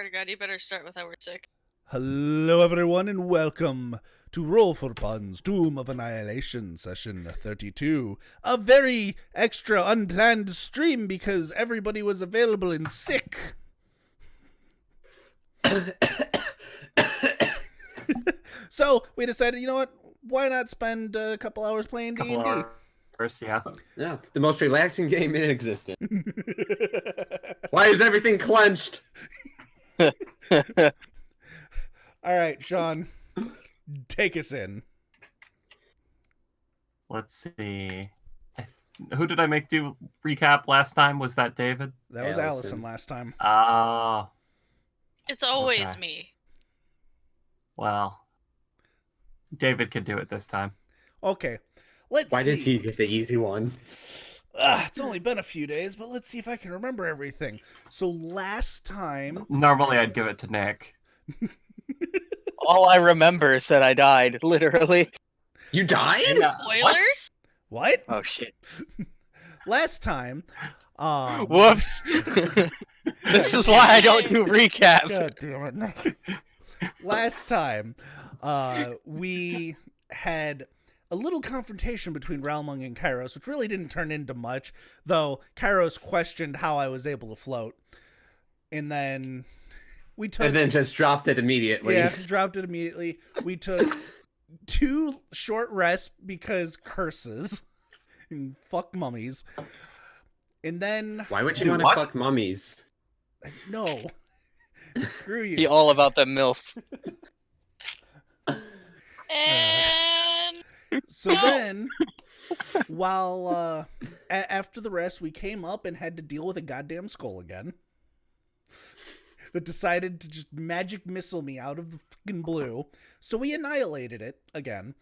Swear to God, you better start with how we're sick. Hello everyone and welcome to Role4Puns Doom of Annihilation session 32. A very extra unplanned stream because everybody was available and sick. So we decided, you know what, why not spend a couple hours playing D&D? Yeah, the most relaxing game in existence. Why is everything clenched? Alright, Sean, take us in. Let's see. Who did I make do recap last time? Was that David? That was Allison last time. It's always Okay. me. Well, David can do it this time. Okay, let's Why see. does he get the easy one? It's only been a few days, but let's see if I can remember everything. So last time... Normally I'd give it to Nick. All I remember is that I died, literally. You died? Yeah. Spoilers? What? Oh, shit. Last time... Whoops. This is why I don't do recaps. God damn it. Last time, we had a little confrontation between Ralmung and Kairos, which really didn't turn into much, though Kairos questioned how I was able to float. And then we took... And then just dropped it immediately. Yeah, dropped it immediately. We took 2 short rests because curses. And fuck mummies. And then... Why would you Dude, want to what? fuck mummies? No. Screw you. Be all about the MILFs. And So then, while after the rest, we came up and had to deal with a goddamn skull again. That decided to just magic missile me out of the fucking blue. So we annihilated it again.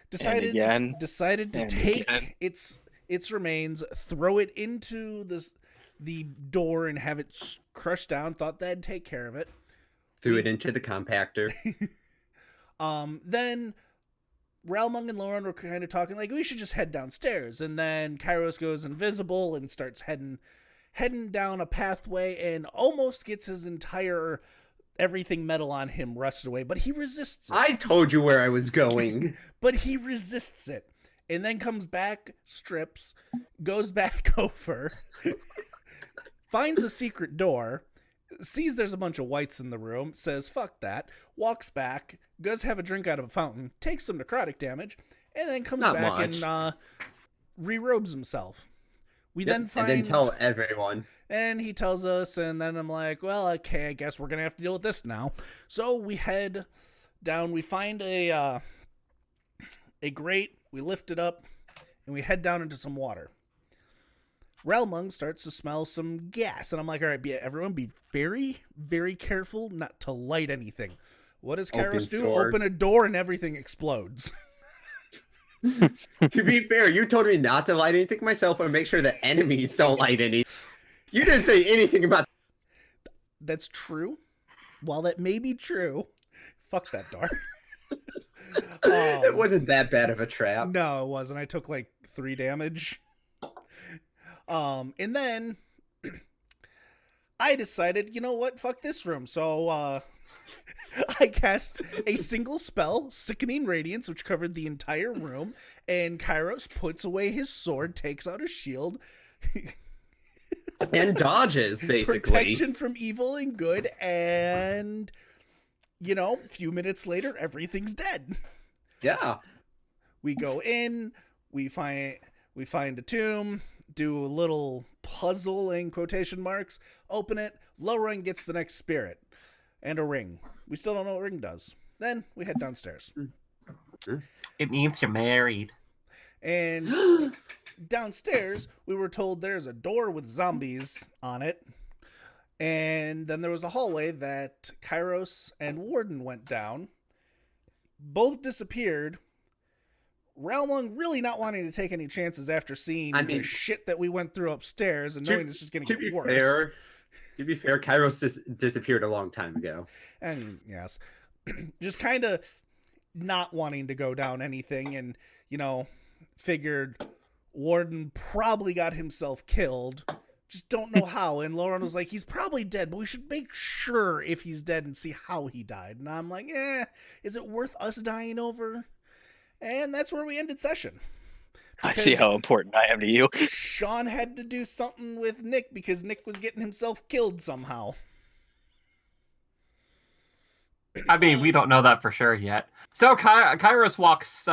Decided to take its remains, throw it into the door, and have it crushed down. Thought that'd take care of it. Threw it into the compactor. Then Ralmung and Lauren were kind of talking like we should just head downstairs, and then Kairos goes invisible and starts heading down a pathway and almost gets his entire everything metal on him rusted away, but he resists it. I told you where I was going. But he resists it, and then comes back, strips, goes back over, finds a secret door, sees there's a bunch of whites in the room, says fuck that, walks back, goes have a drink out of a fountain, takes some necrotic damage, and then comes Not back much. and re-robes himself. We Yep, then find... And then tell everyone. And he tells us, and then I'm like, well, okay, I guess we're going to have to deal with this now. So we head down, we find a grate, we lift it up, and we head down into some water. Ralmung starts to smell some gas, and I'm like, all right, everyone be very, very careful not to light anything. What does Kairos do? sword. Open a door and everything explodes. To be fair, you told me not to light anything myself or make sure that enemies don't light any. You didn't say anything about... That's true. While that may be true, fuck that door. It wasn't that bad of a trap. No, it wasn't. I took like 3 damage. And then I decided, you know what? Fuck this room. So I cast a single spell, Sickening Radiance, which covered the entire room, and Kairos puts away his sword, takes out his shield. And dodges, basically. Protection from evil and good, and, you know, a few minutes later, everything's dead. Yeah. We go in, we find a tomb, do a little puzzle in quotation marks, open it, Lowrun gets the next spirit, and a ring. We still don't know what ring does. Then we head downstairs. It means you're married. And downstairs, we were told there's a door with zombies on it. And then there was a hallway that Kairos and Warden went down. Both disappeared. Ralmung really not wanting to take any chances after seeing the shit that we went through upstairs and knowing it's just going to get worse. To be fair, Kairos disappeared a long time ago. And yes, just kind of not wanting to go down anything, and, you know, figured Warden probably got himself killed Just don't know how. And Lauren was like, he's probably dead, but we should make sure if he's dead and see how he died. And I'm like, is it worth us dying over? And that's where we ended session. I see how important I am to you. Sean had to do something with Nick because Nick was getting himself killed somehow. I mean, we don't know that for sure yet. So Kairos walks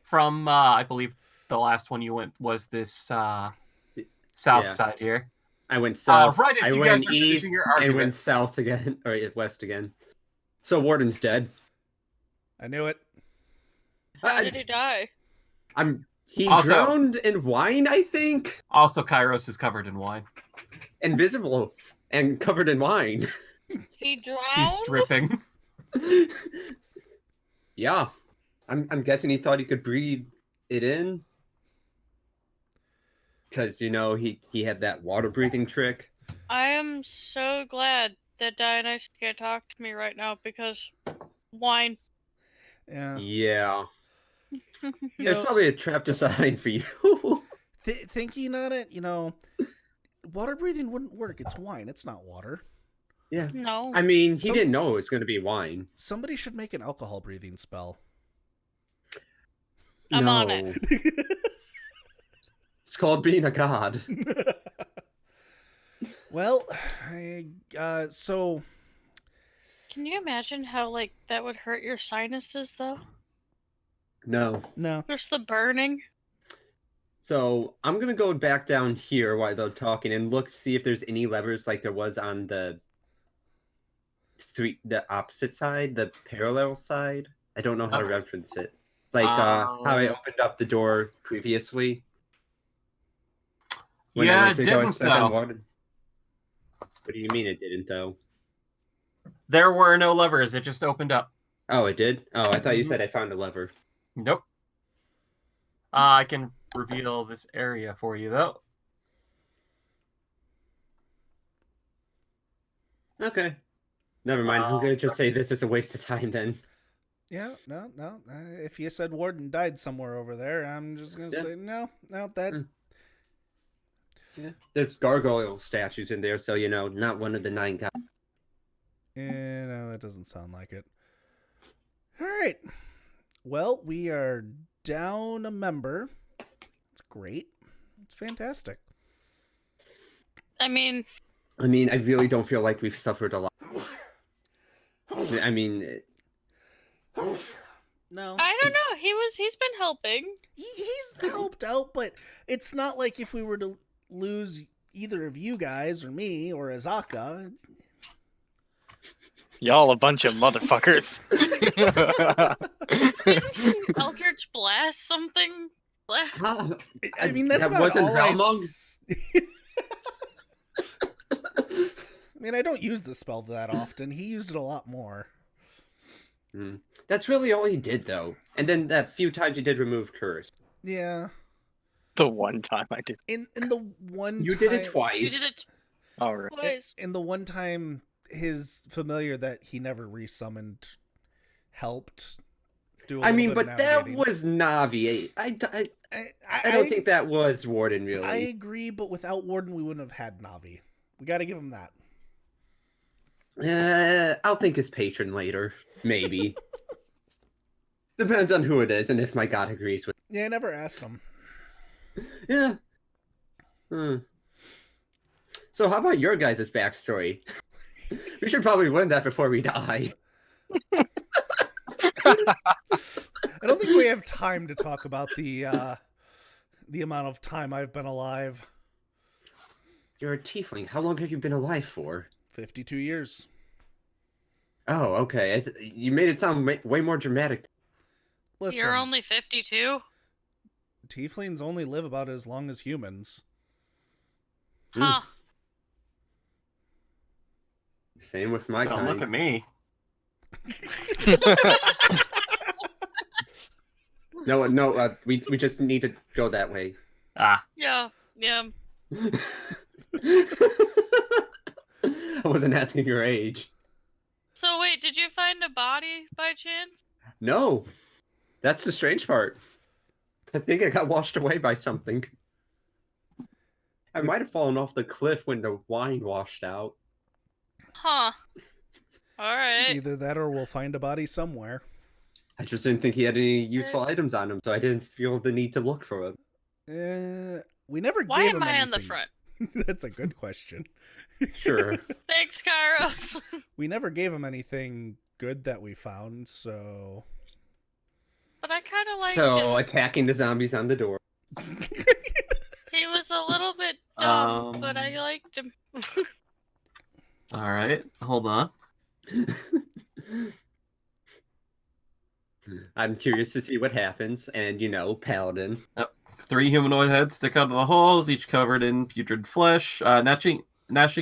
from, I believe the last one you went was this south side here. I went south. Right as I you went guys were east. finishing your I argument. went south again, or west again. So Warden's dead. I knew it. How did he die? He Also- drowned in wine, I think. Also, Kairos is covered in wine. Invisible and covered in wine. He He's drowned? dripping. Yeah. I'm guessing he thought he could breathe it in. Because, you know, he had that water breathing trick. I am so glad that Dionysus can't talk to me right now because wine. Yeah. Yeah. You There's know, probably a trap designed for you. thinking on it, water breathing wouldn't work. It's wine. It's not water. Yeah. No. I mean, he Some- didn't know it was going to be wine. Somebody should make an alcohol breathing spell. I'm on it. It's called being a god. Well, so Can you imagine how, like, that would hurt your sinuses, though? No. no. Just the burning? So I'm going to go back down here while they're talking and look, see if there's any levers like there was on the opposite side, the parallel side. I don't know how to Okay. reference it. Like how I opened up the door previously. When I Yeah, went it to go didn't, expect on though. water. What do you mean it didn't, though? There were no levers. It just opened up. Oh, it did? Oh, I thought you said I found a lever. Nope. I can reveal this area for you, though. Okay. Never mind. I'm going to just say this is a waste of time then. Yeah, no. If you said Warden died somewhere over there, I'm just gonna Yeah. say no. That. Mm. Yeah. There's gargoyle statues in there, so, you know, not one of the 9 gods. No, that doesn't sound like it. All right. Well, we are down a member. It's great. It's fantastic. I mean, I mean, I really don't feel like we've suffered a lot. I mean, No, I don't know. He's been helping. he's helped out, but it's not like if we were to lose either of you guys or me or Azaka. Y'all a bunch of motherfuckers. Didn't he Eldritch Blast something? I mean, that's that about wasn't all I Valmog? I mean, I don't use the spell that often. He used it a lot more. That's really all he did, though. And then that few times he did remove curse. Yeah. The one time I did. In the one You time, did it twice. You did it All right. twice. In the one time, his familiar that he never resummoned helped do. I mean, but that was Navi. I don't think that was Warden, really. I agree, but without Warden, we wouldn't have had Navi. We got to give him that. I'll think his patron later. Maybe. Depends on who it is and if my god agrees with. Yeah, I never asked him. Yeah. So how about your guys' backstory? We should probably learn that before we die. I don't think we have time to talk about the amount of time I've been alive. You're a tiefling. How long have you been alive for? 52 years. Oh, okay. You made it sound way more dramatic. Listen, You're only 52? tieflings only live about as long as humans. Huh. Same with my Don't kind. look at me. No. We just need to go that way. Ah, Yeah. I wasn't asking your age. So wait, did you find a body by chance? No, that's the strange part. I think I got washed away by something. I might have fallen off the cliff when the wine washed out. Huh. Alright. Either that or we'll find a body somewhere. I just didn't think he had any useful items on him, so I didn't feel the need to look for him. We never Why gave am him I anything. on the front? That's a good question. Sure. Thanks, Kairos. We never gave him anything good that we found, so... But I kind of like So, him. attacking the zombies on the door. He was a little bit dumb, but I liked him. All right, hold on. I'm curious to see what happens, and Paladin. 3 humanoid heads stick out of the holes, each covered in putrid flesh, gnashing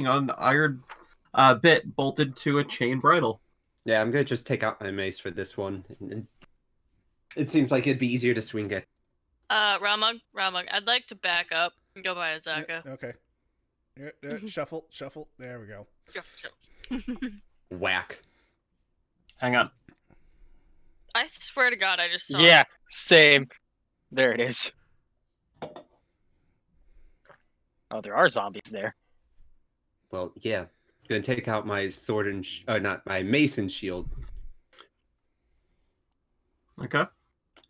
on an iron bit bolted to a chain bridle. Yeah, I'm gonna just take out my mace for this one. It seems like it'd be easier to swing it. Ramug, I'd like to back up and go by Azaka. Okay. Shuffle. There we go. Whack. Hang on. I swear to God, I just saw Yeah, same. There it is. Oh, there are zombies there. Well, yeah. Gonna take out my sword and not my mace and shield, Okay.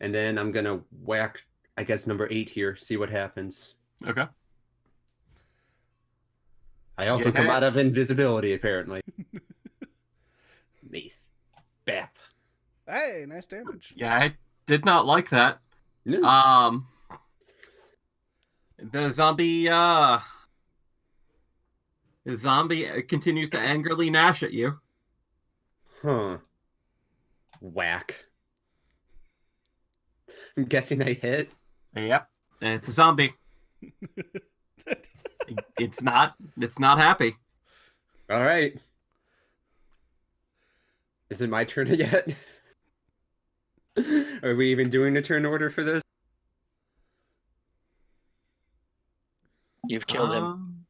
and then I'm gonna whack. I guess number 8 here. See what happens. Okay. I also come out of invisibility apparently. Mace. Bap. Hey, nice damage. Yeah, I did not like that. No. The zombie continues to angrily gnash at you. Huh. Whack. I'm guessing I hit. Yep. It's a zombie. It's not happy. All right. Is it my turn yet? Are we even doing a turn order for this? You've killed him.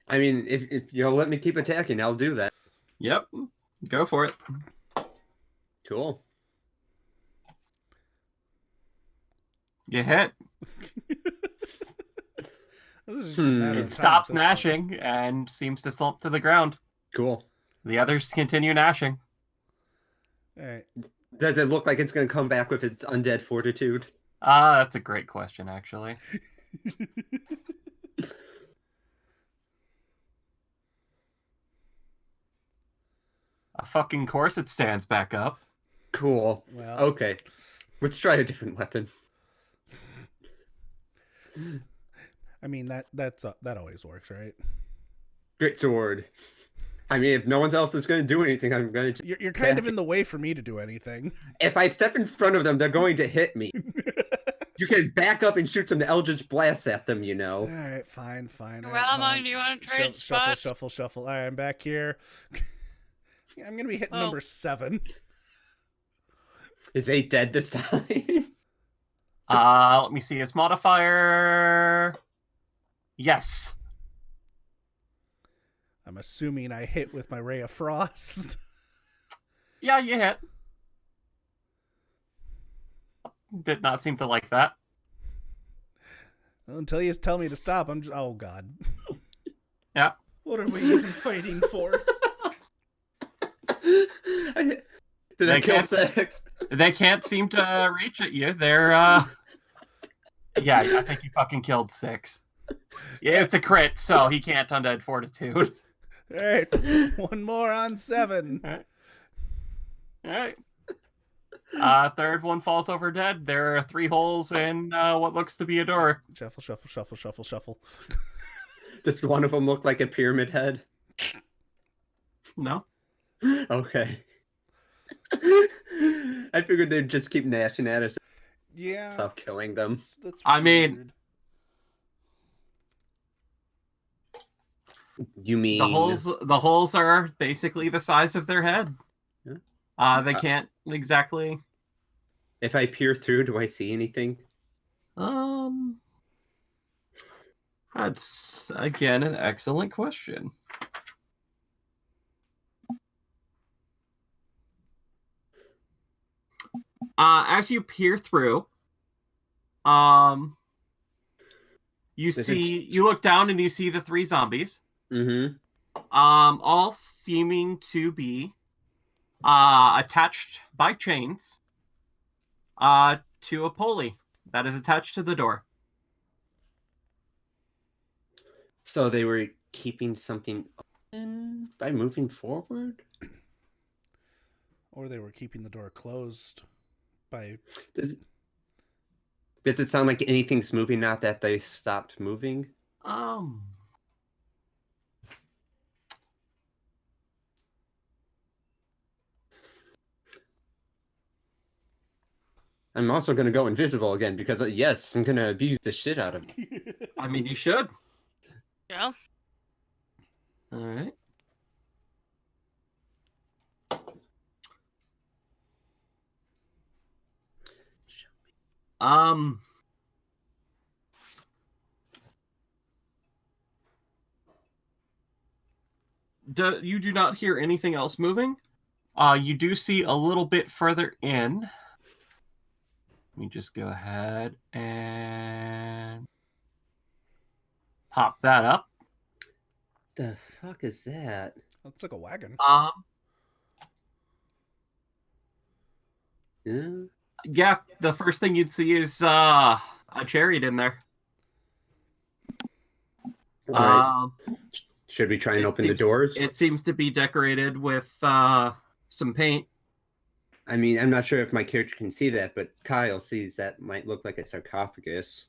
I mean, if you'll let me keep attacking, I'll do that. Yep. Go for it. Cool. You hit. This is just a matter of It time stops at this point. gnashing and seems to slump to the ground. Cool. The others continue gnashing. All right. Does it look like it's going to come back with its undead fortitude? That's a great question, actually. A fucking course it stands back up. Cool. Well, Okay. Let's try a different weapon. I mean that always works, right? Great sword. I mean, if no one else is going to do anything, I'm going to... You're kind of in the way for me to do anything. If I step in front of them, they're going to hit me. You can back up and shoot some Eldritch blasts at them, All right, fine. All right, Ramug, fine. do you want to trade spots? Shuffle. All right, I'm back here. I'm gonna be hitting number 7. Is 8 dead this time? Let me see his modifier. Yes. I'm assuming I hit with my Ray of Frost. Yeah, you hit. Did not seem to like that. Until you tell me to stop, I'm just... Oh, God. Yeah. What are we even fighting for? Did I kill 6? They can't seem to reach at you. They're, Yeah, I think you fucking killed 6. Yeah, it's a crit, so he can't undead fortitude. All right, one more on 7. All right. Third one falls over dead. There are 3 holes in what looks to be a door. Shuffle. Does one of them look like a pyramid head? No. Okay. I figured they'd just keep gnashing at us. Yeah. Stop killing them. That's I mean- weird. You mean The holes are basically the size of their head. Yeah. They can't exactly. if I peer through, do I see anything? That's again an excellent question. As you peer through, You look down and you see the 3 zombies. Mm-hmm. All seeming to be attached by chains to a pulley that is attached to the door. So they were keeping something open by moving forward? Or they were keeping the door closed by... Does it sound like anything's moving now that they stopped moving? I'm also going to go invisible again because, yes, I'm going to abuse the shit out of it. I mean, you should. Yeah. All right. You do not hear anything else moving. You do see a little bit further in. Let me just go ahead and pop that up. The fuck is that? That's like a wagon. Yeah. Yeah, the first thing you'd see is a chariot in there. Right. Should we try and open the doors? It seems to be decorated with some paint. I mean, I'm not sure if my character can see that, but Kyle sees that might look like a sarcophagus.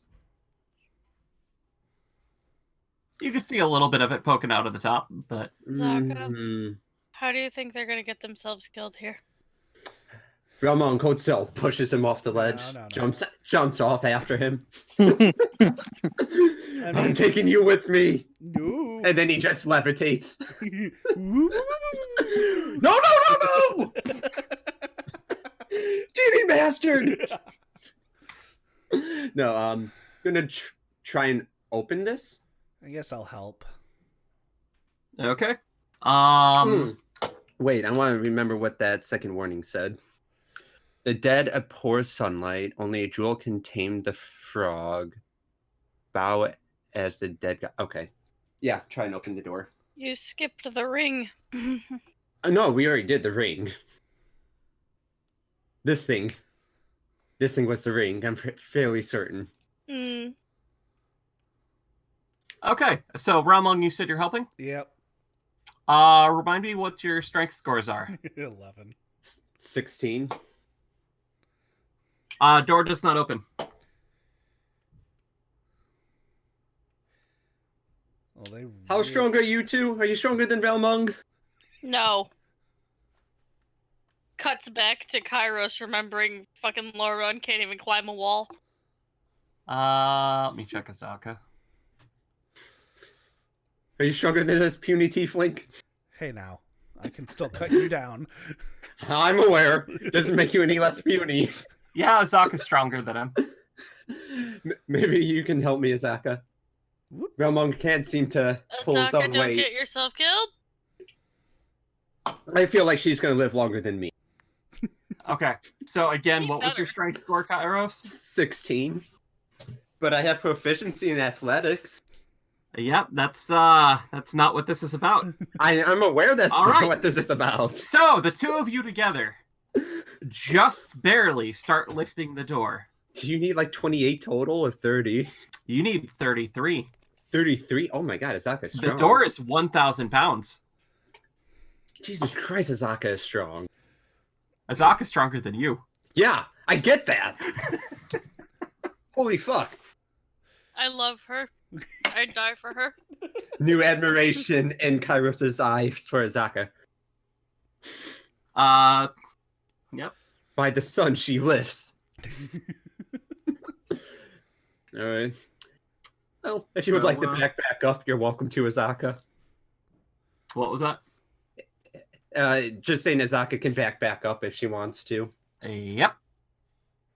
You can see a little bit of it poking out of the top, but... Zaka, how do you think they're going to get themselves killed here? Ramon Coatsell pushes him off the ledge, jumps off after him. I'm taking you with me. No. And then he just levitates. No! Genie bastard! No, I'm gonna try and open this. I guess I'll help. Okay. Wait, I want to remember what that second warning said. The dead abhors sunlight. Only a jewel can tame the frog. Bow as the dead guy. Okay. Yeah, try and open the door. You skipped the ring. No, we already did the ring. This thing was the ring. I'm fairly certain. Okay, so Ramon, you said you're helping? Yep. Remind me what your strength scores are. 11. 16. Door does not open. Well, How strong are you two? Are you stronger than Valmung? No. Cuts back to Kairos remembering fucking Lauron can't even climb a wall. Let me check Azaka. Are you stronger than this puny tiefling? Hey now, I can still cut you down. I'm aware. Doesn't make you any less puny. Yeah, Azaka's stronger than him. Maybe you can help me, Azaka. Valmung can't seem to pull his Azaka, own don't weight. get yourself killed. I feel like she's going to live longer than me. Okay, so again, Be what was better. your strength score, Kairos? 16. But I have proficiency in athletics. Yep, that's not what this is about. I'm aware that's All not right. what this is about. So, the two of you together just barely start lifting the door. Do you need like 28 total or 30? You need 33. 33? Oh my god, Azaka's strong. The door is 1,000 pounds. Jesus Christ, Azaka is strong. Azaka's stronger than you. Yeah, I get that. Holy fuck. I love her. I'd die for her. New admiration in Kairos' eyes for Azaka. Yep. By the sun she lifts. Alright. Well, if you would like to back up, you're welcome to, Azaka. What was that? Just saying Azaka can back up if she wants to. Yep.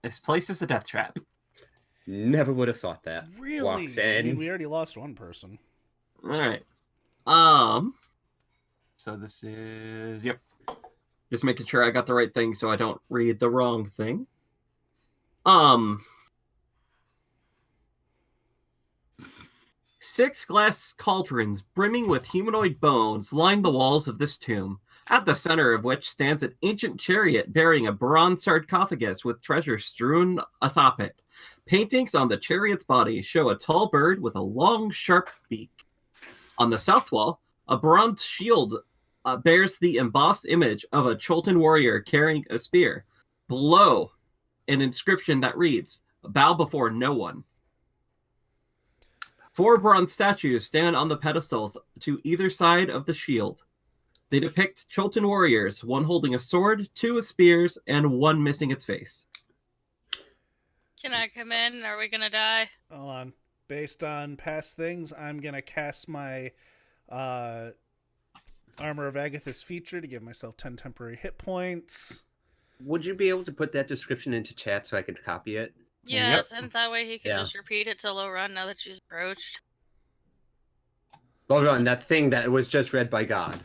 This place is a death trap. Never would have thought that. Really? Walks I in. mean, we already lost one person. All right. So this is just making sure I got the right thing so I don't read the wrong thing. 6 glass cauldrons brimming with humanoid bones line the walls of this tomb, at the center of which stands an ancient chariot bearing a bronze sarcophagus with treasure strewn atop it. Paintings on the chariot's body show a tall bird with a long, sharp beak. On the south wall, a bronze shield bears the embossed image of a Cholton warrior carrying a spear. Below, an inscription that reads, "Bow before no one." 4 bronze statues stand on the pedestals to either side of the shield. They depict Cholton warriors, one holding a sword, 2 with spears, and 1 missing its face. Can I come in? Are we gonna die? Hold on. Based on past things, I'm gonna cast my Armor of Agathis feature to give myself 10 temporary hit points. Would you be able to put that description into chat so I could copy it? Yes, and that way he can Yeah. just repeat it to Lorun now that she's approached. Hold on, that thing that was just read by God.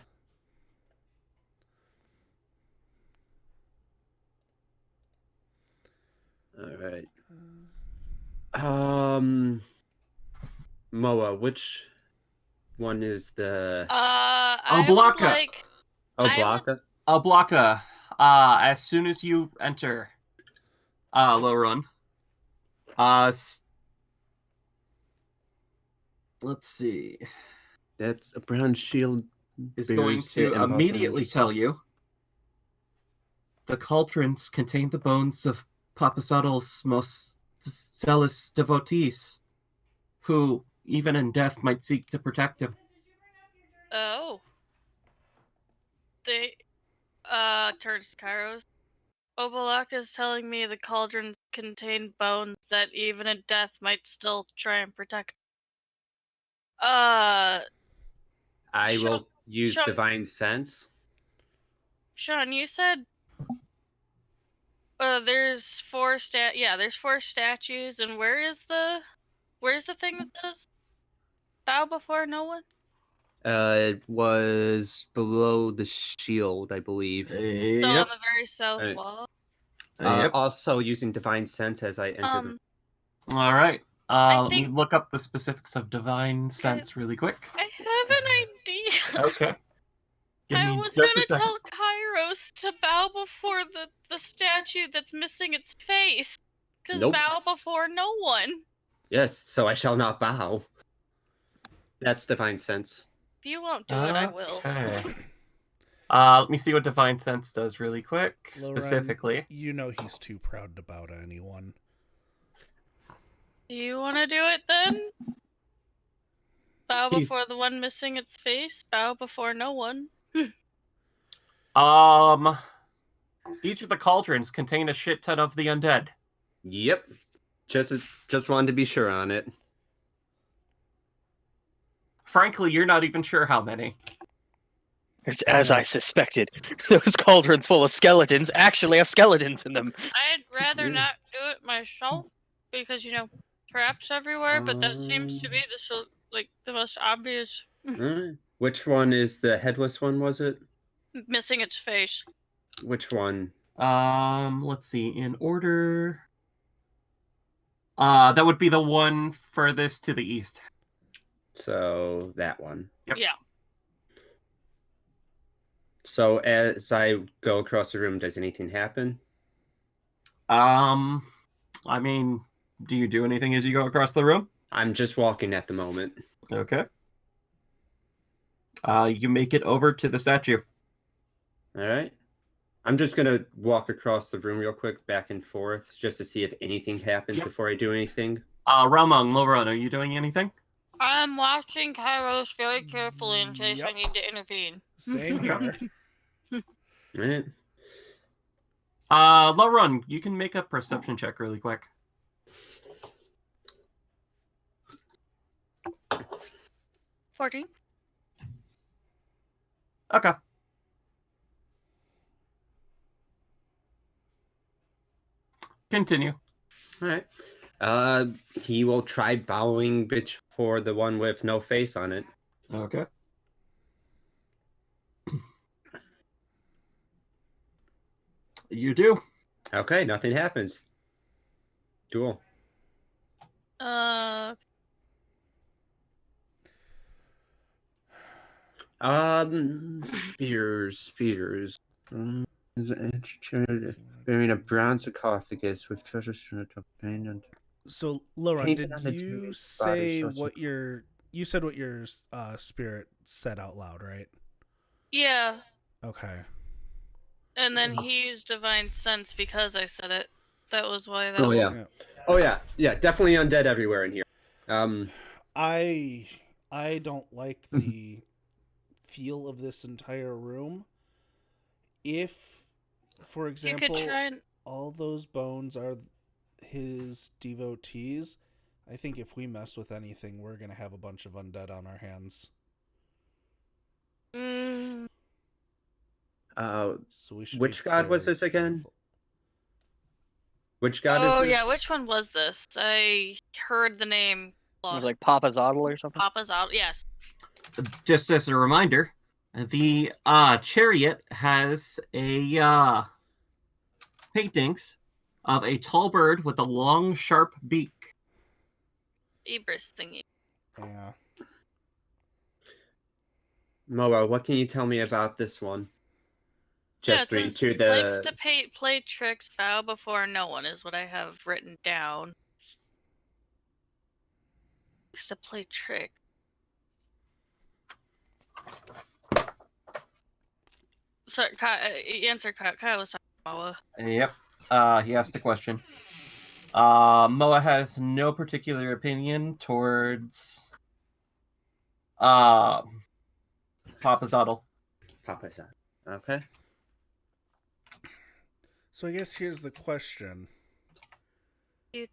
All right. Moa, which one is the I would Oblaka. like... Oblaka? Oblaka, as soon as you enter Lorun, let's see, That's a brown shield. is bears going the to embossed immediately image. tell you the cauldrons contain the bones of Papasaddle's most zealous devotees, who, even in death, might seek to protect him. Oh. They... turns to Kairos. Obalak is telling me the cauldrons contain bones that even in death might still try and protect. I Sean- will use Sean- divine sense. Sean, you said there's 4 there's 4 statues, and where's the thing that says bow before no one? It was below the shield, I believe. So on Yep. the very south Right. wall. Also using divine sense as I enter the. All right. I Let me think- look up the specifics of divine sense really quick. I have an idea. Okay. Give I me was just a gonna second. tell Kairos to bow before the statue that's missing its face. Cause Nope. bow before no one. Yes, so I shall not bow. That's divine sense. If you won't do it, I will. Okay. Let me see what divine sense does really quick. Lauren, Specifically. you know he's too proud to bow to anyone. Do you wanna do it then? Bow Keith. before the one missing its face, bow before no one. Each of the cauldrons contain a shit ton of the undead. Yep. Just wanted to be sure on it. Frankly, you're not even sure how many. It's as I suspected. Those cauldrons full of skeletons actually have skeletons in them. I'd rather Mm. not do it myself because traps everywhere. But that seems to be the most obvious. Alright. Which one is the headless one? Was it? Missing its face. Which one? Let's see, in order. That would be the one furthest to the east. So that one. Yep. Yeah. So as I go across the room, does anything happen? I mean, do you do anything as you go across the room? I'm just walking at the moment. Okay. You make it over to the statue. All right. I'm just gonna walk across the room real quick, back and forth, just to see if anything happens Yep. before I do anything. Ramon, Lorun, are you doing anything? I'm watching Kairos very carefully in case I Yep. need to intervene. Same here. All right. Lorun, you can make a perception check really quick. 14. Okay. Continue. All right. He will try bowing before the one with no face on it. Okay. You do. Okay, nothing happens. Cool. Spears. Bearing a bronze sarcophagus with treasure painted on So, Laurent, did the you body say shows what your spirit said out loud, right? Yeah, Okay. and then he used divine sense because I said it. That was why that. Oh yeah. Yeah. Oh yeah. Yeah, definitely undead everywhere in here. I don't like the feel of this entire room. If, for You example, could try and. all those bones are his devotees, I think if we mess with anything, we're gonna have a bunch of undead on our hands. Mm, So we should. Which be god was very this again? careful. Which god is oh this? yeah, which one was this? I heard the name. It was Lost. like Papa Zottle or something. Papa's out. Yes. Just as a reminder, the chariot has a paintings of a tall bird with a long, sharp beak. Ibris thingy. Yeah. Moa, what can you tell me about this one? Yeah, it Gesturing says, to likes the. to play tricks, bow before no one is what I have written down. Likes to play tricks. So, answer Kyle was talking about Moa. Yep. He asked a question. Moa has no particular opinion towards Papa Zottle. Papa San. Okay. So I guess here's the question. You-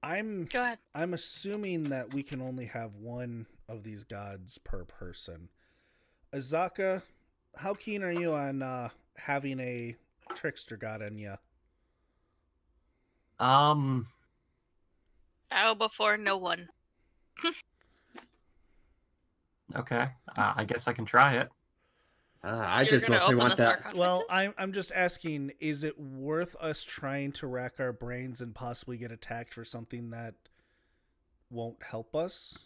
I'm Go ahead. assuming that we can only have one of these gods per person. Azaka, how keen are you on having a trickster god in you? Bow before no one. Okay. I guess I can try it. I You're just gonna mostly open want the that. sarcophagus? Well, I'm just asking, is it worth us trying to rack our brains and possibly get attacked for something that won't help us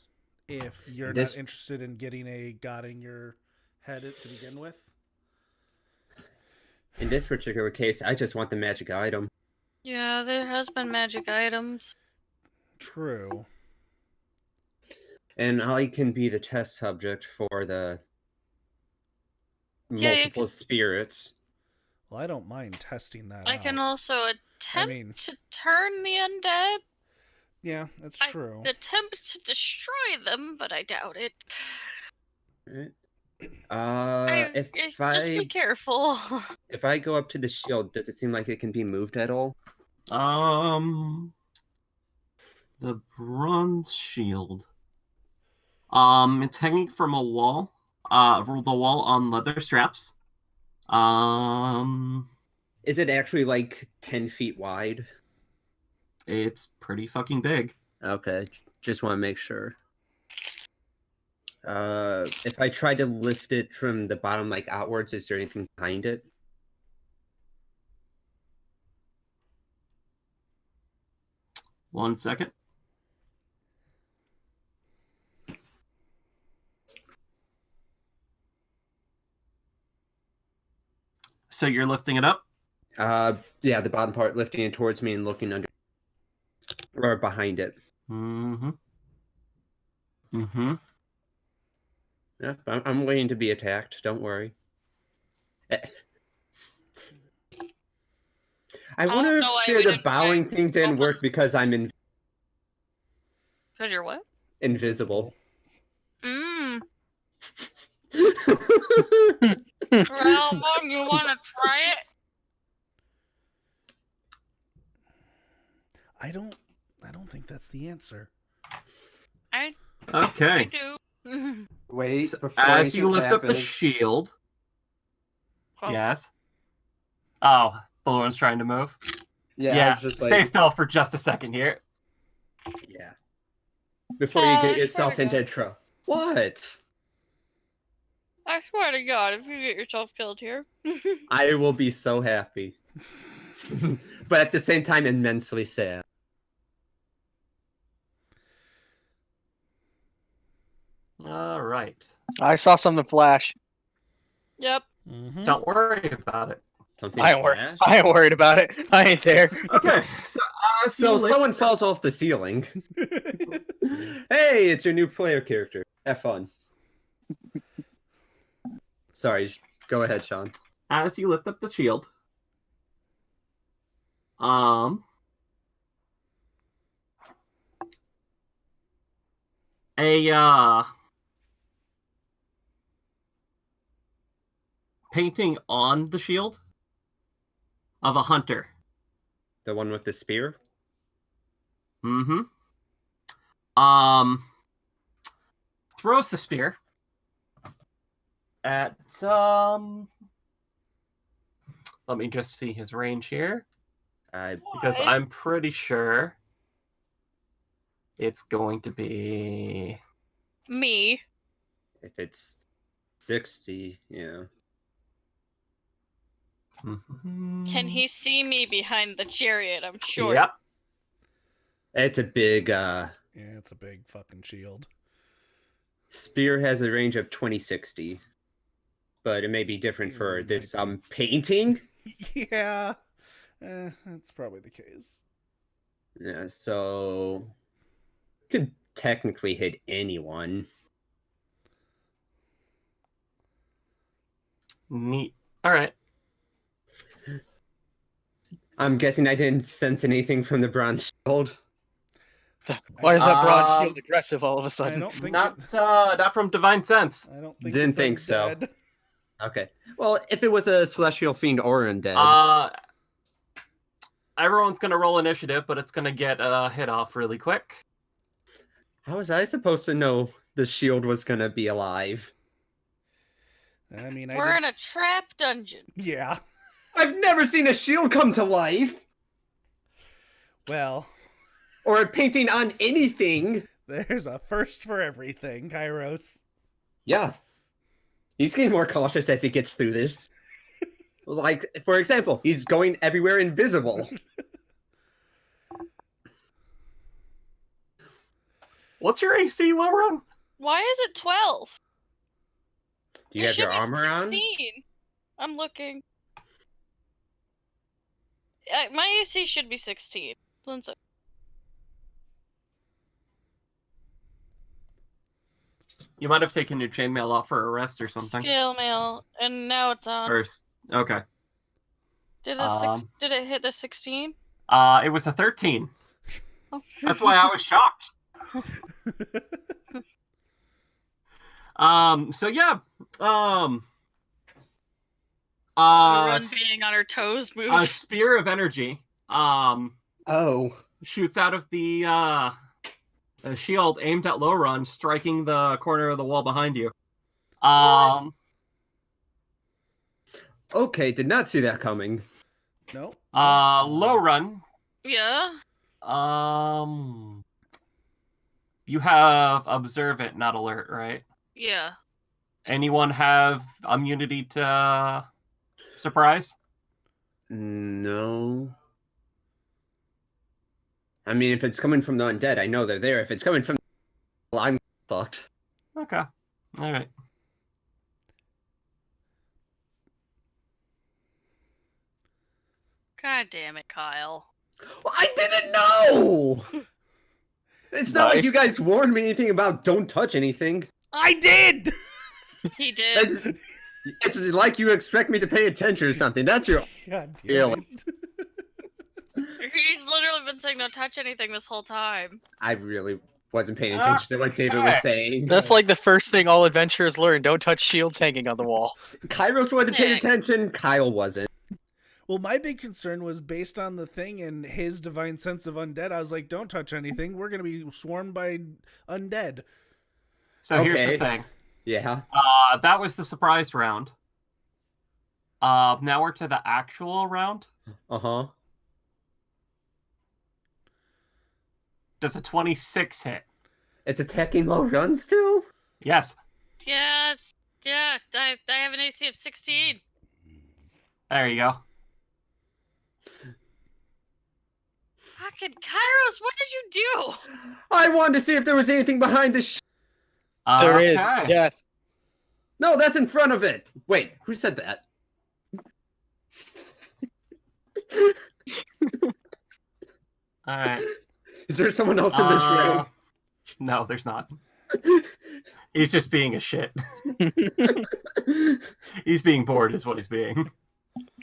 if you're This- not interested in getting a god in your head to begin with? In this particular case, I just want the magic item. Yeah, there has been magic items. True. And I can be the test subject for the Yeah, you multiple spirits. Well, I don't mind testing that I out. can also attempt mean- to turn the undead. Yeah, that's I true. attempt to destroy them, but I doubt it. Right. Just be careful. if I go up to the shield, does it seem like it can be moved at all? The bronze shield. It's hanging from a wall. The wall on leather straps. Is it actually like 10 feet wide? It's pretty fucking big. Okay, just want to make sure. If I try to lift it from the bottom, like outwards, is there anything behind it? One second. So you're lifting it up? Yeah, the bottom part, lifting it towards me and looking under or behind it. Mm-hmm. Mm-hmm. Yeah, I'm waiting to be attacked. Don't worry. I wonder know why we if the didn't bowing try thing didn't open- work because I'm Because you're what? invisible. Mmm. Well, Mom, you want to try it? I don't think that's the answer. I Okay. do. Wait, So before as you anything lift up the happens- shield. Oh. Yes. Oh, Bullhorn's trying to move. Yeah, it's just Stay like, still for just a second here. yeah. Before you Oh, I get swear yourself to into God. trouble. What? I swear to God, if you get yourself killed here. I will be so happy. But at the same time, immensely sad. All right. I saw something flash. Yep. Mm-hmm. Don't worry about it. Something I ain't, flashed? I ain't worried about it. I ain't there. Okay, so So you lift- someone falls off the ceiling. Hey, it's your new player character. Have fun. Sorry, go ahead, Sean. as you lift up the shield, a painting on the shield of a hunter. The one with the spear? Mm-hmm. Throws the spear at let me just see his range here, because Why? I'm pretty sure it's going to be Me. If it's 60, yeah. Can he see me behind the chariot? I'm sure. Yep. It's a big Yeah, it's a big fucking shield. spear has a range of 2060. But it may be different for this painting. Yeah, that's probably the case. Yeah, so could technically hit anyone. Neat. All right. I'm guessing I didn't sense anything from the bronze shield. Why is that bronze Um, shield aggressive all of a I sudden? don't think Not from divine sense. I don't think Didn't it's think so. undead. Okay. Well, if it was a celestial fiend or undead, Everyone's gonna roll initiative, but it's gonna get hit off really quick. how was I supposed to know the shield was gonna be alive? I mean, We're in a trap dungeon. Yeah. I've never seen a shield come to life Well, or a painting on anything. there's a first for everything, Kairos. Yeah. He's getting more cautious as he gets through this. Like, for example, he's going everywhere invisible. What's your AC, Lauren? Why is it 12? Do you It have should your be armor on? 16. I'm looking. My AC should be 16. Lindsay. You might have taken your chainmail off for a rest or something. Scale mail, and now it's on. First. Okay. Did Um, did it hit the 16? It was a 13. Oh. That's why I was shocked. So yeah. Run being on her toes A moves. spear of energy Oh. shoots out of the shield aimed at Lorun, striking the corner of the wall behind you. Okay, did not see that coming. No. Lorun, Yeah. you have observe it, not alert, right? Yeah. Anyone have immunity to surprise? No. I mean, if it's coming from the undead, I know they're there. If it's coming from well, I'm fucked. Okay. All right. God damn it, Kyle. Well, I didn't know! It's not like Nice. you guys warned me anything about don't touch anything. I did! He did. It's like you expect me to pay attention or something. That's your... God damn Really? it. He's literally been saying don't touch anything this whole time. I really wasn't paying attention to what David was saying. That's like the first thing all adventurers learn. Don't touch shields hanging on the wall. Kairos wasn't paying Nick. attention. Kyle wasn't. Well, my big concern was based on the thing and his divine sense of undead. I was like, don't touch anything. We're going to be swarmed by undead. So here's Okay. the thing. Yeah. That was the surprise round. Now we're to the actual round. Uh-huh. Does a 26 hit? It's attacking low run still? Yes. Yeah. I have an AC of 16. There you go. Fucking Kairos, what did you do? I wanted to see if there was anything behind the There is Okay. death. No, that's in front of it. Wait, who said that? All right. Is there someone else in this room? No, there's not. He's just being a shit. He's being bored, is what he's being.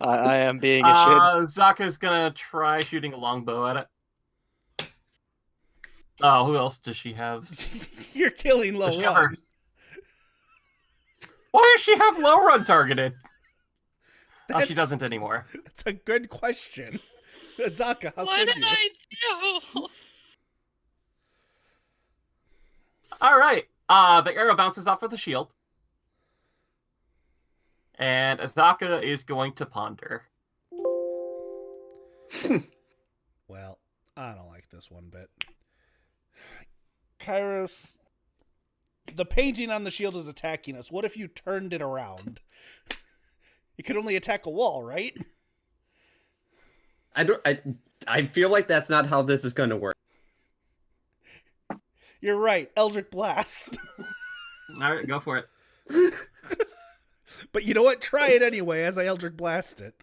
I am being a shit. Zaka's gonna try shooting a longbow at it. Oh, who else does she have? You're killing Does low she have her- run. Why does she have low run targeted? Oh, she That's- doesn't anymore. That's a good question. Zaka, how What could did you? I do? All right. The arrow bounces off of the shield. And Azaka is going to ponder. Well, I don't like this one bit. Kairos, the painting on the shield is attacking us. What if you turned it around? You could only attack a wall, right? I feel like that's not how this is going to work. You're right. Eldritch Blast. All right, go for it. But you know what? Try it anyway as I Eldritch Blast it.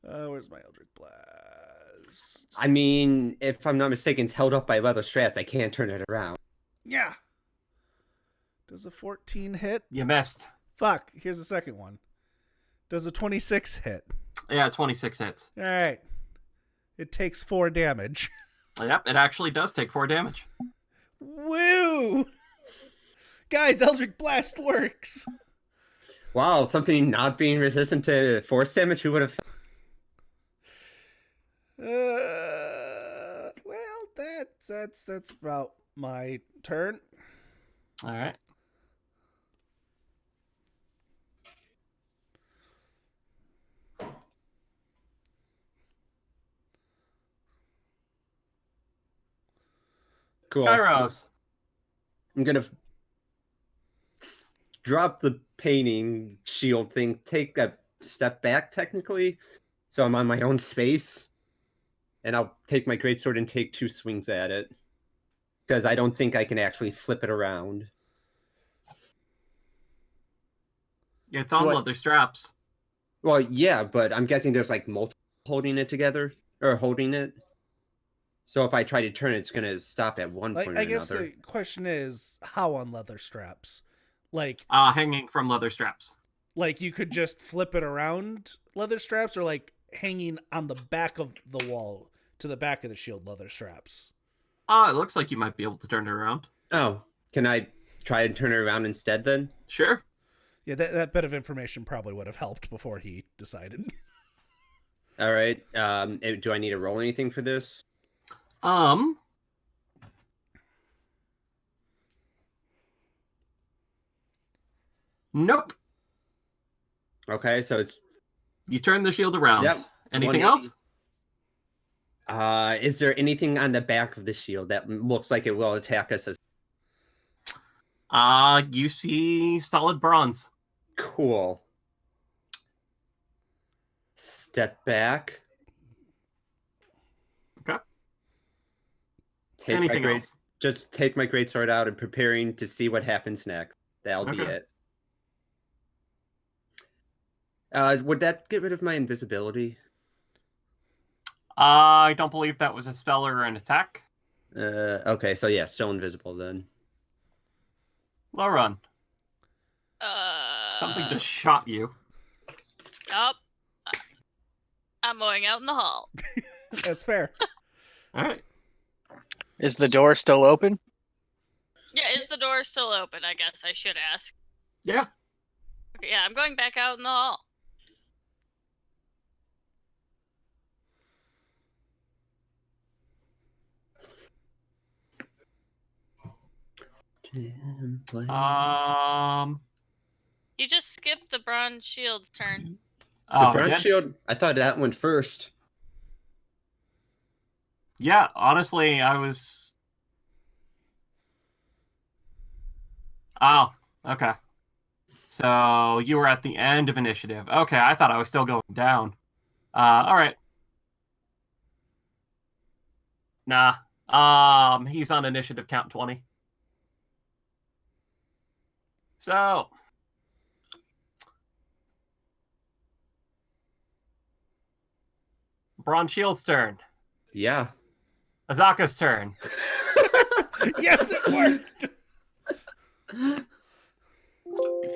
Where's my Eldritch Blast? I mean, if I'm not mistaken, it's held up by leather straps. I can't turn it around. Yeah. Does a 14 hit? You missed. Fuck. Here's the second one. Does a 26 hit? Yeah, 26 hits. All right. It takes 4 damage. Yep, it actually does take 4 damage. Woo! Guys, Eldritch Blast works. Wow, something not being resistant to force damage, who would have... Well, that's about my turn. All right. Cool. Kairos. I'm gonna drop the painting shield thing, take a step back technically, so I'm on my own space, and I'll take my greatsword and take 2 swings at it, because I don't think I can actually flip it around. It's on What? leather straps. Well, yeah, but I'm guessing there's like multiple holding it together, or holding it. So if I try to turn it, it's gonna stop at one point or I guess another. the question is, how on leather straps? Like Hanging from leather straps. you could just flip it around leather straps, or like hanging on the back of the wall to the back of the shield leather straps. It looks like you might be able to turn it around. Oh, can I try and turn it around instead then? Sure. Yeah, that bit of information probably would have helped before he decided. All right. Do I need to roll anything for this? Nope. Okay, so it's You turn the shield around. Yep. Anything 180. else? Is there anything on the back of the shield that looks like it will attack us as You see solid bronze. cool? Step back. Okay. Take Anything my else? Just take my greatsword out and preparing to see what happens next. That'll be Okay. it. Would that get rid of my invisibility? I don't believe that was a spell or an attack. Okay, so yeah, still invisible then. Low run. Something Uh, just shot you. Nope. I'm going out in the hall. That's fair. All right. Is the door still open? Yeah, is the door still open? I guess I should ask. Yeah. Okay, yeah, I'm going back out in the hall. You just skipped the bronze shield's turn. The Oh, bronze yeah. shield. I thought that went first. Yeah, honestly, I was. Oh, okay. So you were at the end of initiative. Okay, I thought I was still going down. All right. Nah. He's on initiative count 20. So, Bronze Shield's turn. Yeah. Azaka's turn. Yes, it worked.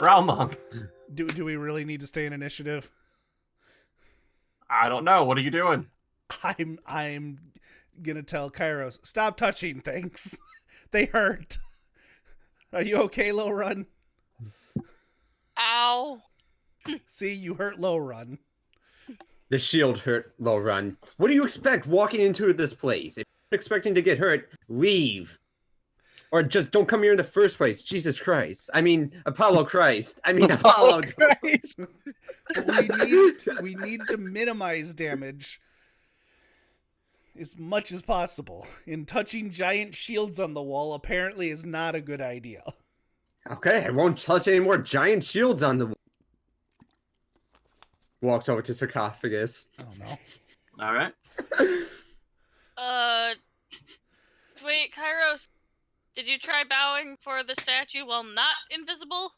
Ralmung. Do we really need to stay in initiative? I don't know. What are you doing? I'm gonna tell Kairos, stop touching things. They hurt. Are you okay, Low Run? Ow. See, you hurt Low Run. The shield hurt Low Run. What do you expect walking into this place? If you're expecting to get hurt, leave. Or just don't come here in the first place. Jesus Christ. I mean, Apollo Christ. I mean, Apollo. Christ. We need to minimize damage as much as possible. And touching giant shields on the wall apparently is not a good idea. Okay, I won't touch any more giant shields on the wall. Walks over to sarcophagus. Oh no. All right. Wait, Kairos, did you try bowing for the statue while not invisible?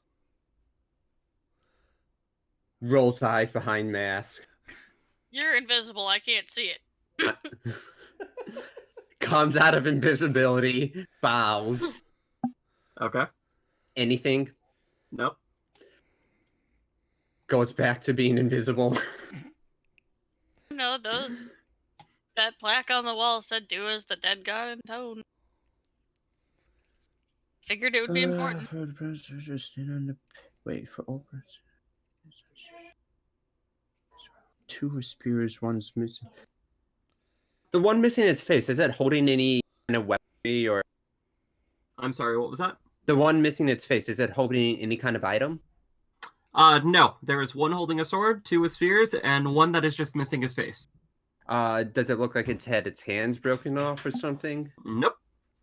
Rolls eyes behind mask. You're invisible, I can't see it. Comes out of invisibility. Bows. Okay. Anything. Nope. Goes back to being invisible. No, that plaque on the wall said, "Do as the dead god intoned." Figured it would be important. For the prisoner, stand on the wait for all prisoners. Two spears, one's missing. The one missing his face, is that holding any kind of weaponry or I'm sorry, what was that? the one missing its face, is it holding any kind of item? No. There is one holding a sword, two with spears, and one that is just missing his face. Does it look like it's had its hands broken off or something? Nope.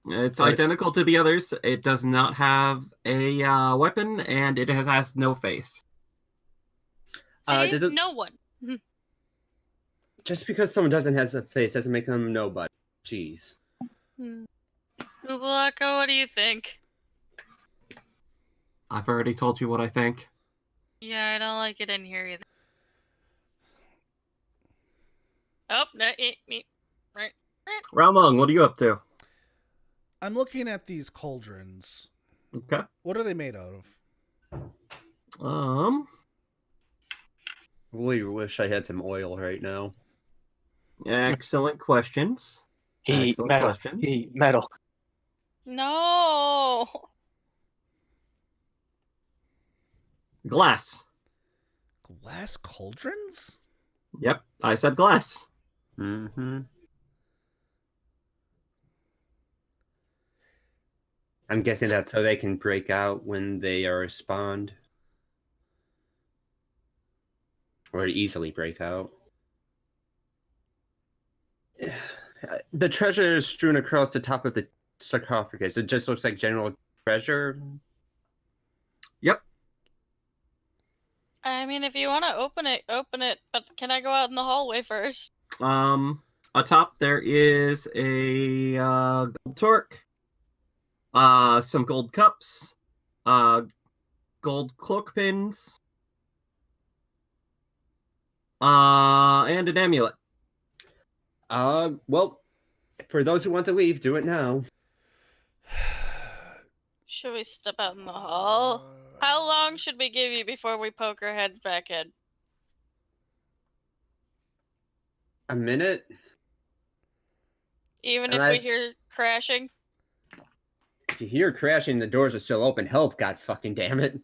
It's So it's- identical to the others. It does not have a weapon, and it has no face. See? Does it No one. just because someone doesn't have a face doesn't make them nobody? Jeez. Ubalaka, what do you think? I've already told you what I think. Yeah, I don't like it in here either. Oh, no, right. Ralmung, what are you up to? I'm looking at these cauldrons. Okay. What are they made out of? Really wish I had some oil right now. Excellent questions. Heat, Excellent metal. questions. Heat, metal. No. Glass. Glass cauldrons? Yep, I said glass. Mm-hmm. I'm guessing that's so they can break out when they are spawned. Or easily break out. The treasure is strewn across the top of the sarcophagus. It just looks like general treasure. Yep. I mean, if you want to open it, but can I go out in the hallway first? Atop there is a gold torque, some gold cups, gold cloak pins, and an amulet. Well, for those who want to leave, do it now. Should we step out in the hall? How long should we give you before we poke our heads back in? A minute? Even And if we I- hear crashing? If you hear crashing, the doors are still open. Help, god fucking damn it.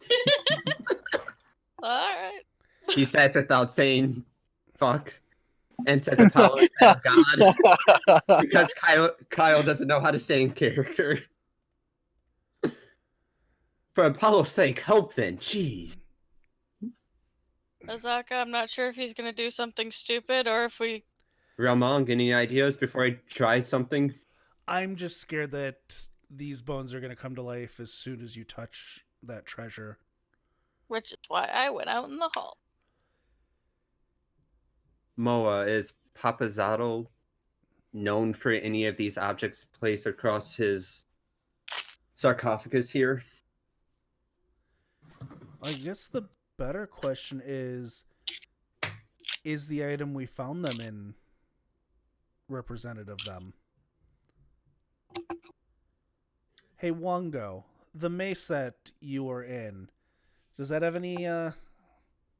Alright. He says without saying fuck. And says Apollo is half god. Because Kyle doesn't know how to say in character. For Apollo's sake, help then. Jeez. Azaka, I'm not sure if he's gonna do something stupid or if we... Ramon, any ideas before I try something? I'm just scared that these bones are going to come to life as soon as you touch that treasure. Which is why I went out in the hall. Moa, is Papazotto known for any of these objects placed across his sarcophagus here? I guess the better question is the item we found them in representative of them? Hey, Wongo, the mace that you were in, does that have any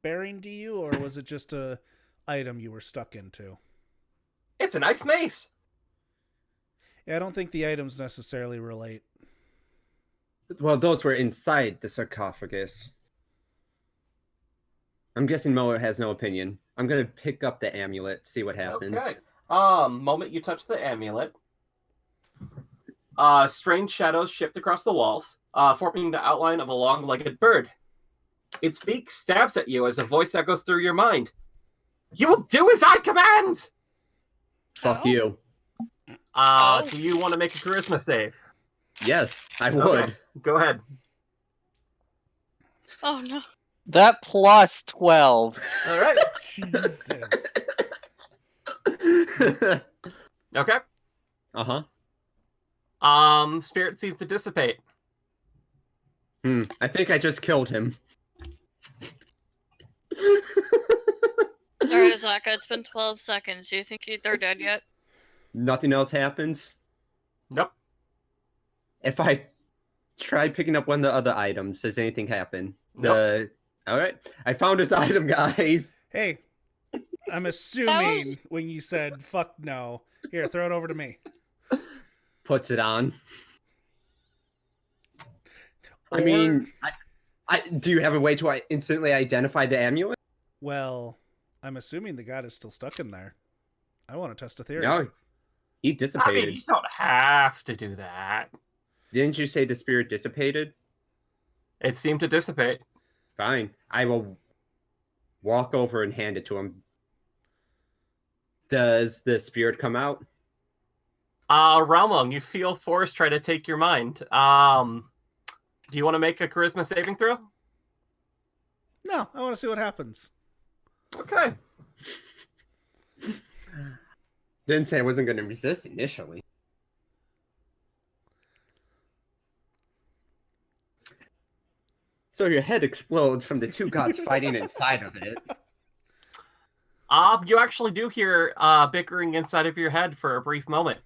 bearing to you, or was it just a item you were stuck into? It's a nice mace. Yeah, I don't think the items necessarily relate. Well, those were inside the sarcophagus. I'm guessing Moa has no opinion. I'm gonna pick up the amulet, see what happens. Okay. Moment you touch the amulet, strange shadows shift across the walls, forming the outline of a long-legged bird. Its beak stabs at you as a voice echoes through your mind. You will do as I command! Fuck Oh. you. Do you want to make a charisma save? Yes, I would. Okay, go ahead. Oh no. That plus 12. All right. Jesus. Okay. Spirit seems to dissipate. I think I just killed him. Alright, Azaka, it's been 12 seconds. Do you think they're dead yet? Nothing else happens. Nope. If I try picking up one of the other items, does anything happen? Nope. All right, I found his item, guys. Hey, I'm assuming when you said fuck no, here, throw it over to me. Puts it on. I Or- mean, I do you have a way to instantly identify the amulet? Well, I'm assuming the god is still stuck in there. I want to test a theory. No, he I dissipated. mean, you don't have to do that. Didn't you say the spirit dissipated? It seemed to dissipate. Fine, I will walk over and hand it to him. Does the spirit come out? Raumung, you feel force try to take your mind. Do you want to make a charisma saving throw? No, I want to see what happens. Okay. Didn't say I wasn't going to resist initially. So your head explodes from the two gods fighting inside of it. You actually do hear bickering inside of your head for a brief moment.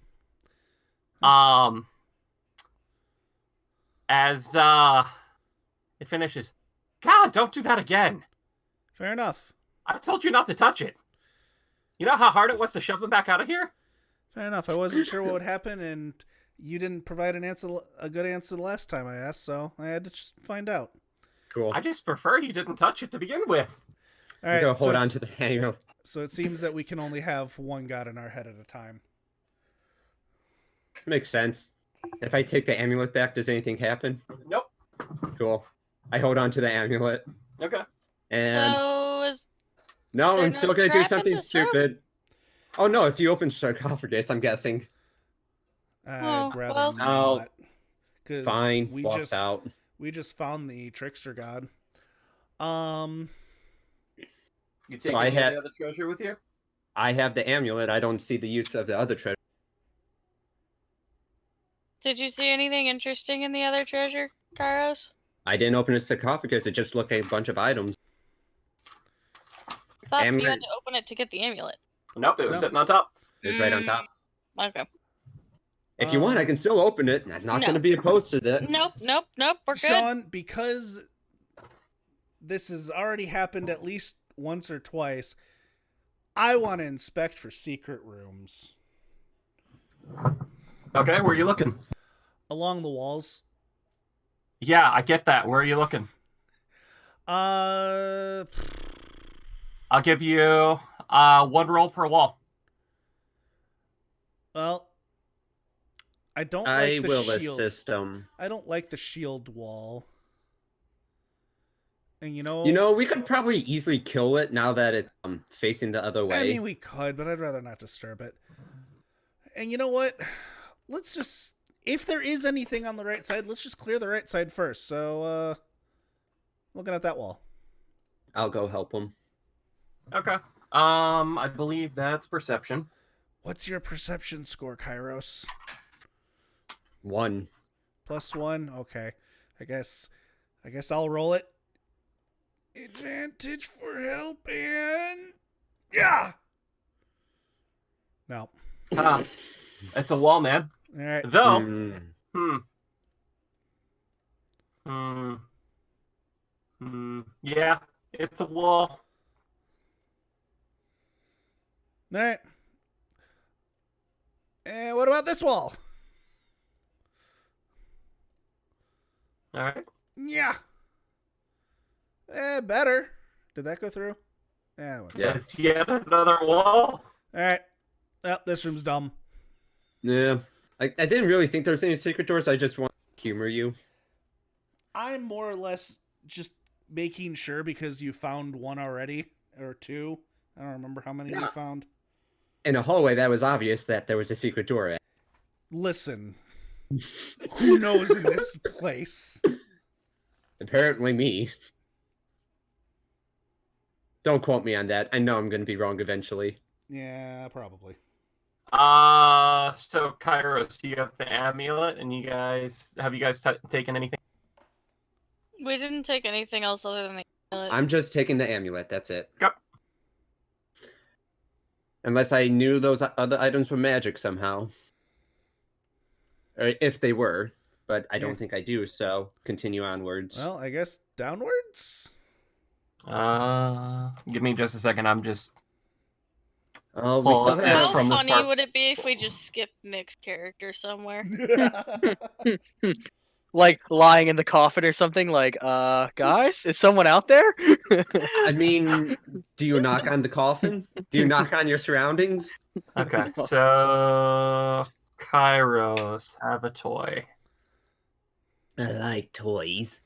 As it finishes. God, don't do that again. Fair enough. I told you not to touch it. You know how hard it was to shove them back out of here? Fair enough. I wasn't sure what would happen, and you didn't provide a good answer the last time I asked, so I had to just find out. Cool. I just prefer you didn't touch it to begin with. All I'm right, going to hold on it's- to the hanger. So it seems that we can only have one god in our head at a time. Makes sense. If I take the amulet back, does anything happen? Nope. Cool. I hold on to the amulet. Okay. And So is no, there I'm no still going to do trap in something this room? stupid. Oh no, if you open sarcophagus, I'm guessing. I'd Oh, rather well. not. 'Cause Fine, we walks just out. found the trickster god. You So take I any of had- the other treasure with you? I have the amulet. I don't see the use of the other treasure. Did you see anything interesting in the other treasure, Kairos? I didn't open the sarcophagus. It just looked like a bunch of items. I thought you Amulet. had to open it to get the amulet. Nope, it was No. sitting on top. It was right on top. Okay. If you want, I can still open it. I'm not No. going to be opposed to that. Nope. We're good. Sean, because this has already happened at least once or twice, I want to inspect for secret rooms Okay, where are you looking? along the walls. Yeah, I get that. Where are you looking? Uh, I'll give you one roll per wall. well, I don't I like the will shield. assist them. I don't like the shield wall. And You know, we could probably easily kill it now that it's facing the other way. I mean, we could, but I'd rather not disturb it. And you know what? Let's just, if there is anything on the right side, let's just clear the right side first. So, looking at that wall. I'll go help them. Okay. I believe that's perception. What's your perception score, Kairos? 1. +1? Okay. I guess I'll roll it. Advantage for help and... Yeah! No. Huh. It's a wall, man. Alright. Though, Hmm. Yeah, it's a wall. Alright. And what about this wall? All right. Yeah. Better. Did that go through? Yeah. Yeah. It's yet another wall. Alright. Well, this room's dumb. Yeah. I didn't really think there was any secret doors. I just want to humor you. I'm more or less just making sure because you found one already, or two. I don't remember how many you found. In a hallway, that was obvious that there was a secret door. Listen. Who knows in this place? Apparently me. Don't quote me on that. I know I'm going to be wrong eventually. Yeah, probably. So Kairos, you have the amulet, and you guys taken anything? We didn't take anything else other than the amulet. I'm just taking the amulet. That's it. Yep. Unless I knew those other items were magic somehow. Or if they were. But I don't think I do, so continue onwards. Well, I guess downwards? Give me just a second. I'm just... Oh, we Well, still yeah, How have... from this funny part- would it be if we just skipped Nick's character somewhere? Like lying in the coffin or something. Like, guys, is someone out there? I mean, do you knock on the coffin? Do you knock on your surroundings? Okay, so Kairos, have a toy. I like toys.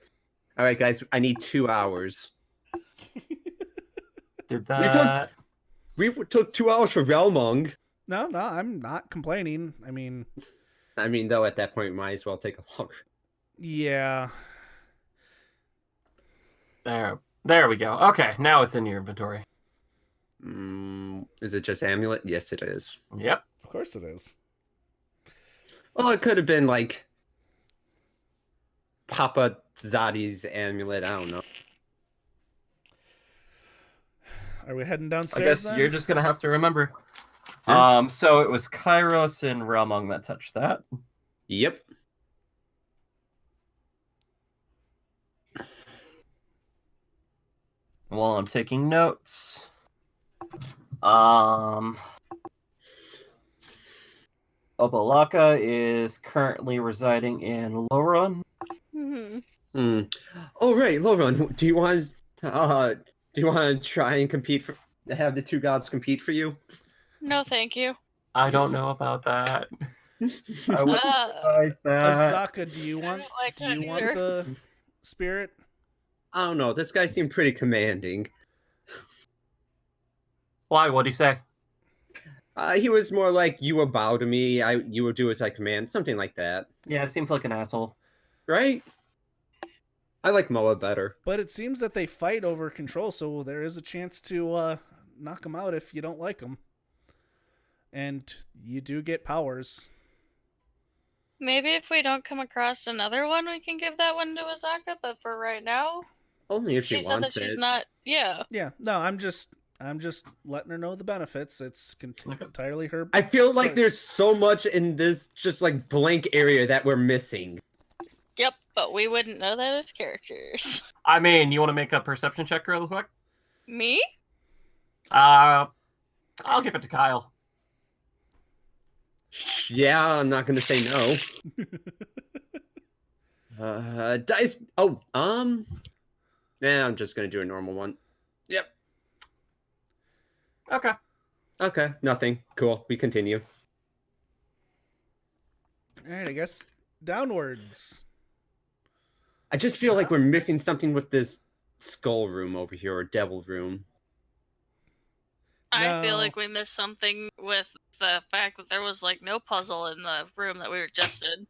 All right, guys, I need 2 hours. Did that? We took 2 hours for Relmung. No, I'm not complaining. I mean, Though, at that point, we might as well take a longer. yeah. There we go. Okay, now it's in your inventory. Is it just amulet? Yes, it is. Yep. Of course it is. Well, it could have been like Papa Zadi's amulet. I don't know. Are we heading I downstairs guess then? you're just gonna have to remember. Yeah. So it was Kairos and Realmung that touched that. Yep. While I'm taking notes. Obalaka is currently residing in Lorun. Oh right, Lauren, do you want to try and compete for have the two gods compete for you? No, thank you. I don't know about that. I wouldn't advise that. Asaka, do you want like do you that want either. the spirit? I don't know. This guy seemed pretty commanding. Why? What'd he say? He was more like, "You will bow to me. You will do as I command," something like that, Yeah, it seems like an asshole. right? I like Moa better. But it seems that they fight over control, so there is a chance to knock them out if you don't like them. And you do get powers. Maybe if we don't come across another one, we can give that one to Azaka. But for right now, Only if she she said that wants she's it. not. Yeah. Yeah, no, I'm just letting her know the benefits. It's entirely her. I feel like choice. there's so much in this just like blank area that we're missing. Yep. But we wouldn't know that as characters. I mean, you want to make a perception check real quick? Me? I'll give it to Kyle. Yeah, I'm not gonna say no. Dice. Oh, yeah, I'm just gonna do a normal one. Yep. Okay. Okay, nothing. Cool. We continue. All right, I guess downwards. I just feel like we're missing something with this skull room over here, or devil room. I feel No. like we missed something with the fact that there was like no puzzle in the room that we were just in.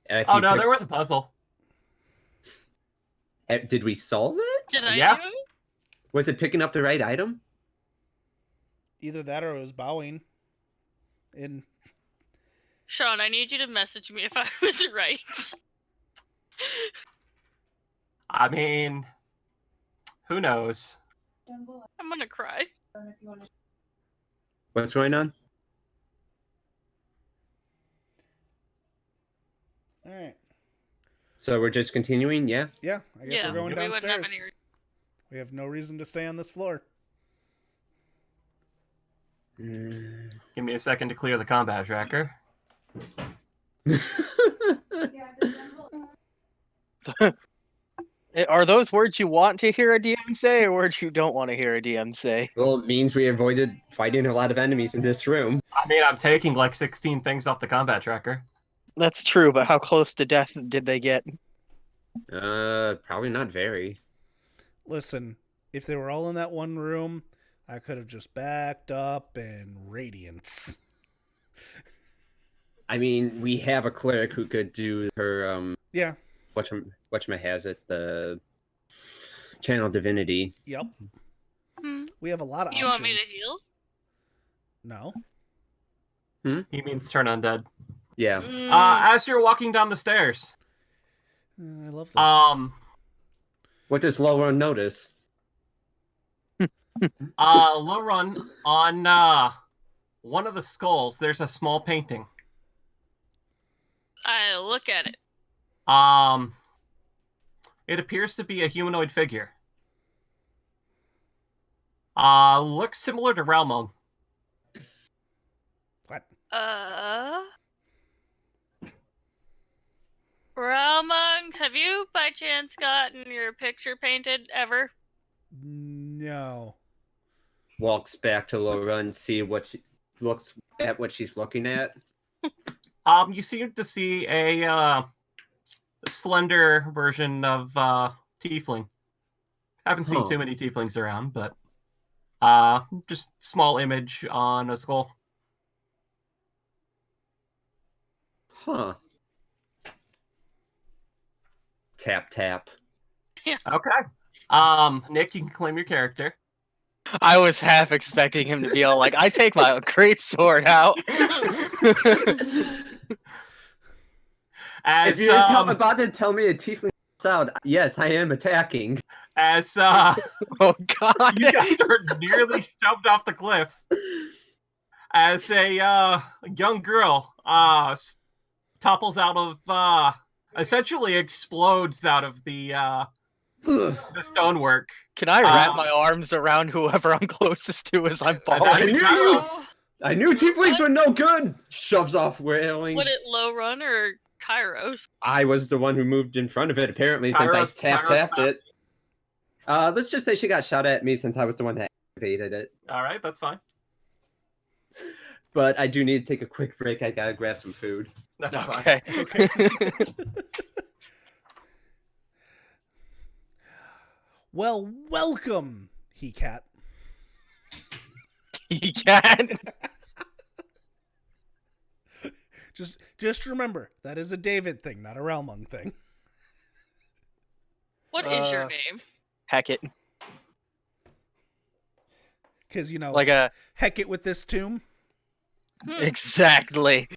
And if Oh you no, pick- there was a puzzle. Did we solve it? Did I Yeah. do it? Was it picking up the right item? Either that or it was bowing. And Sean, I need you to message me if I was right. I mean, Who knows? I'm gonna cry. What's going on? All right. So we're just continuing, yeah? Yeah, I guess Yeah, we're going we wouldn't have downstairs. any. We have no reason to stay on this floor. Mm. Give me a second to clear the combat tracker. Are those words you want to hear a DM say, or words you don't want to hear a DM say? Well, it means we avoided fighting a lot of enemies in this room. I mean, I'm taking like 16 things off the combat tracker. That's true, but how close to death did they get? Probably not very. Listen, if they were all in that one room, I could have just backed up and radiance. I mean, we have a cleric who could do her, Yeah, whatchamahazit, the channel divinity. yep. Hmm. We have a lot of You options. want me to heal? No. He means turn undead. Yeah. As you're walking down the stairs, I love this. What does Lowrun notice? low run on one of the skulls. There's a small painting. I look at it. It appears to be a humanoid figure. Looks similar to Ralmung. What? Ralmung, have you by chance gotten your picture painted ever? No. Walks back to Lowrun, see what she looks at what she's looking at. You seem to see a slender version of tiefling. Haven't seen too many tieflings around, but just small image on a skull. Huh. Tap tap. Okay. Nick, you can claim your character. I was half expecting him to be all like, I take my great sword out. If you're about to tell me a tiefling out, yes, I am attacking. As oh god, you guys are nearly shoved off the cliff, as a young girl topples out of essentially explodes out of the stonework. Can I wrap my arms around whoever I'm closest to as I'm falling? I knew tieflings were no good. Shoves off wailing. Would it low run or Kairos? I was the one who moved in front of it, apparently, since I tapped it. Let's just say she got shot at me since I was the one that activated it. All right, that's fine. But I do need to take a quick break. I gotta grab some food. That's Okay. Well, welcome, he cat. He can. Just remember, that is a David thing, not a Realmung thing. What is your name? Heck it. Because, you know, Like a heck it with this tomb. exactly.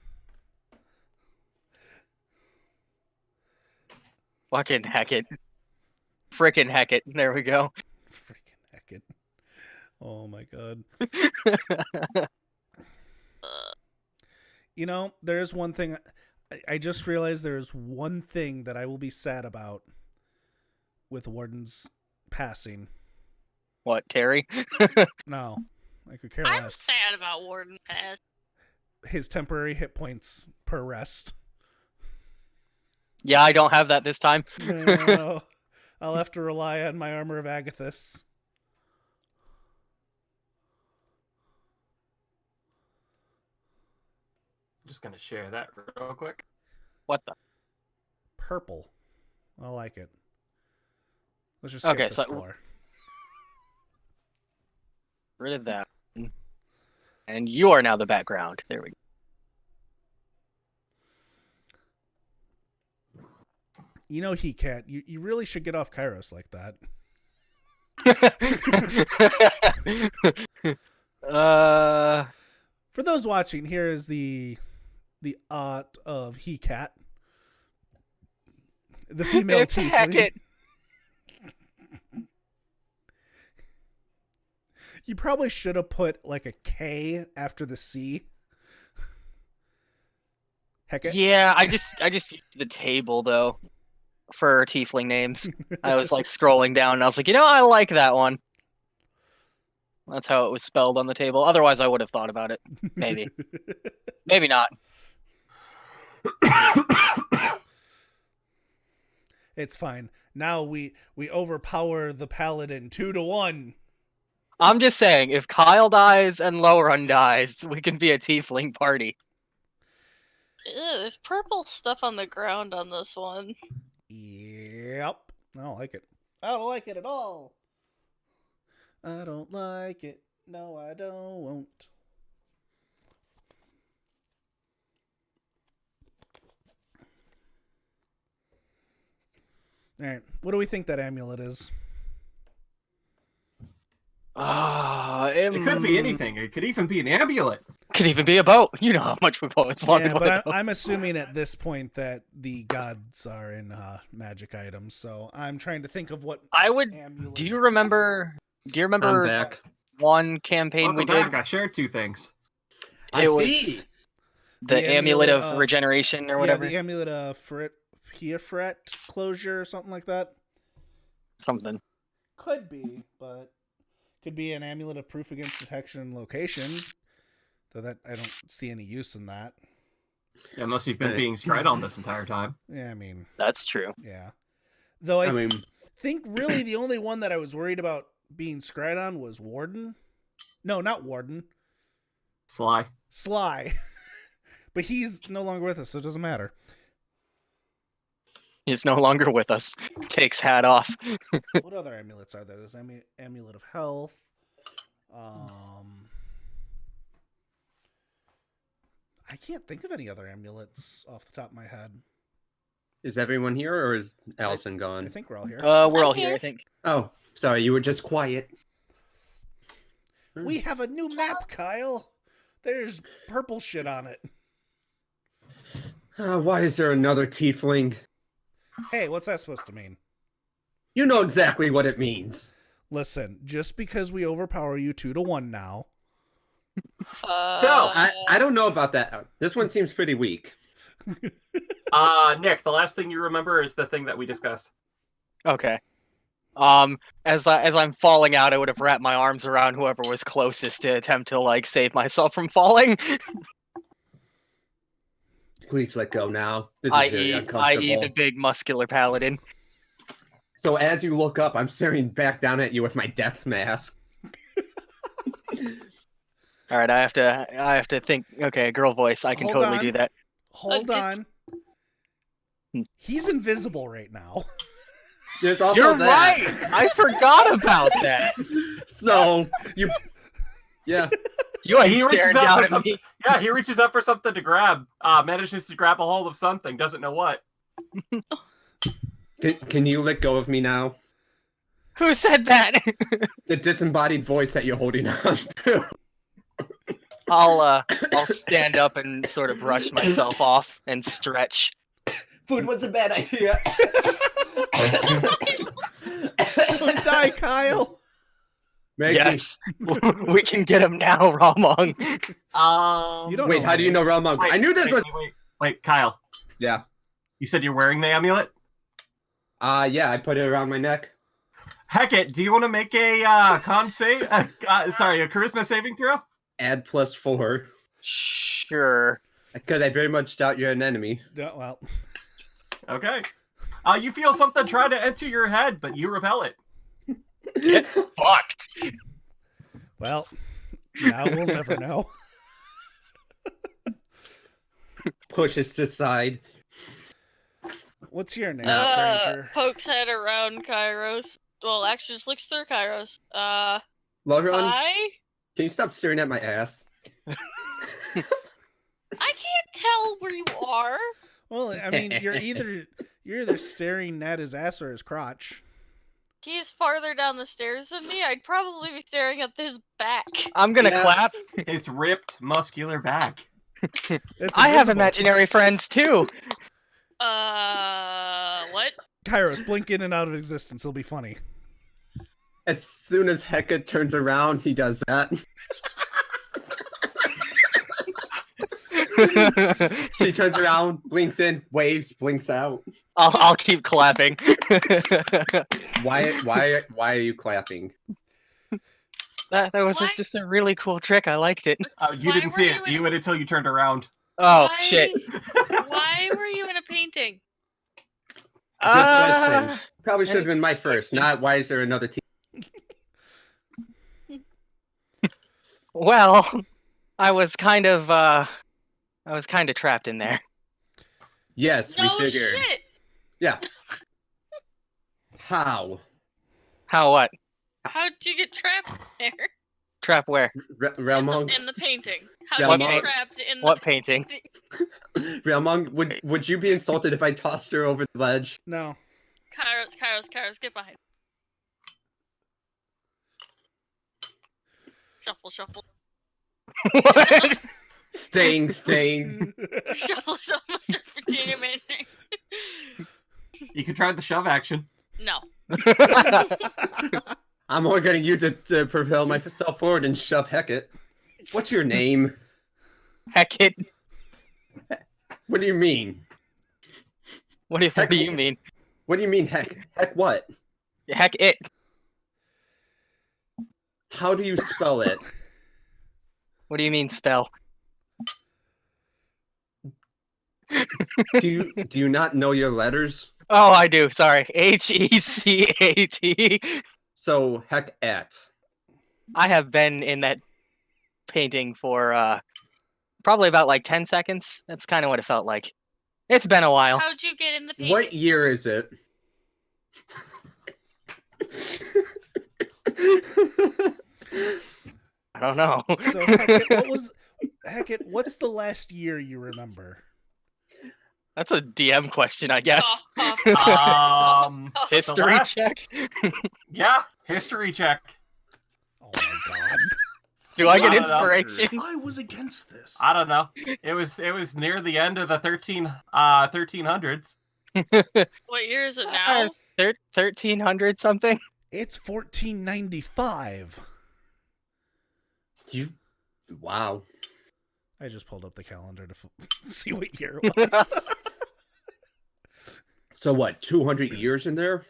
Fucking heck it. Frickin' heck it. There we go. Freaking heck it. Oh my god. You know, there is one thing. I just realized there is one thing that I will be sad about with Warden's passing. What, Terry? No, I could care I'm less. sad about Warden Pass. His temporary hit points per rest. Yeah, I don't have that this time. No, I'll have to rely on my Armor of Agathis. I'm just gonna share that real quick. What the? Purple. I like it. Let's just skip this floor. Rid of that. And you are now the background. There we go. You know, he cat. You really should get off Kairos like that. For those watching, here is the art of he cat, the female it's tiefling. Hackett. You probably should have put like a K after the C. Heck it. Yeah, I just used the table though for tiefling names. I was like scrolling down and I was like, I like that one. That's how it was spelled on the table. Otherwise, I would have thought about it. Maybe. Maybe not. It's fine. Now we overpower the paladin 2-1. I'm just saying, if Kyle dies and Lowrun dies, we can be a tiefling party. Ew, there's purple stuff on the ground on this one. Yep. I don't like it. I don't like it at all. I don't like it. No, I don't. Alright, what do we think that amulet is? It could be anything. It could even be an amulet. Could even be a boat. You know how much we've always wanted Yeah, one but of those. I'm assuming at this point that the gods are in magic items, so I'm trying to think of what I would. amulet. Do you remember? I'm back. One campaign Welcome we back. did? I shared 2 things. It was the amulet of regeneration or whatever. Yeah, the amulet of Piafret closure or something like that. Something. Could be, but could be an amulet of proof against detection and location. Though that I don't see any use in that. Unless you've been being scryed on this entire time. Yeah, I mean, That's true. yeah. Though I mean, think really the only one that I was worried about being scryed on was Warden. No, not Warden. Sly. Sly. But he's no longer with us, so it doesn't matter. He's no longer with us. Takes hat off. What other amulets are there? There's amulet of health. I can't think of any other amulets off the top of my head. is everyone here or is Allison I gone? think we're all here. We're all I'm here, here. I think. Oh, sorry, you were just quiet. We have a new map, Kyle. There's purple shit on it. Why is there another tiefling? Hey, what's that supposed to mean? You know exactly what it means. Listen, just because we overpower you 2-1 now. I don't know about that. This one seems pretty weak. Nick, the last thing you remember is the thing that we discussed. Okay. As I'm falling out, I would have wrapped my arms around whoever was closest to attempt to like save myself from falling. Please let go now. This is very uncomfortable. I.e. the big muscular paladin. So as you look up, I'm staring back down at you with my death mask. All right, I have to think. Okay, girl voice. I can Hold totally on. do that. Hold on. He's invisible right now. There's also You're that. right. I forgot about that. So you, yeah. You ain't He reaches staring up down for at something. me. Yeah, he reaches up for something to grab. Manages to grab a hold of something. Doesn't know what. Can you let go of me now? Who said that? The disembodied voice that you're holding on to. I'll stand up and sort of brush myself off and stretch. Food was a bad idea. Don't die, Kyle. Maggie, Yes, we can get him now, Ramong. You don't wait, know how do you me. know Realmong? I knew this was. Wait, Kyle. Yeah. You said you're wearing the amulet? Yeah, I put it around my neck. Heck do you want to make a con save? A charisma saving throw? Add +4. Sure. Because I very much doubt you're an enemy. Yeah, well, Okay. You feel something try to enter your head, but you repel it. Get fucked. well, now we'll never know. Pushes to side. What's your name, stranger? Pokes head around Kairos. Well, actually, just looks through Kairos. Lauren, Hi? can you stop staring at my ass? I can't tell where you are. Well, I mean, you're either staring at his ass or his crotch. He's farther down the stairs than me. I'd probably be staring at his back. I'm gonna Yeah. clap. His ripped, muscular back. It's I have invisible. imaginary friends too. What? Kairos, blink in and out of existence. It'll be funny. As soon as Hecka turns around, he does that. She turns around, blinks in, waves, blinks out. I'll keep clapping. Why are you clapping? That was Why? just a really cool trick. I liked it. You Why didn't were see you it. in- You waited until you turned around. Oh Why- shit. Why were you in a painting? Good question. Probably should have any been my first. Not why is there another team? Well, I was kind of trapped in there. Yes, No we figured. shit. Yeah. How? How what? How'd you get trapped there? Trap where? Realmong? In the painting. How'd Realmong? you get trapped in What the painting? Realmong, would you be insulted if I tossed her over the ledge? No. Kairos, get behind. Shuffle. What? Staying. Shuffle. Give a minute. You can try the shove action. No. I'm only going to use it to propel myself forward and shove Hecate. What's your name? Heck it. What do you mean? What do you mean? What do you mean, heck? Heck what? Heck it. How do you spell it? What do you mean spell? Do you not know your letters? Oh, I do. Sorry. Hecat. So heck at. I have been in that painting for probably about like 10 seconds. That's kind of what it felt like. It's been a while. How'd you get in the painting? What year is it? I don't know. So Hecate, what's the last year you remember? That's a DM question, I guess. History last- check. Yeah, history check. Oh my god. Do I get I don't know. inspiration? I was against this. I don't know. It was near the end of the 1300s. What year is it now? 1300 something. It's 1495. Wow. I just pulled up the calendar to see what year it was. So what? 200 years in there?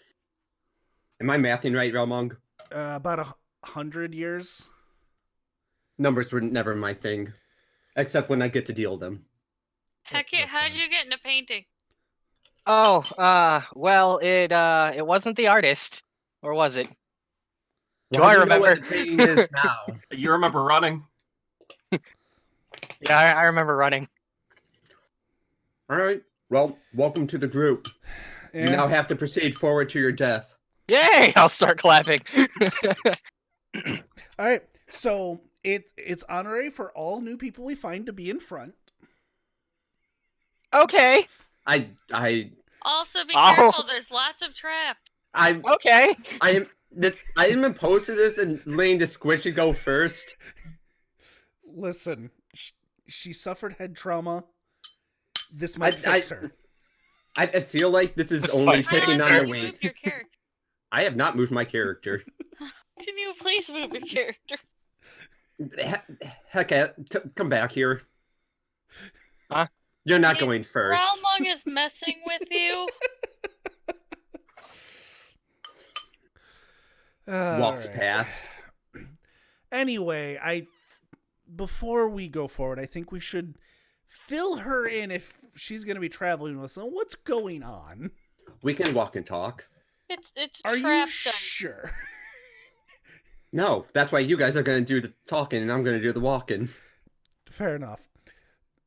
Am I mathing right, Realmong? About 100 years. Numbers were never my thing, except when I get to deal them. Heck, That's how'd fine. you get in a painting? Oh, well, it wasn't the artist, or was it? Do Well, I how you know what remember? the painting is now? You remember running? Yeah, I remember running. All right. Well, welcome to the group. You Yeah. now have to proceed forward to your death. Yay! I'll start clapping. All right. So it's honorary for all new people we find to be in front. Okay. I Also, be Oh. careful. There's lots of traps. Okay. I am opposed to this, and letting the squishy go first. Listen, she suffered head trauma. This might fix her. I feel like this is That's only fine. taking on Can the you weight. move your character? I have not moved my character. Can you please move your character? Heck, come back here. Huh? You're not Please, going first. Realmong is messing with you. Walks All right. past. Anyway, before we go forward, I think we should fill her in if she's going to be traveling with us. What's going on? We can walk and talk. It's Are trap you done. sure? No, that's why you guys are going to do the talking, and I'm going to do the walking. Fair enough.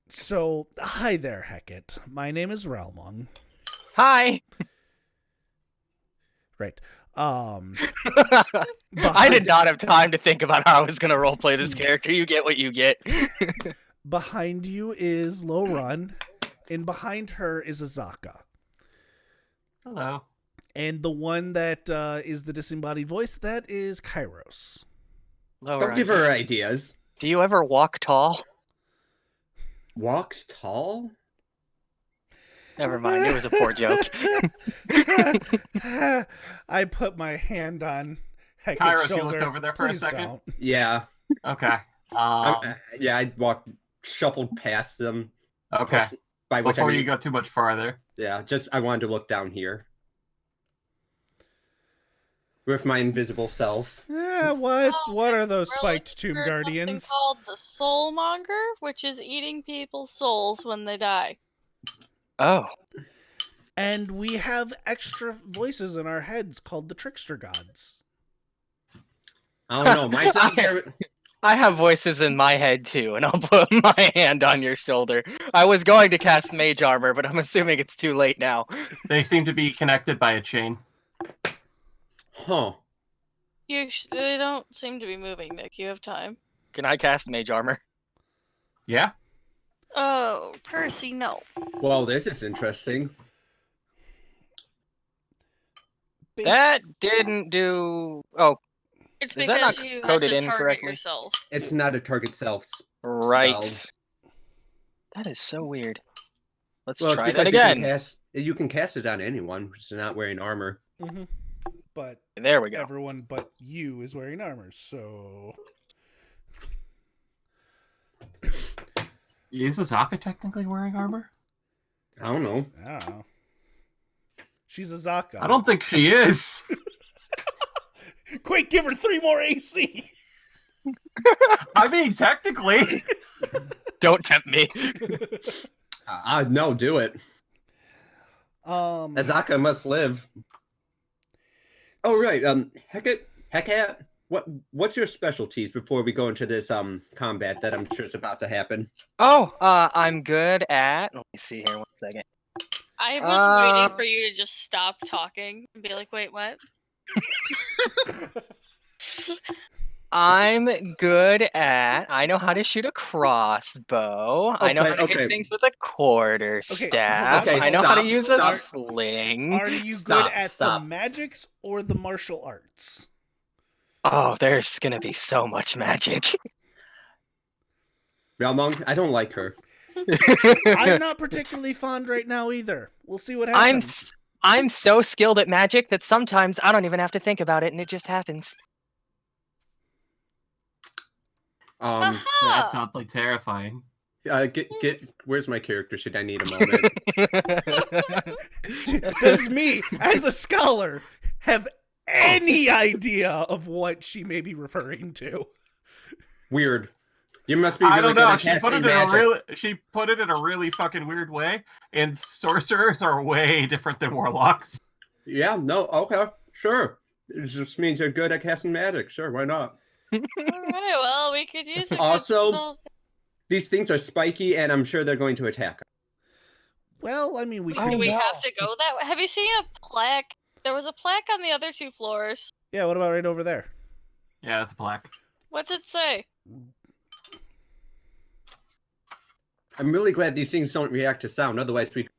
So, hi there, Hecate. My name is Realmong. Hi. Right. I did not have time to think about how I was gonna roleplay this character. You get what you get. Behind you is Low Run, and behind her is Azaka. Hello. And the one that is the disembodied voice, that is Kairos. Don't give her ideas. Do you ever walk tall? Walked tall? Never mind. It was a poor joke. I put my hand on Heck, Kairos, shoulder. you looked over there for a Please second? don't. Yeah. Okay. Yeah, I shuffled past them. Okay. By which Before I mean, you go too much farther. yeah, I wanted to look down here. With my invisible self. Yeah, what? Oh, What are those We're spiked tomb looking for guardians? something called the Soulmonger, which is eating people's souls when they die. Oh. And we have extra voices in our heads called the trickster gods. I don't know. My sounds are... I have voices in my head too, and I'll put my hand on your shoulder. I was going to cast Mage Armor, but I'm assuming it's too late now. They seem to be connected by a chain. Huh. They don't seem to be moving, Nick. You have time. Can I cast Mage Armor? Yeah? Oh, Percy, no. Well, this is interesting. That didn't do... Oh, It's Is that because not you had coded to in target correctly? yourself. It's not a target self. right. Spell. That is so weird. Let's Well, it's try because that again. you can cast it on anyone who's not wearing armor. Mm-hmm. But There we go. everyone but you is wearing armor, so... Is Azaka technically wearing armor? I don't know. I don't know. She's a Zaka. I don't think she is. Quick, give her 3 more AC! I mean, technically. Don't tempt me. No, do it. Azaka must live. Oh right. Heckat, what's your specialties before we go into this combat that I'm sure is about to happen? Oh, I'm good at... Let me see here 1 second. I was waiting for you to just stop talking and be like, wait, what? I'm good at... I know how to shoot a crossbow. I know how to hit things with a quarterstaff. Okay, I know how to stop, use stop. a sling. Are you Stop, good at stop. the magics or the martial arts? Oh, there's gonna be so much magic. Realmong, I don't like her. I'm not particularly fond right now either. We'll see what happens. I'm so skilled at magic that sometimes I don't even have to think about it and it just happens. That sounds like terrifying. Where's my character? Should I need a moment? Does me, as a scholar, have any idea of what she may be referring to? Weird. You must be I really don't know. good at She put it in a really fucking weird way, and sorcerers are way different than warlocks. Yeah, no, okay, sure. It just means you're good at casting magic. Sure, why not? Alright, well, we could use it. Also, these things are spiky, and I'm sure they're going to attack. Well, I mean, we do could we just... have to go that way? Have you seen a plaque? There was a plaque on the other 2 floors. Yeah, what about right over there? Yeah, that's a plaque. What's it say? I'm really glad these things don't react to sound. Otherwise, we...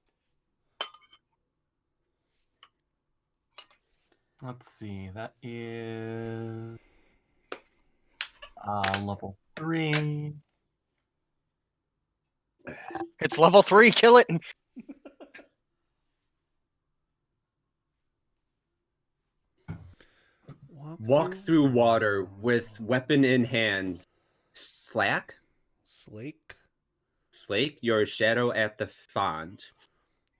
Let's see. That is level 3. It's level 3, kill it. Walk through water with weapon in hand. Slake, your shadow at the font.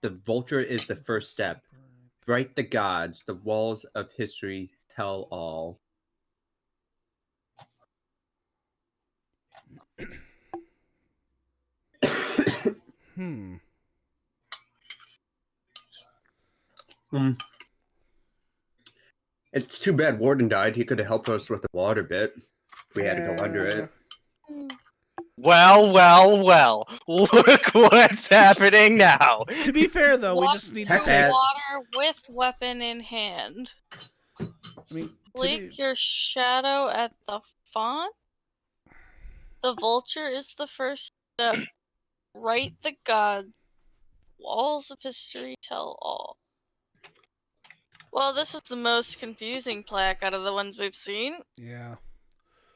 The vulture is the first step. Write the gods, the walls of history tell all. It's too bad Warden died. He could have helped us with the water bit. We had to go under it. Well, well, well. Look what's happening now. To be fair, though, we just need to take... water with weapon in hand. I mean, Blink your shadow at the font. The vulture is the first step. Write the god. Walls of history tell all. Well, this is the most confusing plaque out of the ones we've seen. Yeah.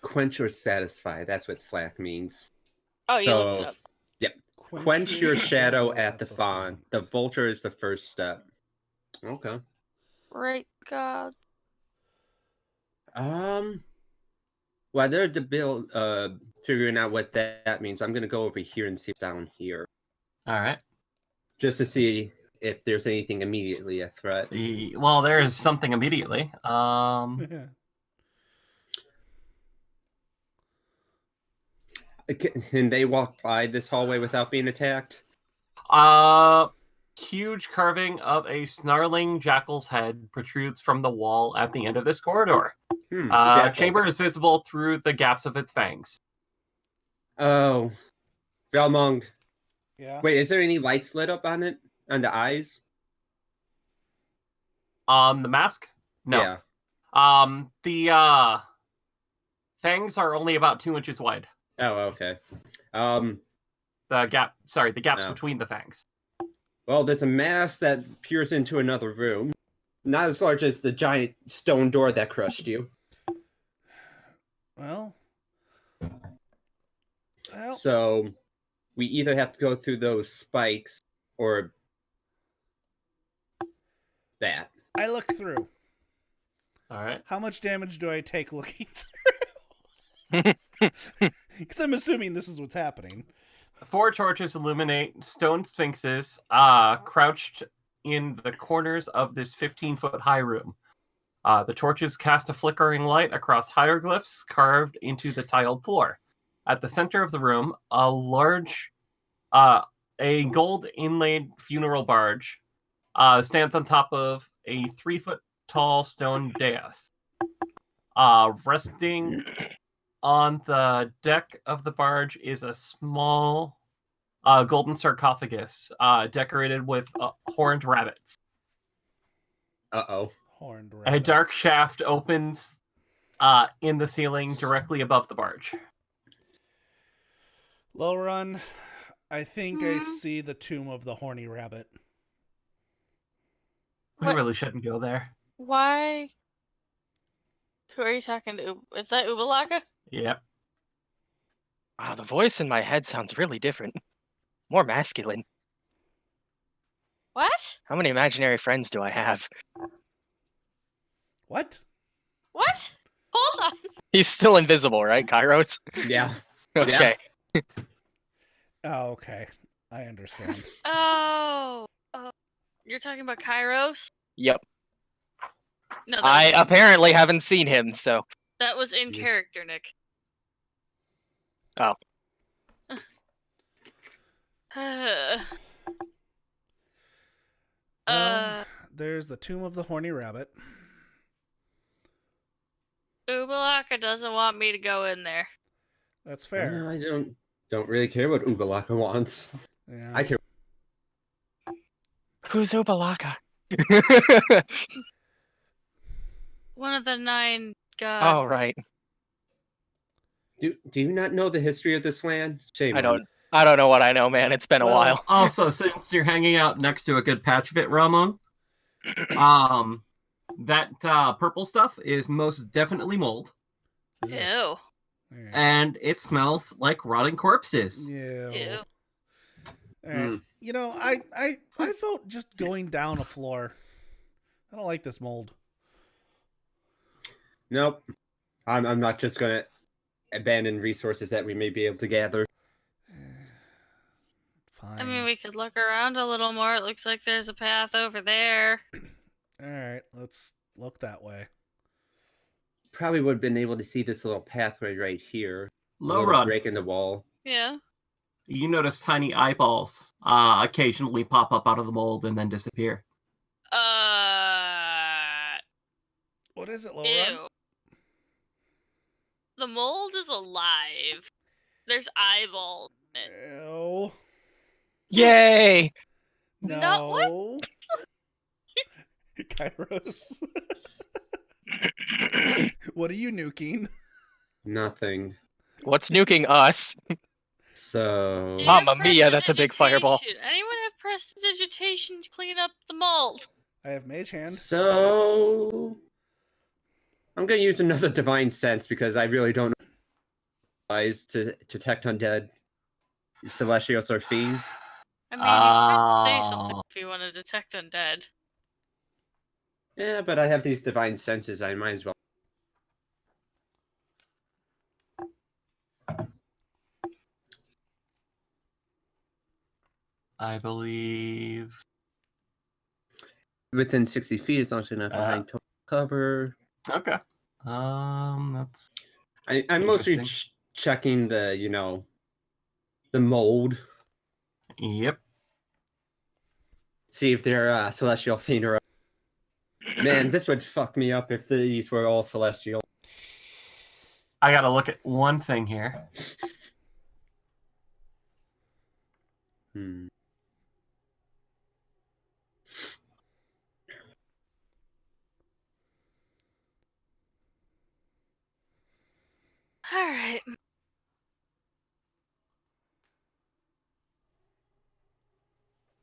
Quench or satisfy. That's what slack means. Oh, you looked it up. Yep. Quench your shadow at the font. The vulture is the first step. Okay. Right, God. While they're figuring out what that means, I'm gonna go over here and see what's down here, All right. just to see if there's anything immediately a threat. Well, there is something immediately. Can they walk by this hallway without being attacked? Huge carving of a snarling jackal's head protrudes from the wall at the end of this corridor. Jackal. Chamber is visible through the gaps of its fangs. Oh, Valmong. Yeah. Wait, is there any lights lit up on it? On the eyes? The mask? No. Yeah. The fangs are only about 2 inches wide. Oh, okay. The gaps Oh. between the fangs. Well, there's a mask that peers into another room. Not as large as the giant stone door that crushed you. Well. So, we either have to go through those spikes or that. I look through. All right. How much damage do I take looking through? Because I'm assuming this is what's happening. 4 torches illuminate stone sphinxes crouched in the corners of this 15-foot high room. The torches cast a flickering light across hieroglyphs carved into the tiled floor. At the center of the room, a gold inlaid funeral barge stands on top of a 3-foot tall stone dais. Resting on the deck of the barge is a small golden sarcophagus decorated with horned rabbits. Uh-oh. Horned rabbits. A dark shaft opens in the ceiling directly above the barge. Low run. I think I see the tomb of the horny rabbit. We really shouldn't go there. Why? Who are you talking to? Is that Ubalaka? Yep. Wow, the voice in my head sounds really different. More masculine. What? How many imaginary friends do I have? What? What? Hold on. He's still invisible, right, Kairos? Yeah. Okay. Oh, okay. I understand. Oh. You're talking about Kairos? Yep. No, I apparently haven't seen him, so. that was in character, Nick. Oh. There's the tomb of the horny rabbit. Ubalaka doesn't want me to go in there. That's fair. I don't really care what Ugalaka wants. Yeah. I care. Who's Ubalaka? One of the 9 gods. Oh, right. Do you not know the history of this land? Shame. I don't know what I know, man. It's been a while. Also, since you're hanging out next to a good patch of it, Ramon, that purple stuff is most definitely mold. Ew. Yeah. And it smells like rotting corpses. Yeah. Ew. Alright. You know, I vote just going down a floor. I don't like this mold. Nope. I'm not just gonna abandon resources that we may be able to gather. Fine. I mean, we could look around a little more. It looks like there's a path over there. Alright, let's look that way. Probably would have been able to see this little pathway right here. Low Little run. break in the wall. Yeah. You notice tiny eyeballs occasionally pop up out of the mold and then disappear. What is it, Low Ew. Run? The mold is alive. There's eyeballs in it. Ew. Yay! No. Not what? Kairos. What are you nuking? Nothing. What's nuking us? So Do you Mamma have mia, that's a big fireball. prestidigitation? Anyone have prestidigitation to clean up the mold? I have Mage Hand. So I'm gonna use another divine sense because I really don't know eyes to detect undead celestials or fiends. I mean, you could say something if you want to detect undead. Yeah, but I have these divine senses. I might as well. I believe. Within 60 feet, as long as you're not behind total cover. Okay. That's I'm mostly interesting. checking the, the mold. Yep. See if they're celestial fiend or. Man, this would fuck me up if these were all celestial. I gotta look at one thing here. Hmm. All right.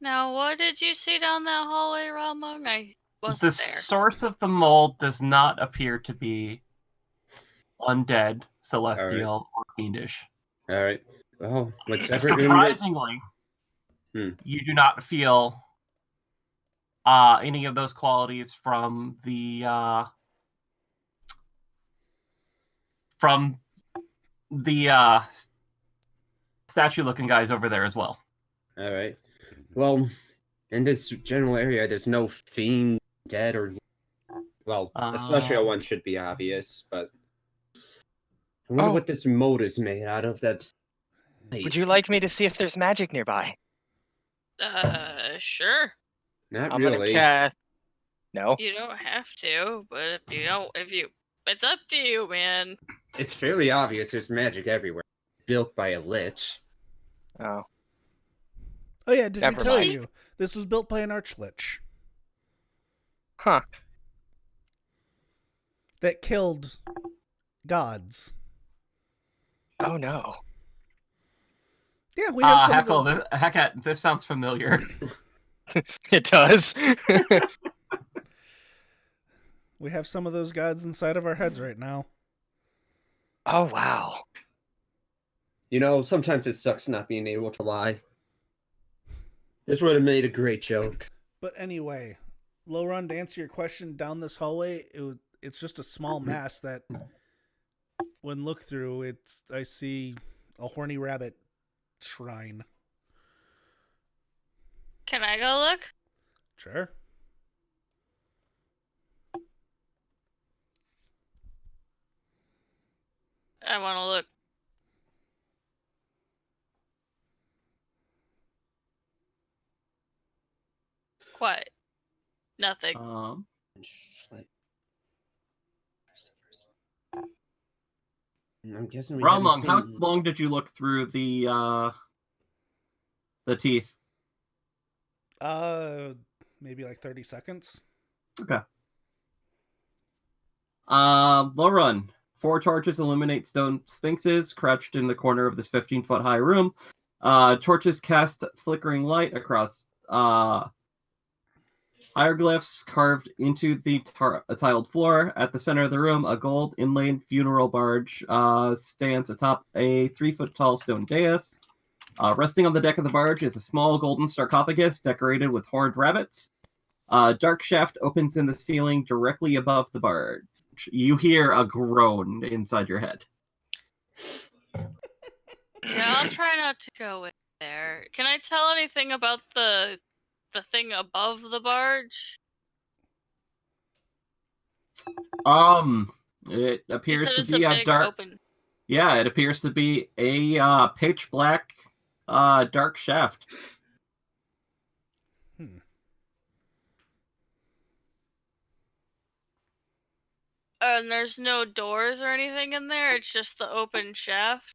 Now, what did you see down that hallway, Ramon? I wasn't The there. source of the mold does not appear to be undead, celestial, or fiendish. All right. Well, whatever doing this. Surprisingly, Hmm. you do not feel any of those qualities from the statue-looking guys over there as well. All right. Well, in this general area, there's no fiend dead or. Well, the celestial one should be obvious, but. I wonder what this mold is made out of. Would you like me to see if there's magic nearby? Sure. Not I'm really. gonna cast. No. You don't have to, but it's up to you, man. It's fairly obvious there's magic everywhere. Built by a lich. Oh. Oh yeah, did we Never tell mind. you this was built by an archlich Huh. that killed gods? Oh no. Yeah, we have some Heckle, of those. Heckat, this sounds familiar. It does. We have some of those gods inside of our heads right now. Oh wow. Sometimes it sucks not being able to lie. This would have made a great joke. But anyway, Lowrun, to answer your question, down this hallway, it's just a small mass that, when looked through, I see a horny rabbit shrine. Can I go look? Sure. I want to look. Quiet. Nothing. I'm guessing we Ramon, haven't how seen... long did you look through the teeth? Maybe like 30 seconds. Okay. Low run. 4 torches illuminate stone sphinxes crouched in the corner of this 15-foot high room. Torches cast flickering light across hieroglyphs carved into the tiled floor. At the center of the room, a gold inlaid funeral barge stands atop a 3-foot tall stone dais. Resting on the deck of the barge is a small golden sarcophagus decorated with horned rabbits. A dark shaft opens in the ceiling directly above the barge. You hear a groan inside your head. Yeah, I'll try not to go in there. Can I tell anything about the thing above the barge? It appears to it's be a big dark. Open... Yeah, it appears to be a pitch black, dark shaft. And there's no doors or anything in there. It's just the open shaft.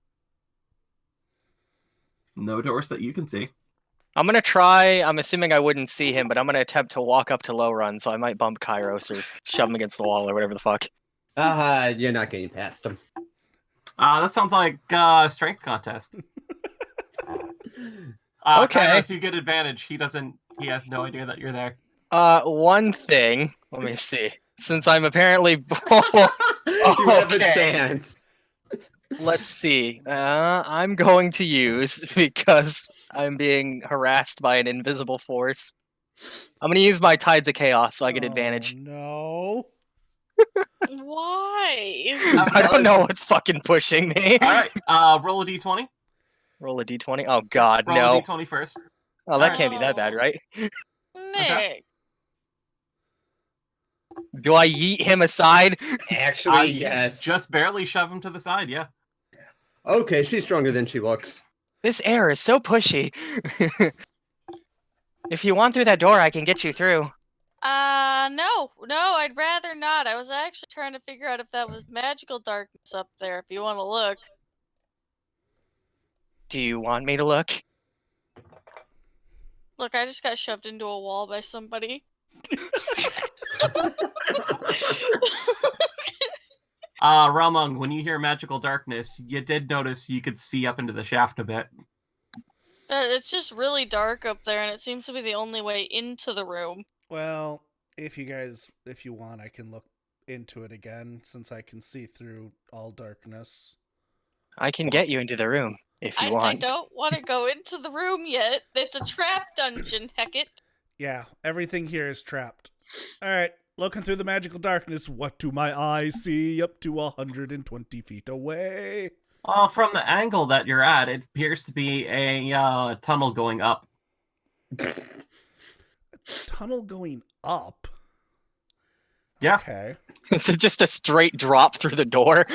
No doors that you can see. I'm gonna try. I'm assuming I wouldn't see him, but I'm gonna attempt to walk up to low run, so I might bump Kairos or shove him against the wall or whatever the fuck. You're not getting past him. That sounds like strength contest. Okay. Kairos, you get advantage. He has no idea that you're there. One thing. Let me see. Since I'm apparently. You have a chance. Let's see. I'm going to use, because I'm being harassed by an invisible force, I'm going to use my Tides of Chaos so I get advantage. No. Why? I don't know what's fucking pushing me. All right. Roll a d20. Roll a d20. Oh god, Roll no. a d20 first. Oh, that Alright. can't be that bad, right? Nick. Do I yeet him aside? Actually, You yes. just barely shove him to the side, yeah. Okay, she's stronger than she looks. This air is so pushy. If you want through that door, I can get you through. No, I'd rather not. I was actually trying to figure out if that was magical darkness up there, if you want to look. Do you want me to look? Look, I just got shoved into a wall by somebody. Ramon, when you hear magical darkness, you did notice you could see up into the shaft a bit. It's just really dark up there, and it seems to be the only way into the room. Well, if you want, I can look into it again since I can see through all darkness. I can get you into the room if you I want. don't want to go into the room yet. It's a trap dungeon, heck it. Yeah, everything here is trapped. All right, looking through the magical darkness, what do my eyes see up to 120 feet away? From the angle that you're at, it appears to be a tunnel going up. Tunnel going up? Yeah. Okay. Is it just a straight drop through the door?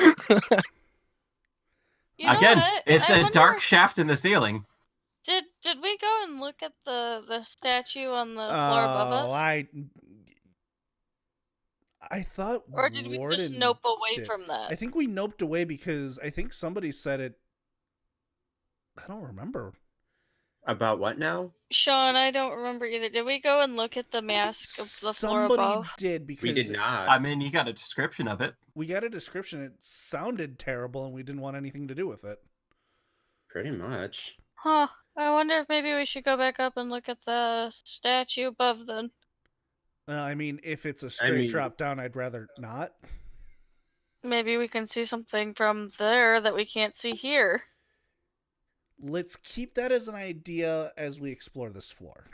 You know Again, what? it's I a wonder dark if- shaft in the ceiling. Did we go and look at the statue on the floor above us? I thought Or did we Warden just nope away did. from that? I think we noped away because I think somebody said it. I don't remember. About what now? Sean, I don't remember either. Did we go and look at the mask of the floor Somebody above? did because We did not. I mean, you got a description of it. we got a description. It sounded terrible, and we didn't want anything to do with it. Pretty much. Huh. I wonder if maybe we should go back up and look at the statue above then. I mean, if it's a straight mean- drop down, I'd rather not. Maybe we can see something from there that we can't see here. Let's keep that as an idea as we explore this floor.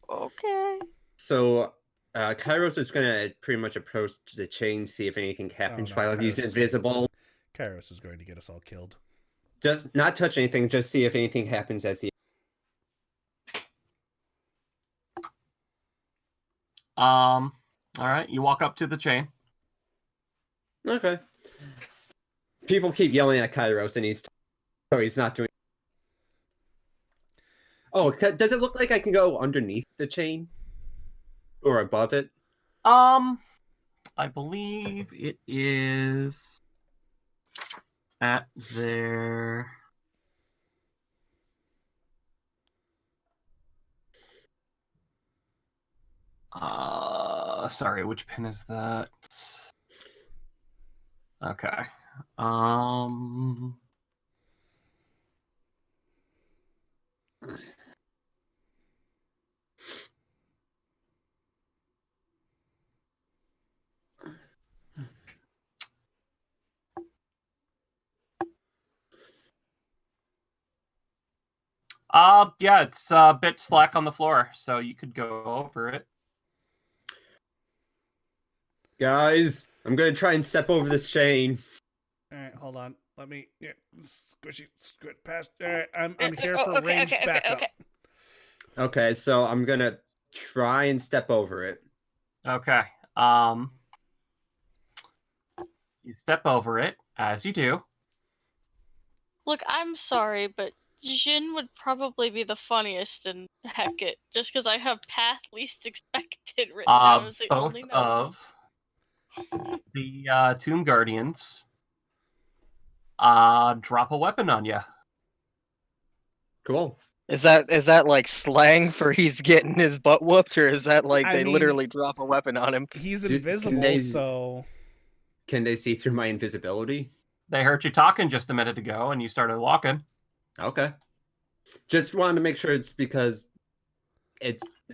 Okay. So, Kairos is gonna pretty much approach the chain, see if anything happens no, while he's Kairos is invisible. Kairos is going to get us all killed. Just not touch anything, just see if anything happens as he. All right, you walk up to the chain. Okay. People keep yelling at Kairos, and he's not doing. Oh, does it look like I can go underneath the chain or above it? I believe it is at their. Sorry, which pin is that? Okay. Yeah, it's a bit slack on the floor, so you could go over it. Guys, I'm gonna try and step over this chain. All right, hold on. Let me squishy squid past. All right, I'm here for ranged backup. Okay, so I'm gonna try and step over it. Okay. You step over it, as you do. Look, I'm sorry, but Jin would probably be the funniest in Hecate, just because I have path least expected written down as the Both only note. of the Tomb Guardians drop a weapon on you. Cool. Is that like slang for he's getting his butt whooped, or is that like I they mean, literally drop a weapon on him? He's Dude, can invisible, they- so Can they see through my invisibility? They heard you talking just a minute ago, and you started walking. Okay. Just wanted to make sure it's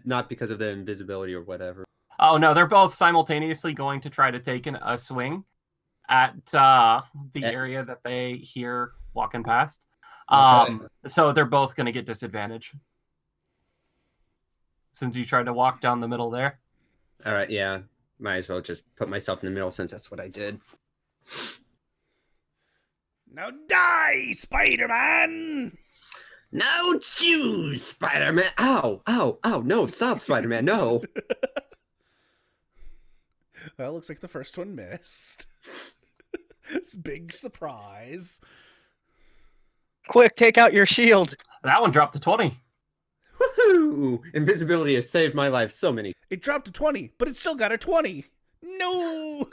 not because of the invisibility or whatever. Oh no, they're both simultaneously going to try to take a swing at the area that they hear walking past. Okay. So they're both going to get disadvantage since you tried to walk down the middle there. All right, yeah. Might as well just put myself in the middle since that's what I did. now die, Spider-Man! No Jews, Spider-Man. Ow, ow, ow. No, stop, Spider-Man. No. Well, looks like the first one missed. It's a big surprise. Quick, take out your shield. That one dropped to 20. Woohoo! Invisibility has saved my life so many. It dropped to 20, but it still got a 20. No!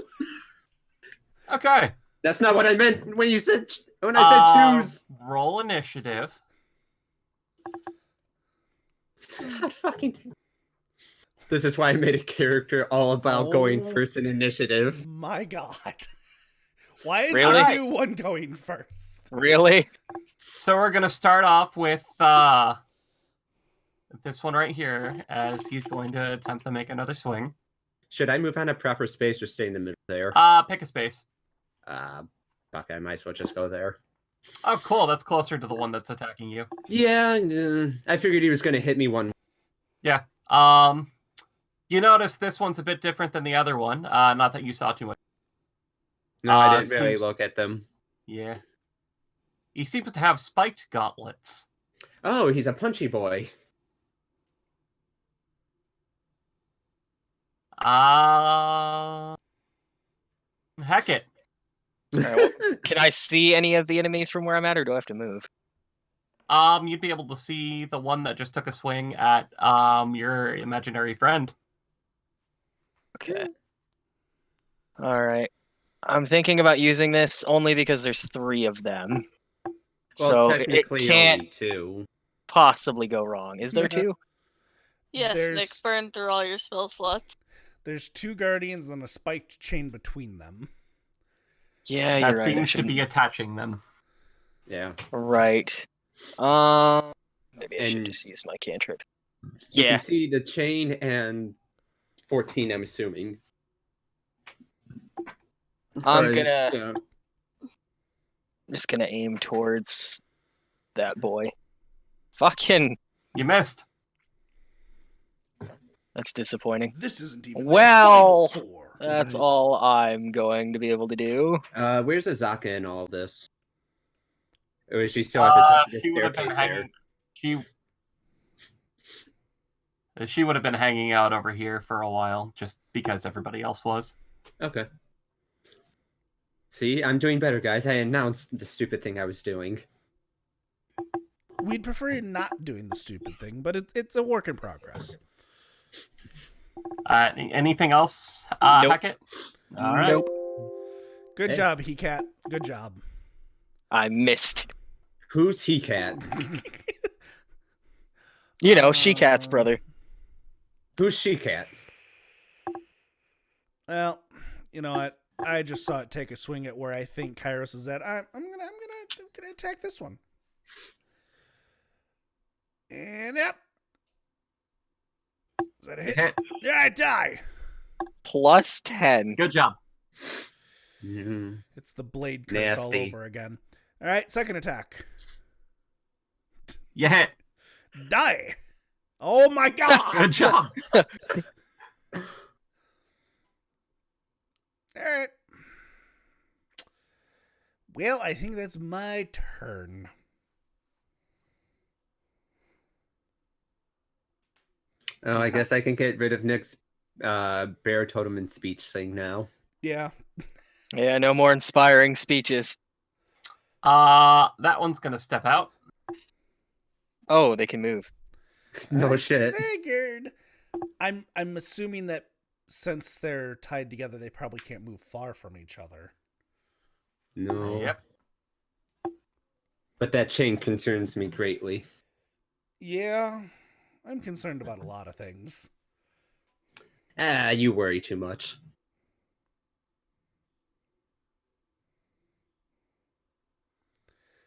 Okay. That's not what I meant when I said choose. Roll initiative. God fucking. This is why I made a character all about going first in initiative. My God. Why is Really? the new one going first? Really? So we're going to start off with this one right here, as he's going to attempt to make another swing. Should I move on a proper space or stay in the middle there? Pick a space. Fuck, I might as well just go there. Oh, cool. That's closer to the one that's attacking you. Yeah, I figured he was going to hit me one. Yeah. You notice this one's a bit different than the other one. Not that you saw too much. No, I didn't really seems- look at them. Yeah. He seems to have spiked gauntlets. Oh, he's a punchy boy. Heck it. Alright, well, can I see any of the enemies from where I'm at, or do I have to move? You'd be able to see the one that just took a swing at your imaginary friend. Okay. Alright. I'm thinking about using this only because there's 3 of them. Well, So it technically can't only 2. possibly go wrong. Is there Yeah. 2? Yes, There's- Nick burned through all your spell slots. There's 2 guardians and a spiked chain between them. Yeah, That you're right. I seems to shouldn't- be attaching them. Yeah. Right. Maybe I should And- just use my cantrip. You Yeah. can see the chain and 14, I'm assuming. I'm But, gonna yeah. just gonna aim towards that boy. Fucking, You missed. that's disappointing. This isn't even Well, like Final Four. That's all I'm going to be able to do. Where's Azaka in all this? Or is she still at the top of the She would have been staircase there? hanging. She would have been hanging out over here for a while, just because everybody else was. Okay. See, I'm doing better, guys. I announced the stupid thing I was doing. We'd prefer you not doing the stupid thing, but it's a work in progress. Anything else, Nope. Hackett? All right. Nope. Good Hey. job, He-Cat. Good job. I missed. Who's he cat? You know, She-Cat's brother. Who's she cat? Well, you know what? I just saw it take a swing at where I think Kairos is at. I'm gonna attack this one. And yep. Is that a hit? Hit. Yeah, I die. Plus 10. Good job. Mhm. It's the blade curse all Nasty. over again. All right, second attack. You hit. Die. Oh my god. Good job. All right. Well, I think that's my turn. Oh, I guess I can get rid of Nick's bear totem and speech thing now. Yeah. Yeah, no more inspiring speeches. That one's gonna step out. Oh, they can move. No I shit. Figured. I'm assuming that since they're tied together, they probably can't move far from each other. No. Yep. But that chain concerns me greatly. Yeah, I'm concerned about a lot of things. Ah, you worry too much.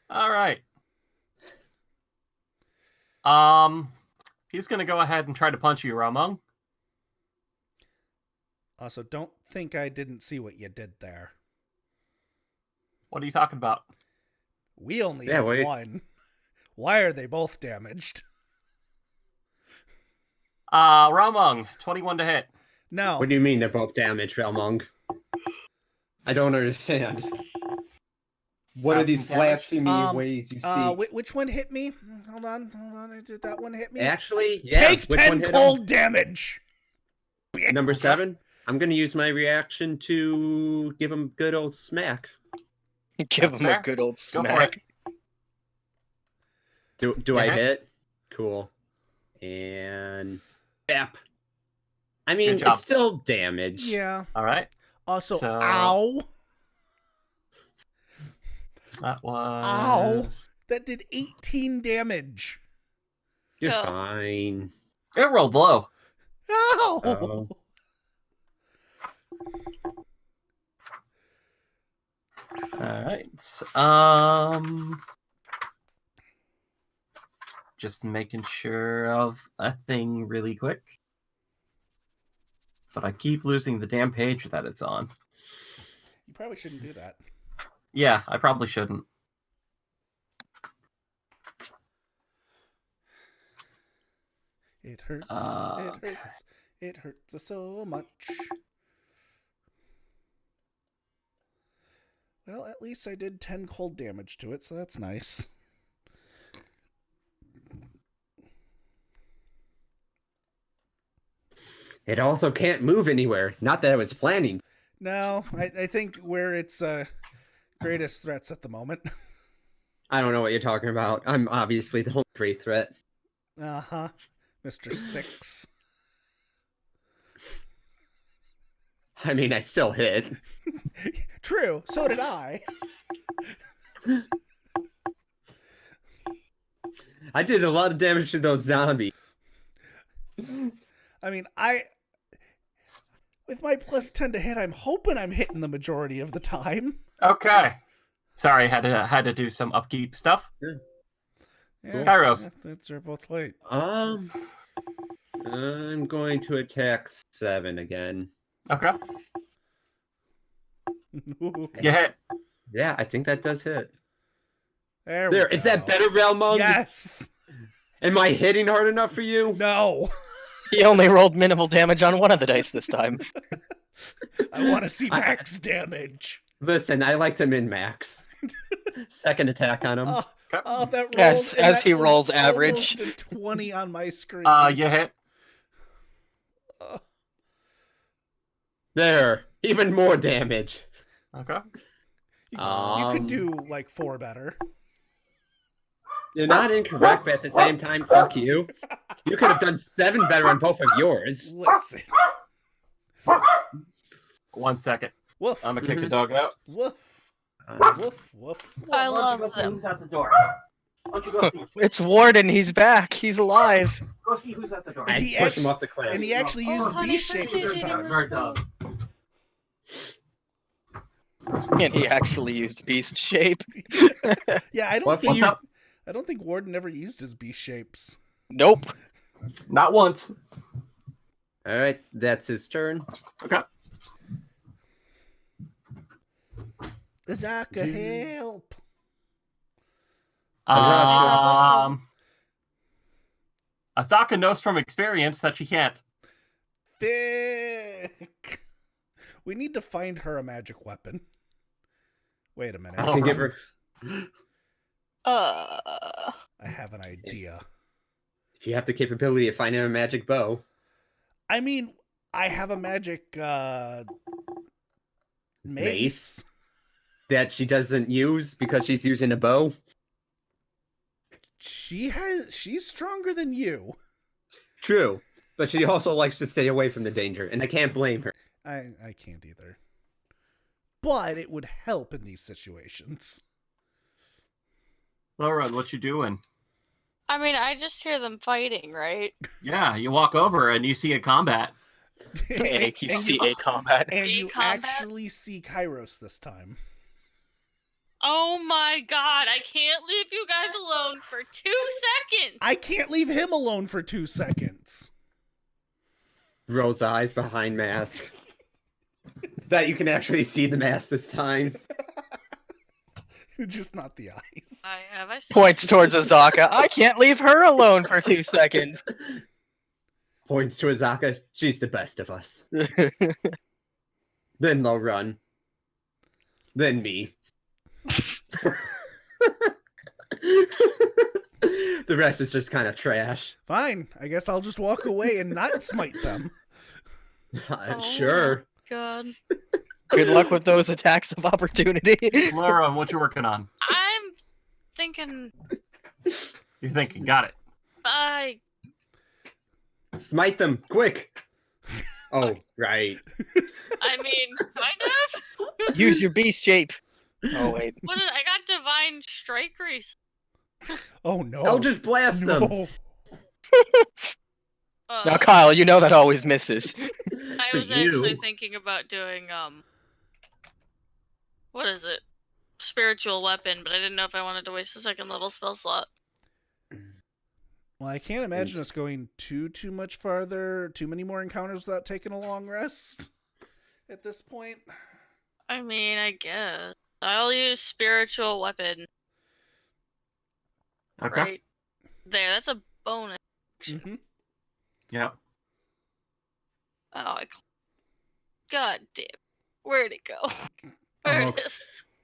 All right. He's gonna go ahead and try to punch you, Ramon. Also, don't think I didn't see what you did there. What are you talking about? We only Yeah, have wait. one. Why are they both damaged? Ramon, 21 to hit. No. What do you mean they're both damaged, Valmong? I don't understand. What are these Some damage? blasphemy ways you speak? Which one hit me? Hold on. Did that one hit me? Actually, yeah. Take which 10 one hit him? cold damage. Number 7. I'm gonna use my reaction to give him good old smack. Give That's him fair. a good old Go for smack. it. Do I Yeah. hit? Cool. And bap. I mean, Good job. it's still damage. Yeah. All right. Also, So- ow. That was. Ow. That did 18 damage. You're Yeah. fine. It rolled low. Ow. Oh. All right. Just making sure of a thing really quick. But I keep losing the damn page that it's on. You probably shouldn't do that. Yeah, I probably shouldn't. It hurts. Okay. It hurts. It hurts so much. Well, at least I did 10 cold damage to it, so that's nice. It also can't move anywhere. Not that I was planning. No, I think where its greatest threats at the moment. I don't know what you're talking about. I'm obviously the only great threat. Uh-huh. Mr. 6. I mean, I still hit. True, so did I. I did a lot of damage to those zombies. I mean, with my plus 10 to hit, I'm hoping I'm hitting the majority of the time. Okay. Sorry, had to do some upkeep stuff. Yeah, Kairos. That's are both late. I'm going to attack 7 again. Okay. You hit. Yeah, I think that does hit. There Is that better, Realmond? Yes. Am I hitting hard enough for you? No. He only rolled minimal damage on one of the dice this time. I want to see max damage. Listen, I like to min-max. Second attack on him. Oh, that rolled. As and that he was rolls average. almost a 20 on my screen. You hit. There. Even more damage. Okay. You could do like 4 better. You're not incorrect, but at the same time, fuck you. You could have done 7 better on both of yours. Listen. 1 second. Woof. I'm gonna kick the dog out. Woof. Woof. Woof. I Why don't you love go see them. who's at the door? Why don't you go see? It's Warden. He's back. He's alive. Go see who's at the door. I He push him actu- off the cliff. And he actually used honey, beast shape this appreciate time. it. Bird dog. And he actually used beast shape. Yeah, I don't What if think he What's up? I don't think Warden ever used his beast shapes. Nope. Not once. All right, that's his turn. Okay. Azaka, help! Asaka knows from experience that she can't. Thick. We need to find her a magic weapon. Wait a minute. I can give her. I have an idea. If you have the capability of finding a magic bow, I mean, I have a magic mace. that she doesn't use because she's using a bow. She's stronger than you. True, but she also likes to stay away from the danger, and I can't blame her. I can't either. But it would help in these situations. Lauren, what you doing? I mean, I just hear them fighting, right? Yeah, you walk over and you see a combat. You And see a combat. And See you combat? actually see Kairos this time. Oh my god, I can't leave you guys alone for 2 seconds! I can't leave him alone for 2 seconds. Rose eyes behind mask. That you can actually see the mask this time. Just not the eyes. I see. Points towards Azaka. I can't leave her alone for 2 seconds. Points to Azaka. She's the best of us. Then they'll run. Then me. The rest is just kind of trash. Fine. I guess I'll just walk away and not smite them. Sure. God. Good luck with those attacks of opportunity. Laura, what you working on? I'm thinking You're thinking. Got it. I Smite them, quick. Oh, right. mean, kind of. Use your beast shape. Oh wait. What did, I got divine strike recently. Oh no. I'll just blast them. No. Now, Kyle, you know that always misses. I For was actually you. thinking about doing what is it? Spiritual weapon, but I didn't know if I wanted to waste a second level spell slot. Well, I can't imagine us going too much farther, too many more encounters without taking a long rest at this point. I mean, I guess I'll use spiritual weapon. Okay. Right there, that's a bonus. Mm-hmm. Yeah. Oh, God damn. Where'd it go? Where it is.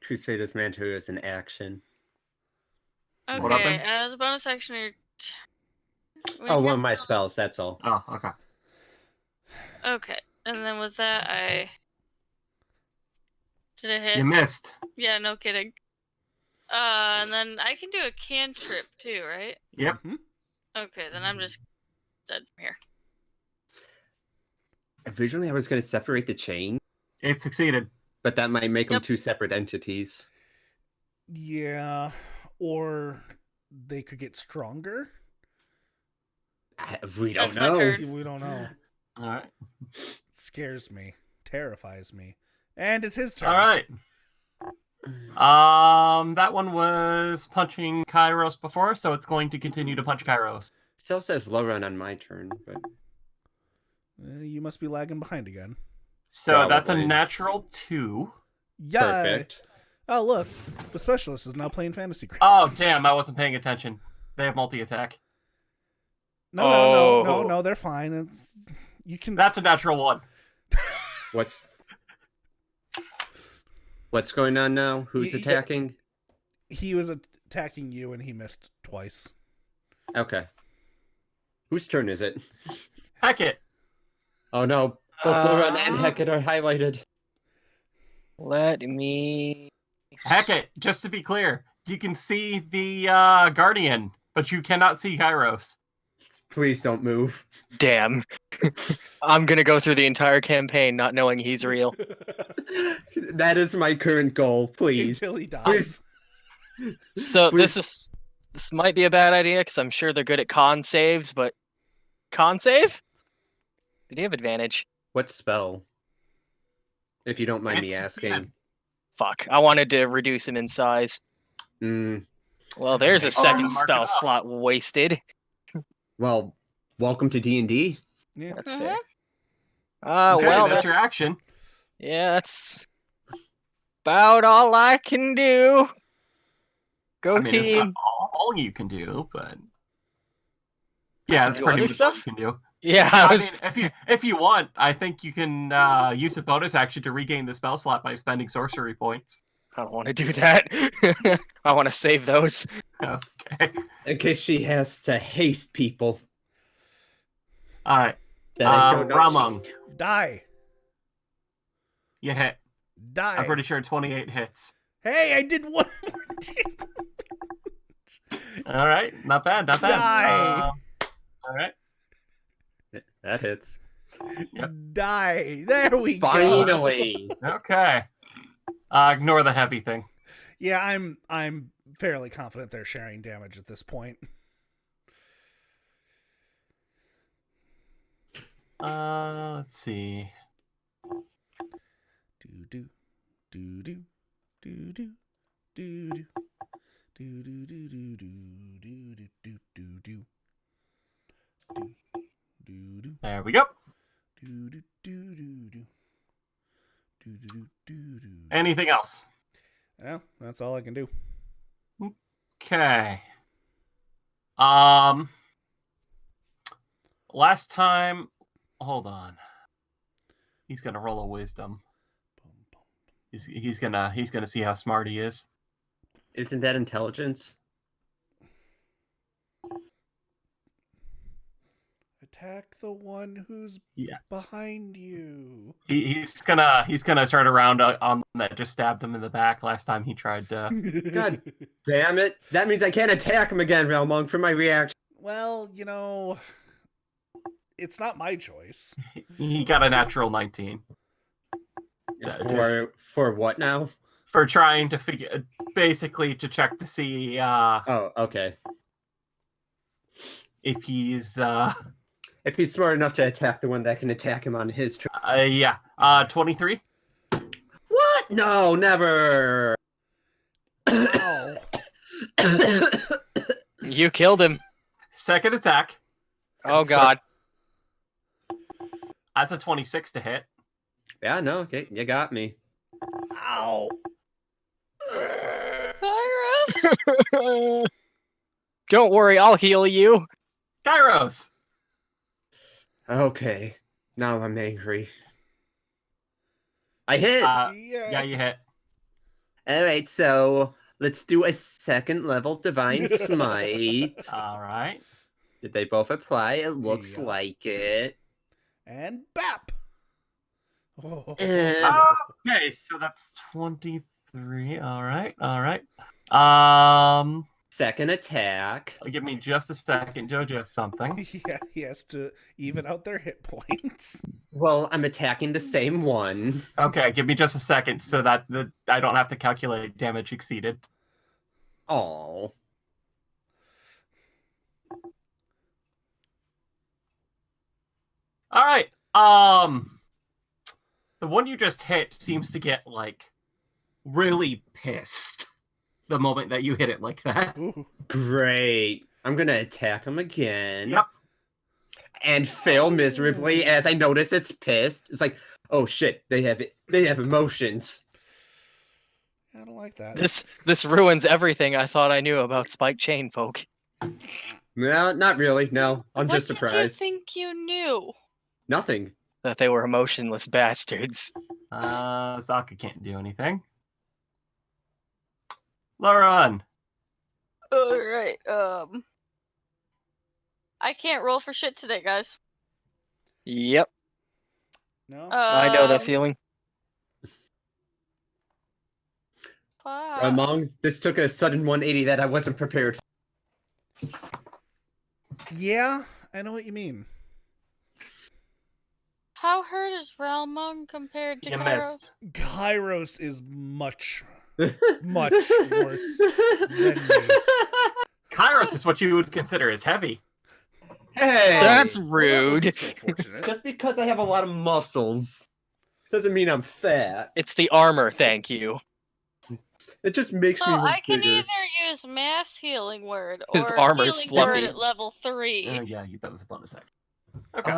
Crusader's Mantle is an action. Okay, What happened? as a bonus action, Oh, one of my spells, that's all. Oh, okay. Okay, and then with that, did I hit? You missed. Yeah, no kidding. And then I can do a cantrip too, right? Yep. Mm-hmm. Okay, then I'm just dead from here. Originally, I was going to separate the chain, It succeeded. but that might make them Yep. two separate entities. Yeah, or they could get stronger. We don't That's my know. turn. We don't know. All right. It scares me, terrifies me, and it's his turn. All right. That one was punching Kairos before, so it's going to continue to punch Kairos. Still says low run on my turn, but You must be lagging behind again. So that's a Probably. natural 2. Yeah. perfect. Oh look, the specialist is now playing Fantasy Grounds. Oh, damn, I wasn't paying attention. They have multi-attack. No, they're fine. You can. That's a natural 1. What's going on now? Who's Yeah. attacking? He was attacking you, and he missed twice. Okay. Whose turn is it? Heck it. Oh no, both Lauren and Hecate are highlighted. Let me. Heck it. Just to be clear, you can see the Guardian, but you cannot see Kairos. Please don't move. Damn. I'm gonna go through the entire campaign not knowing he's real. That is my current goal, please. Until he dies. Please. So Please. this might be a bad idea because I'm sure they're good at con saves, but con save? Did he have advantage? What spell? If you don't mind me It's asking. bad. Fuck. I wanted to reduce him in size. Mm, Well, there's a Oh, second mark it spell up. slot wasted. well, welcome to D&D. Yeah. That's Mhm. fair. Okay, Well, that's your action. yeah, that's about all I can do. Go I mean, it's team. not all you can do, but yeah, that's do pretty other much all stuff? you can do. Yeah, I I was. mean, if you want, I think you can use a bonus action to regain the spell slot by spending sorcery points. I don't want to do that. I want to save those. Okay. In case she has to haste people. All right. That I don't know she Ramon, can do. Die. you hit. Die. I'm pretty sure 28 hits. Hey, I did one more damage. All right, not bad, not bad. Die. All right. That hits. Yep. Die. There we go. Finally. Okay. Ignore the heavy thing. Yeah, I'm fairly confident they're sharing damage at this point. Let's see. Do do do do do do do do do do do do do do do do do do do There we go. do do do do do do do do do. Anything else? Well, that's all I can do. Okay. Last time, hold on. He's gonna roll a wisdom. He's gonna see how smart he is. Isn't that intelligence? Attack the one who's Yeah. behind you. He's gonna turn around on that just stabbed him in the back last time he tried to. God damn it! That means I can't attack him again, Realmong, for my reaction. Well, it's not my choice. He got a natural 19 For what now? for trying to figure, basically to check to see Oh, okay. if he's If he's smart enough to attack the one that can attack him on his turn. 23. What? No, never. Ow. You killed him. Second attack. Oh god. That's a 26 to hit. Yeah, no, okay, you got me. Ow. Kairos? Don't worry, I'll heal you. Kairos. Okay, now I'm angry. I hit. Yeah, you hit. All right, so let's do a second level divine smite. All right. Did they both apply? It looks Yeah. like it. And bap. Oh. Okay, so that's 23. All right. Second attack. Give me just a second, Jojo. Something. Yeah, he has to even out their hit points. Well, I'm attacking the same one. Okay, give me just a second so that I don't have to calculate damage exceeded. Oh. All right. The one you just hit seems to get like really pissed the moment that you hit it like that. Ooh. Great. I'm gonna attack him again. Yep. And fail miserably as I notice it's pissed. It's like, oh shit, they have emotions. I don't like that. This ruins everything I thought I knew about Spike Chain folk. No, not really. No, I'm What just did you surprised. think you knew? Nothing. That they were emotionless bastards. Zaka can't do anything. Lauren. Alright, I can't roll for shit today, guys. Yep, No? I know that feeling. Fuck. Ramon, this took a sudden 180 that I wasn't prepared for. Yeah, I know what you mean. How hurt is Realmung compared to You Kairos? missed. Kairos is much worse than me. Kairos is what you would consider as heavy. Hey! That's Well, that rude. wasn't so fortunate. Just because I have a lot of muscles doesn't mean I'm fat. It's the armor, thank you. It just makes So me look I can bigger. either use mass healing word His or armor's healing fluffy. word at level 3. Yeah, that was a bonus action. Okay.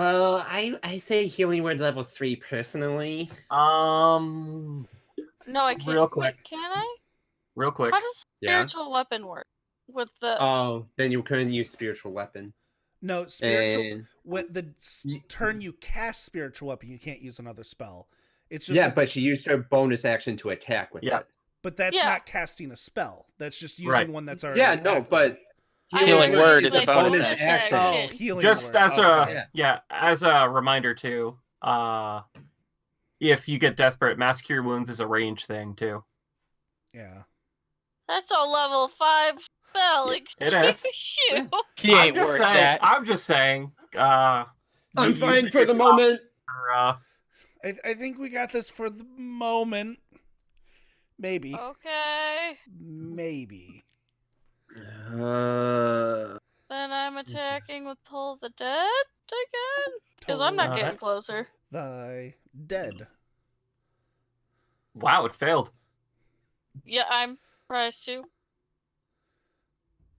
I say healing word level 3 personally. Um, No, I can't. real quick. Wait, can I? real quick. How does Yeah. spiritual weapon work? With the Oh, then you couldn't use spiritual weapon. No, spiritual. And When the turn you cast spiritual weapon, you can't use another spell. It's just yeah, but she used her bonus action to attack with Yeah. it. but that's Yeah. not casting a spell. That's just using Right. one that's already. Yeah, no, active. but Healing word is a like bonus action. Oh, healing Just word. as Okay. as a reminder too. If you get desperate, mass cure wounds is a range thing too. Yeah. That's a level 5 spell. It is. Shoot. He ain't worth that. I'm just saying. I'm you fine use for the moment. for, I think we got this for the moment. Maybe. Okay. Maybe. Then I'm attacking with Toll the Dead again? Because I'm not Toll getting Alright. closer. Thy dead. wow, it failed. Yeah, I'm surprised too.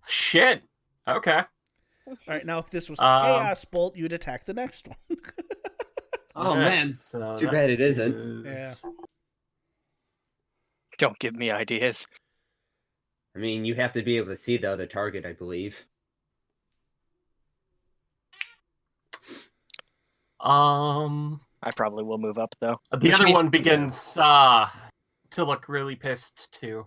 Shit. Okay. All right, now if this was Chaos Um, Bolt, you'd attack the next one. Oh Okay. man, So too that bad it isn't. is- Don't give me ideas. I mean, you have to be able to see the other target, I believe. I probably will move up though. The Which other means- one begins to look really pissed too.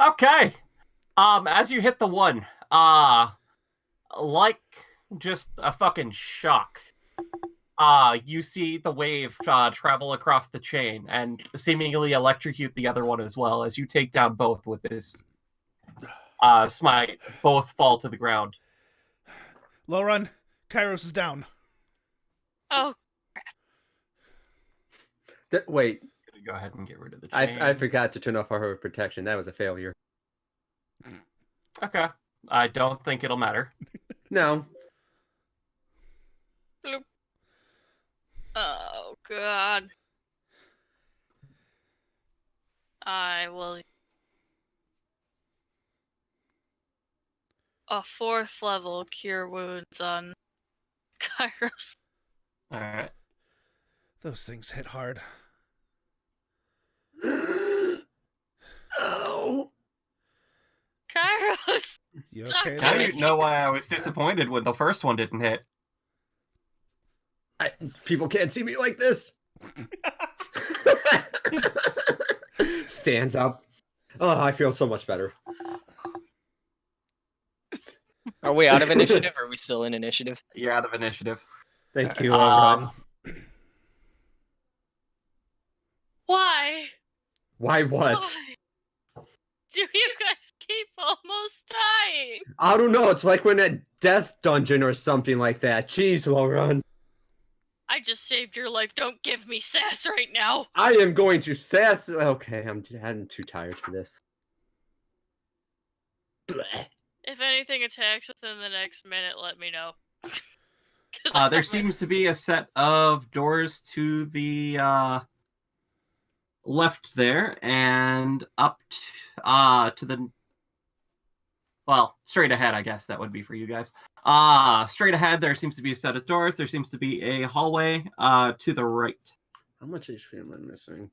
Okay. As you hit the one, like just a fucking shock. You see the wave travel across the chain and seemingly electrocute the other one as well as you take down both with this smite. Both fall to the ground. Lorun, Kairos is down. Oh, Wait, Gonna go ahead and get rid of the chain. I forgot to turn off our protection. That was a failure. Okay. I don't think it'll matter. No. bloop. Oh, God. I will. A 4th level cure wounds on Kairos. Alright. Those things hit hard. Oh. Kairos! You okay Now there? you know why I was disappointed when the first one didn't hit. People can't see me like this. Stands up. Oh, I feel so much better. Are we out of initiative or are we still in initiative? You're out of initiative. Thank you, Lauren. Why? Why what? Why? Do you guys keep almost dying? I don't know. It's like we're in a death dungeon or something like that. Jeez, Lauren. I just saved your life. Don't give me sass right now. I am going to sass. Okay, I'm too tired for this. Blech. If anything attacks within the next minute, let me know. 'Cause There seems to be a set of doors to the left there and up to the straight ahead. I guess that would be for you guys. Straight ahead there seems to be a set of doors. There seems to be a hallway to the right. How much HP am I missing?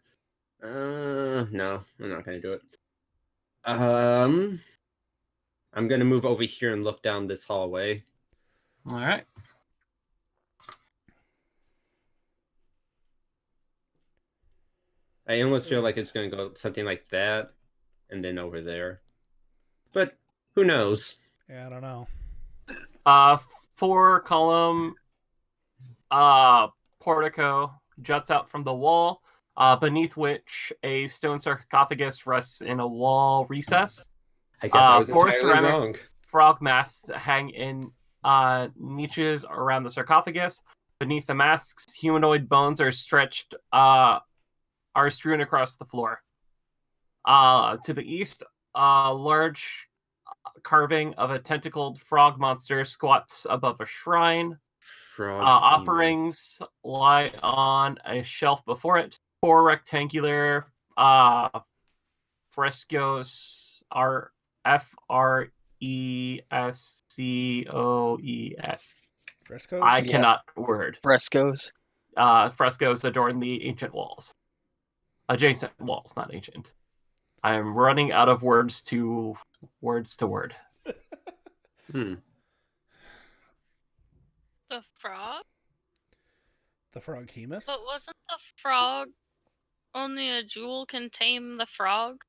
No, I'm not gonna do it. I'm gonna move over here and look down this hallway. All right. I almost feel like it's gonna go something like that, and then over there. But who knows? Yeah, I don't know. 4-column portico juts out from the wall, beneath which a stone sarcophagus rests in a wall recess. I guess I was 4 entirely ceramic wrong. frog masks hang in niches around the sarcophagus. Beneath the masks, humanoid bones are stretched, are strewn across the floor. To the east, a large carving of a tentacled frog monster squats above a shrine. Frog Offerings lie on a shelf before it. 4 rectangular frescoes are Frescoes. Frescoes? I Yeah. cannot word. Frescoes. Frescoes adorn the ancient walls. Adjacent walls, not ancient. I am running out of words to word. Hmm. The frog? The frog Hemoth? But wasn't the frog only a jewel can tame the frog?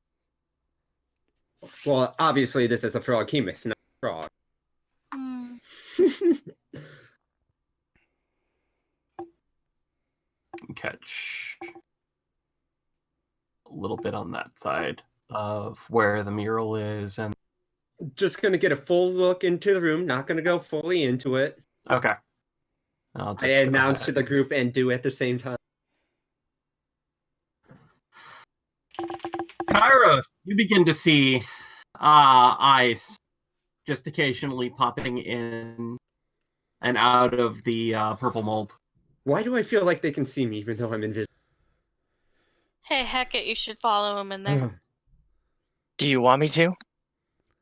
Well, obviously this is a frog hemoth, not a frog. Hmm. Catch a little bit on that side of where the mural is, and Just gonna get a full look into the room, not gonna go fully into it. okay. I'll I just go announce to ahead. the group and do at the same time. Kairos, you begin to see eyes just occasionally popping in and out of the purple mold. Why do I feel like they can see me even though I'm invisible? Hey, heck it, you should follow him in there. Do you want me to?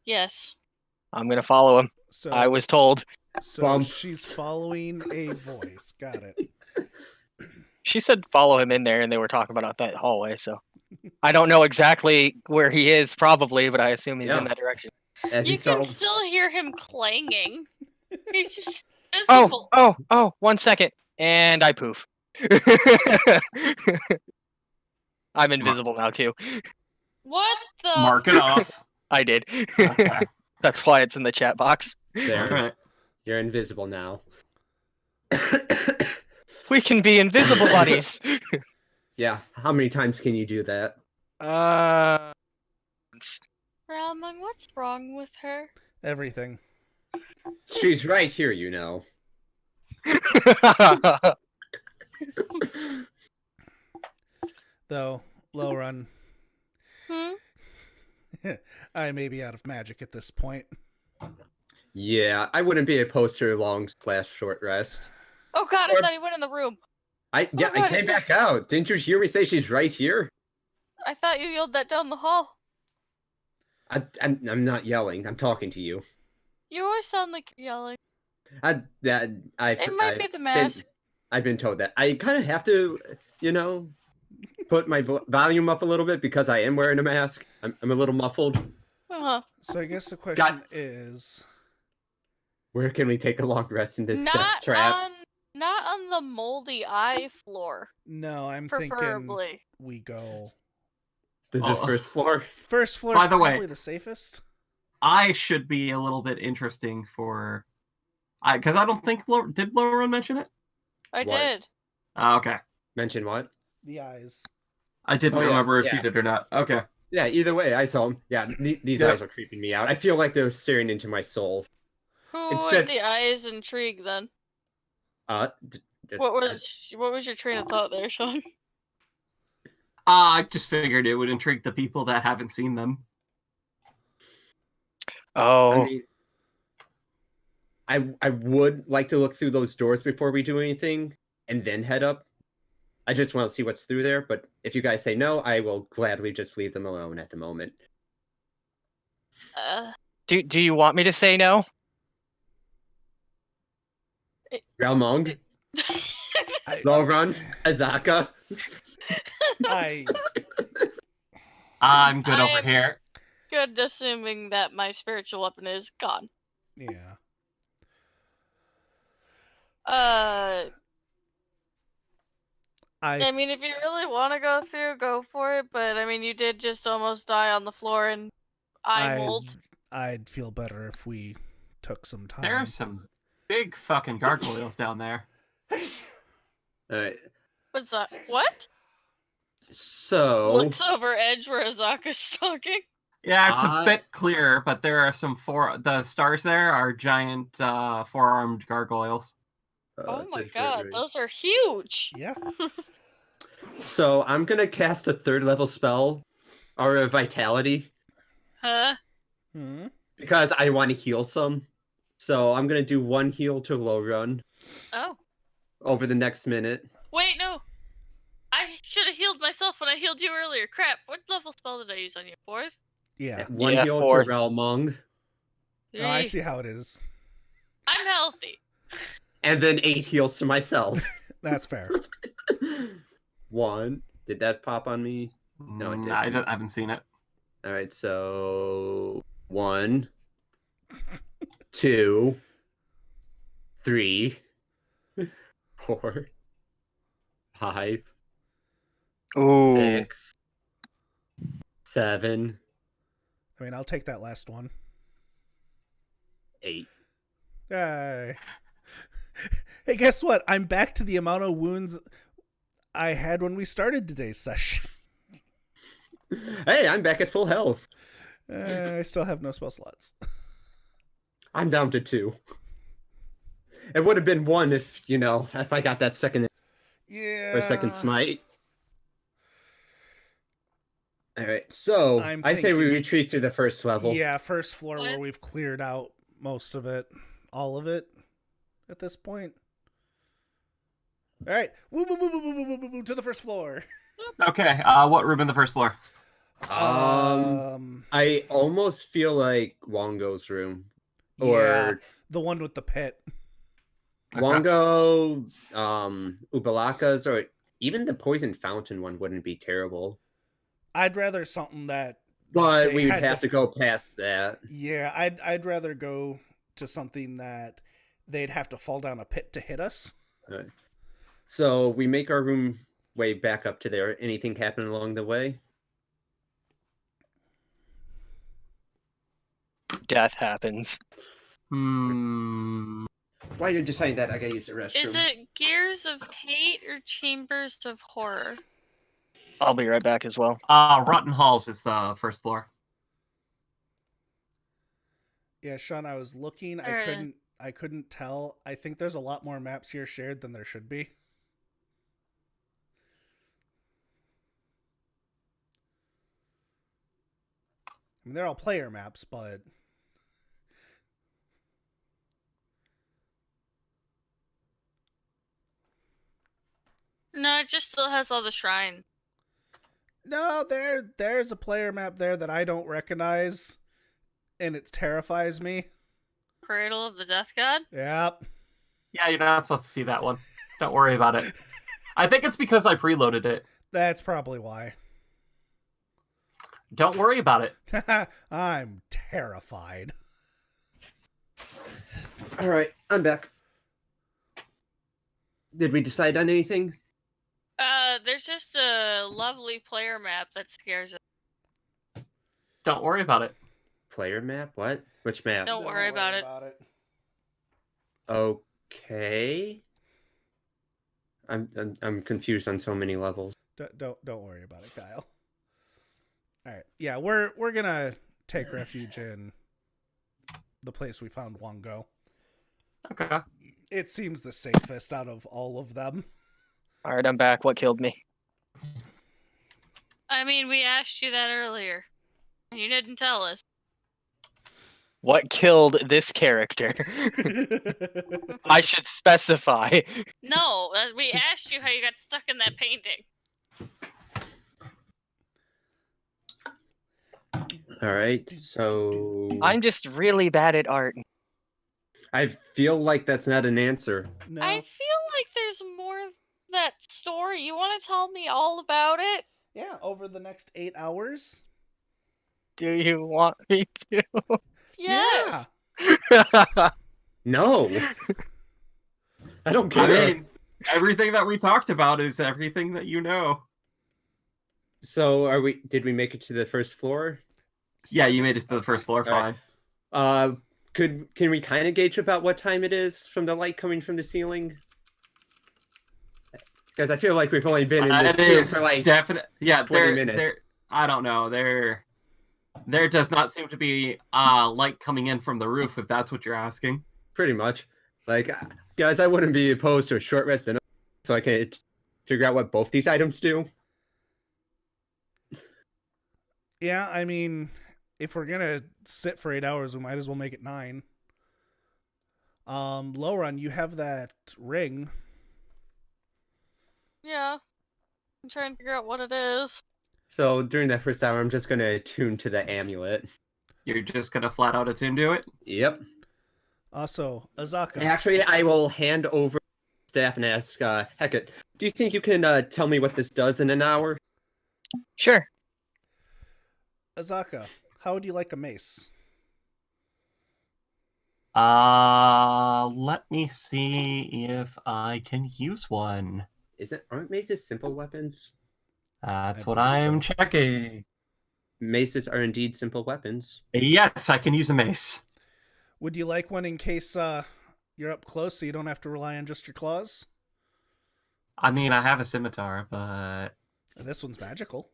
Yes. I'm gonna follow him. So, I was told. So Bump. she's following a voice. Got it. She said follow him in there, and they were talking about that hallway. So I don't know exactly where he is, probably, but I assume he's in Yeah. that direction. As You you saw, can still hear him clanging. He's just Oh, visible. oh! 1 second, and I poof. I'm invisible now too. What the? Mark it off. I did. Okay. That's why it's in the chat box. There. All right. You're invisible now. We can be invisible buddies. Yeah. How many times can you do that? Ramon, what's wrong with her? Everything. She's right here, you know. Though, low run, Hmm? I may be out of magic at this point. Yeah, I wouldn't be opposed to a long/short rest. Oh god, Or- I thought he went in the room. I God, came back out. Didn't you hear me say she's right here? I thought you yelled that down the hall. I'm not yelling. I'm talking to you. You always sound like you're yelling. I've It might be the mask. I've been told that. I kind of have to, put my volume up a little bit because I am wearing a mask. I'm a little muffled. Uh-huh. So I guess the question is, Where can we take a long rest in this death Not trap? on the moldy eye floor, no, I'm thinking preferably. we go The Oh. first floor? first floor. By Is the way- probably the safest. I should be a little bit interesting for, because I don't think did Lauren mention it? I What? did. Okay, Mention what? The eyes. I didn't Oh, yeah, remember if yeah. you did or not. Okay, Yeah, either way, I saw them. Yeah, these Yeah. eyes are creeping me out. I feel like they're staring into my soul. Who It's was just- the eyes intrigued then? D- What was your train of thought there, Sean? I just figured it would intrigue the people that haven't seen them. Oh, I mean, I would like to look through those doors before we do anything and then head up. I just want to see what's through there, but if you guys say no, I will gladly just leave them alone at the moment. do you want me to say no? Realmong, I, Lowrun, Azaka. I I'm good I over am- here. Good, assuming that my spiritual weapon is gone. yeah. I mean, if you really want to go through, go for it. But I mean, you did just almost die on the floor in eye mold. I'd feel better if we took some time. There are some big fucking gargoyles down there. Alright, What's that? What? so Looks over edge where Azaka's talking. Yeah, it's a I- bit clear, but there are some the stars there are giant four-armed gargoyles. Oh my different god, range. those are huge. Yeah. So I'm gonna cast a 3rd level spell, Aura of Vitality, Huh? Hmm. because I want to heal some. So I'm gonna do 1 heal to low run Oh. over the next minute. Wait, no. I should have healed myself when I healed you earlier. Crap. What level spell did I use on you? 4th? Yeah. 1 Yeah, heal 4th. to Realmong, Oh, I Eek. see how it is. I'm healthy. and then 8 heals to myself. That's fair. 1. Did that pop on me? No, it I didn't. haven't seen it. All right, so 1, 2, 3, 4, 5, Ooh. 6, 7, I mean, I'll take that last one. 8. Yay. Hey, guess what? I'm back to the amount of wounds I had when we started today's session. Hey, I'm back at full health. I still have no spell slots. I'm down to 2. It would have been 1 if I got that second Yeah. or second smite. All right, so I'm I say we thinking- retreat to the first level. Yeah, first floor where What? we've cleared out most of it. All of it at this point. All right. Woo, woo, woo, woo, woo, woo, woo, woo, woo, to the first floor. Okay, what room in the first floor? I almost feel like Wongo's room. Yeah, Or the one with the pit. Okay. Wongo, Ubalaka's, or even the Poison Fountain one wouldn't be terrible. I'd rather something that. But they we would had have to f- go past that. Yeah, I'd rather go to something that they'd have to fall down a pit to hit us. So we make our room way back up to there, anything happen along the way? Death happens. Hmm. While you're deciding that, I gotta use the restroom. Is it Gears of Hate or Chambers of Horror? I'll be right back as well. Rotten Halls is the first floor. Yeah, Sean, I was looking. I couldn't tell. I think there's a lot more maps here shared than there should be. I mean, they're all player maps, but No, it just still has all the shrines. no, there's a player map there that I don't recognize, and it terrifies me. Cradle of the Death God? Yep. Yeah, you're not supposed to see that one. Don't worry about it. I think it's because I preloaded it. That's probably why. Don't worry about it. I'm terrified. All right, I'm back. Did we decide on anything? There's just a lovely player map that scares us. Don't worry about it. Player map? What? Which map? Don't worry about it. Okay. I'm confused on so many levels. Don't worry about it, Kyle. All right. Yeah, we're gonna take refuge in the place we found Wongo. Okay. It seems the safest out of all of them. All right, I'm back. What killed me? I mean, we asked you that earlier. You didn't tell us. What killed this character? I should specify. No, we asked you how you got stuck in that painting. All right, so I'm just really bad at art. I feel like that's not an answer. No. I feel like there's more of that story. You want to tell me all about it? Yeah, over the next 8 hours. Do you want me to? Yes. Yeah. No. I don't I care. mean, everything that we talked about is everything that you know. So did we make it to the first floor? Yeah, you made it to the first floor, All fine. right. Can we kind of gauge about what time it is from the light coming from the ceiling? Because I feel like we've only been in this It room is for like definite. Yeah, 20 minutes. I don't know. There does not seem to be light coming in from the roof, if that's what you're asking. Pretty much. Like, guys, I wouldn't be opposed to a short rest so I can figure out what both these items do. Yeah, I mean, if we're gonna sit for 8 hours, we might as well make it 9. Lowrun, you have that ring. Yeah. I'm trying to figure out what it is. So during that first hour, I'm just going to attune to the amulet. You're just gonna flat out attune to it? Yep. Also, Azaka. Actually, I will hand over staff and ask, Hecate, do you think you can tell me what this does in an hour? Sure. Azaka, how would you like a mace? Let me see if I can use one. Aren't maces simple weapons? That's I what believe I'm so. checking. Maces are indeed simple weapons. Yes, I can use a mace. Would you like one in case you're up close so you don't have to rely on just your claws? I mean, I have a scimitar, but... This one's magical.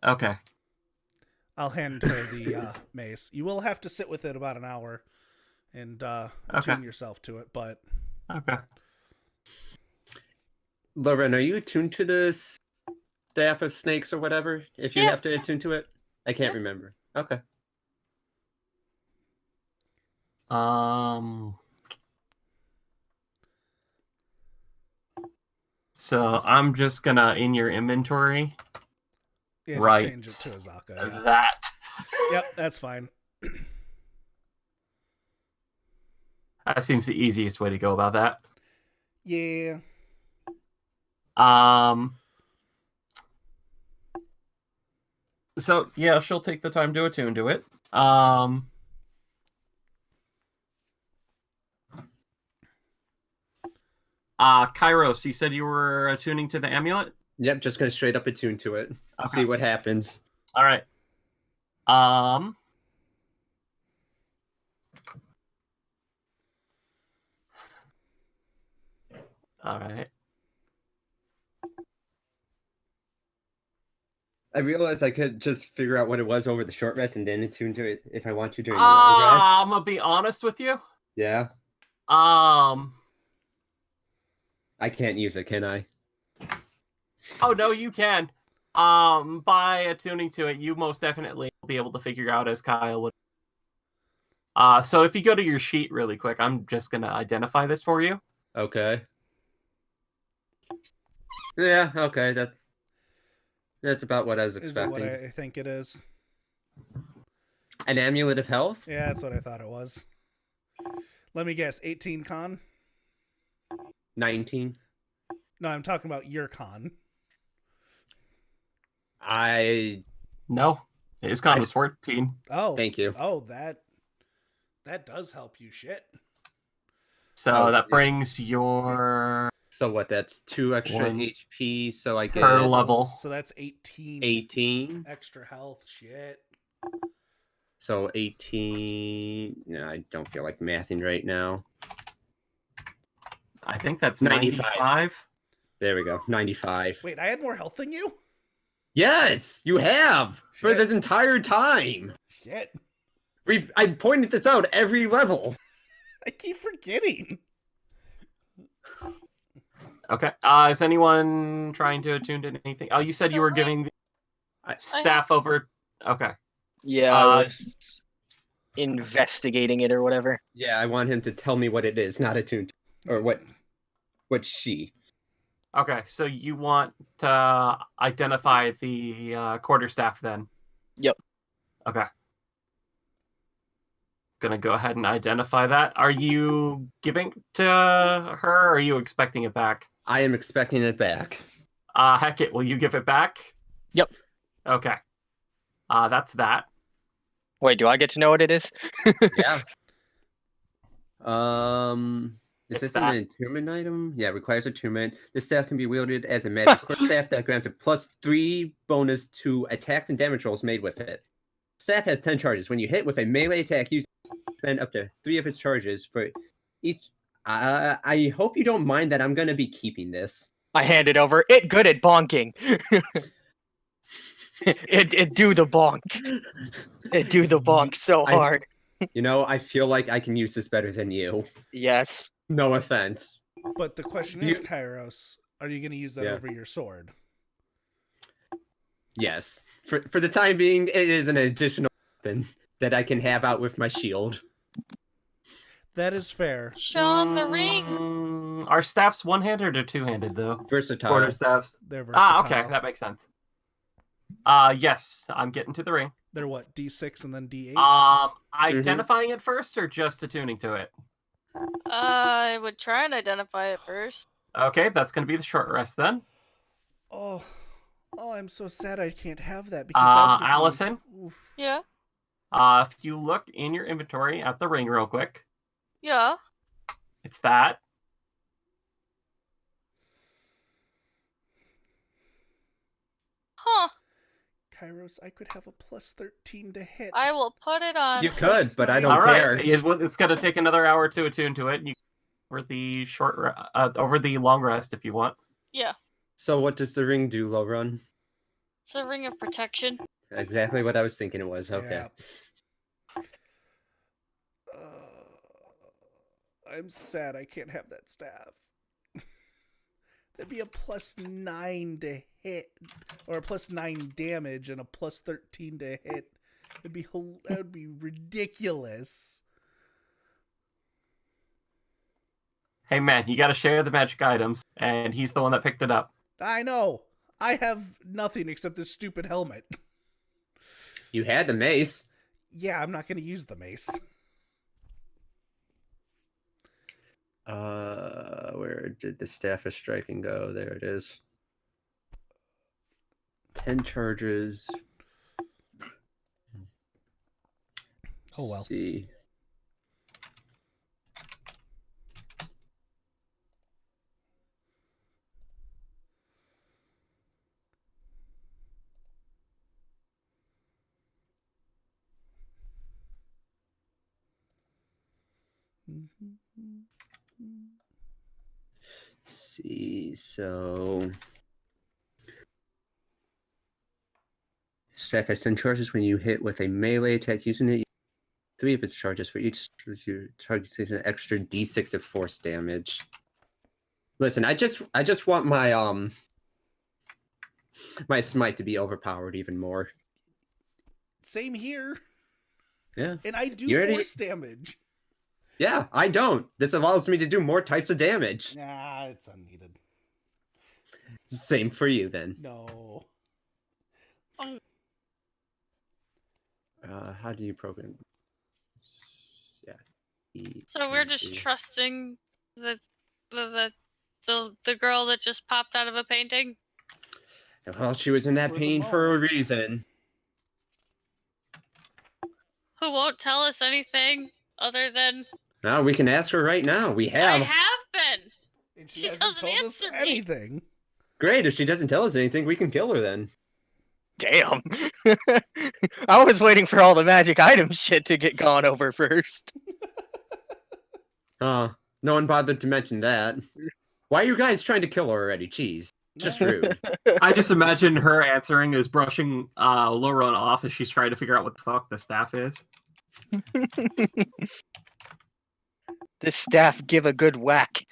Okay. I'll hand her the mace. You will have to sit with it about an hour and attune yourself to it, but... Okay. Lauren, are you attuned to the staff of snakes or whatever? If you have to attune to it? I can't remember. Okay. So I'm just gonna, in your inventory, Yeah, right. Change it to Azaka. Yeah. That. Yep, that's fine. That seems the easiest way to go about that. Yeah. So yeah, she'll take the time to attune to it. Kairos, you said you were attuning to the amulet? Yep, just gonna straight up attune to it. See what happens. All right. All right. I realized I could just figure out what it was over the short rest and then attune to it if I want to during the long rest. I'm gonna be honest with you. Yeah, I can't use it, can I? Oh no, you can. By attuning to it, you most definitely will be able to figure out as Kyle would. So if you go to your sheet really quick, I'm just gonna identify this for you. Okay. Yeah, okay, that's about what I was Is it what expecting. I think it is? An amulet of health? Yeah, that's what I thought it was. Let me guess, 18 con? 19. No, I'm talking about your con. No, his con was 14. Oh, Thank you. Oh, that does help you. Shit. So that brings your So what? That's 2 extra 1 HP. So I get per level. So that's 18. 18. Extra health. Shit. So 18. No, I don't feel like mathing right now. I think that's 95. 95. There we go. 95. Wait, I had more health than you? Yes, you have for Shit. this entire time. Shit. I pointed this out every level. I keep forgetting. Okay. Is anyone trying to attune to anything? Oh, you said you were giving the staff over. Okay. Yeah, I was investigating it or whatever. Yeah, I want him to tell me what it is, not attuned, or what she. Okay, so you want to identify the quarterstaff then? Yep. Okay. Gonna go ahead and identify that. Are you giving to her, or are you expecting it back? I am expecting it back. Heck, will you give it back? Yep. Okay. That's that. Wait, do I get to know what it is? Yeah. Is It's this an that. attunement item? Yeah, requires attunement. This staff can be wielded as a magic quarterstaff that grants a +3 bonus to attacks and damage rolls made with it. Staff has 10 charges. When you hit with a melee attack, you spend up to 3 of its charges for each. I hope you don't mind that I'm going to be keeping this. I hand it over. It good at bonking. it do the bonk. It do the bonk so hard. You know, I feel like I can use this better than you. Yes. No offense. But the question is, Kairos, are you going to use that over your sword? Yes. For the time being, it is an additional weapon that I can have out with my shield. That is fair. Sean, the ring. Are staffs one-handed or two-handed though? Versatile. Quarterstaffs. They're versatile. Okay, that makes sense. Yes, I'm getting to the ring. They're what, D6 and then D8? Identifying it first or just attuning to it? I would try and identify it first. Okay, that's going to be the short rest then. Oh, I'm so sad I can't have that because Allison? Yeah. If you look in your inventory at the ring real quick. Yeah. It's that. Huh. Kairos, I could have a +13 to hit. I will put it on. You could, but I don't All care. right, it's going to take another hour to attune to it. You over the over the long rest if you want. Yeah. So what does the ring do, Low Run? It's a ring of protection. Exactly what I was thinking it was. Okay. Yeah. I'm sad I can't have that staff. That'd be a +9 to hit, or a +9 damage and a +13 to hit. That would be ridiculous. Hey man, you got to share the magic items, and he's the one that picked it up. I know. I have nothing except this stupid helmet. You had the mace. Yeah, I'm not going to use the mace. Where did the staff of striking go? There it is. 10 charges. Oh well. Let's see. See, so staff has 10 charges when you hit with a melee attack using it. 3 of its charges for each charge takes an extra d6 of force damage. Listen, I just want my my smite to be overpowered even more. Same here. Yeah. And I do You already- force damage. Yeah, I don't. This allows me to do more types of damage. Nah, it's unneeded. Same for you then. No. How do you program? Yeah. So we're just trusting the girl that just popped out of a painting. Well, she was in that For the pain for a moment. reason. Who won't tell us anything other than Now we can ask her right now. We I have. have been. And she She hasn't doesn't told us answer me. anything. Great. If she doesn't tell us anything, we can kill her then. Damn. I was waiting for all the magic item shit to get gone over first. No one bothered to mention that. Why are you guys trying to kill her already? Jeez. Just rude. I just imagine her answering is brushing Lauren off as she's trying to figure out what the fuck the staff is. This staff give a good whack.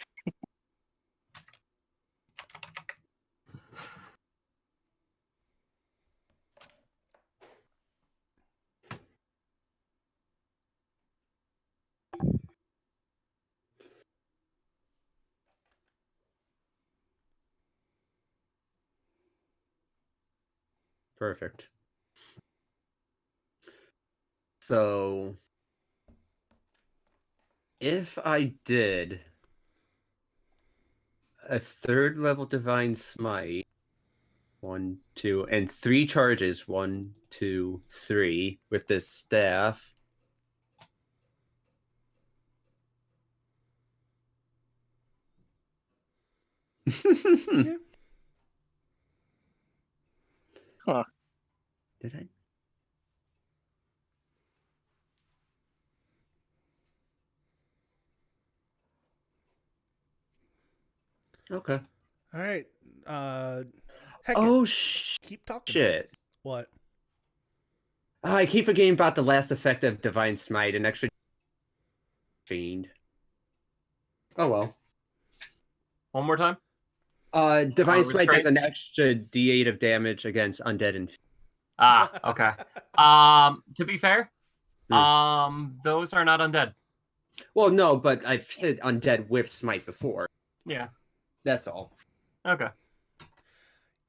Perfect. So, if I did a 3rd level Divine Smite, 1, 2, and 3 charges, 1, 2, 3, with this staff. Yeah. Huh. Did I? Okay. All right. Heck Oh, keep talking. shit. What? I keep forgetting about the last effect of Divine Smite, an extra fiend. Oh well. One more time. Divine Smite does restraint? an extra d8 of damage against undead and. Ah, okay. To be fair, those are not undead. Well, no, but I've hit undead with Smite before. Yeah. That's all. Okay.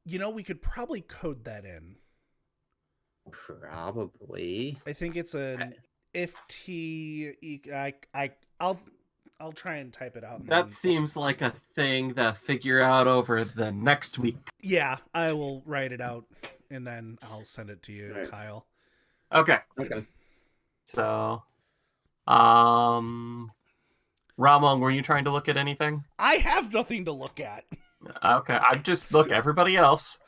You know, we could probably code that in. Probably. I think it's an if T. I'll try and type it out. That seems like a thing to figure out over the next week. Yeah, I will write it out and then I'll send it to you, Right. Kyle. Okay. Okay. So, Ramon, were you trying to look at anything? I have nothing to look at. Okay, I'm just look everybody else.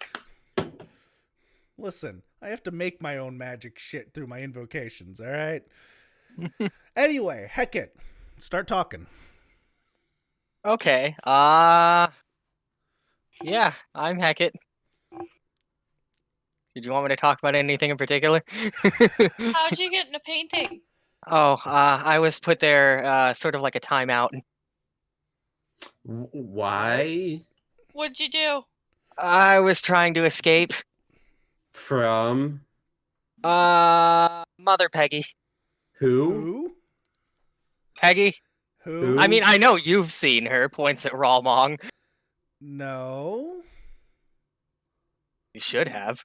Listen, I have to make my own magic shit through my invocations, all right? Anyway, Hecate, start talking. Okay. Yeah, I'm Hecate. Did you want me to talk about anything in particular? How'd you get in a painting? Oh, I was put there sort of like a timeout. Why? What'd you do? I was trying to escape. From Mother Peggy. who? Peggy? Who? I mean, I know you've seen her, points at Ralmong. No. You should have.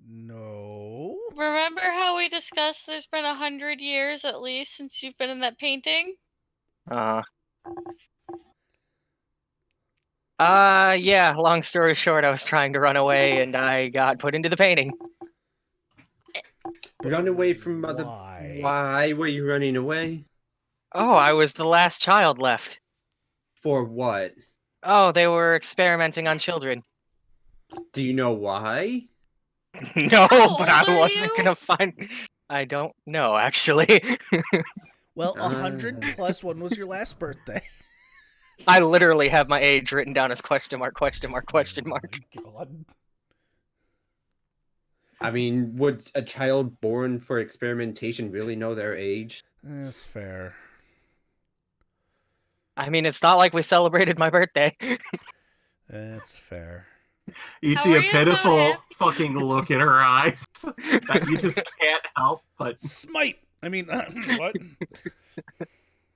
No. Remember how we discussed there's been 100 years at least since you've been in that painting? Yeah, long story short, I was trying to run away and I got put into the painting. Run away from Mother. Why? Why were you running away? Oh, I was the last child left. For what? Oh, they were experimenting on children. Do you know why? No, How but old I are wasn't you? gonna find. I don't know, actually. Well, 100 plus when was your last birthday? I literally have my age written down as question mark, question mark, question mark. Oh my God. I mean, would a child born for experimentation really know their age? That's fair. I mean, it's not like we celebrated my birthday. That's fair. You How see are a you so pitiful happy? fucking look in her eyes that you just can't help but. Smite! I mean, what?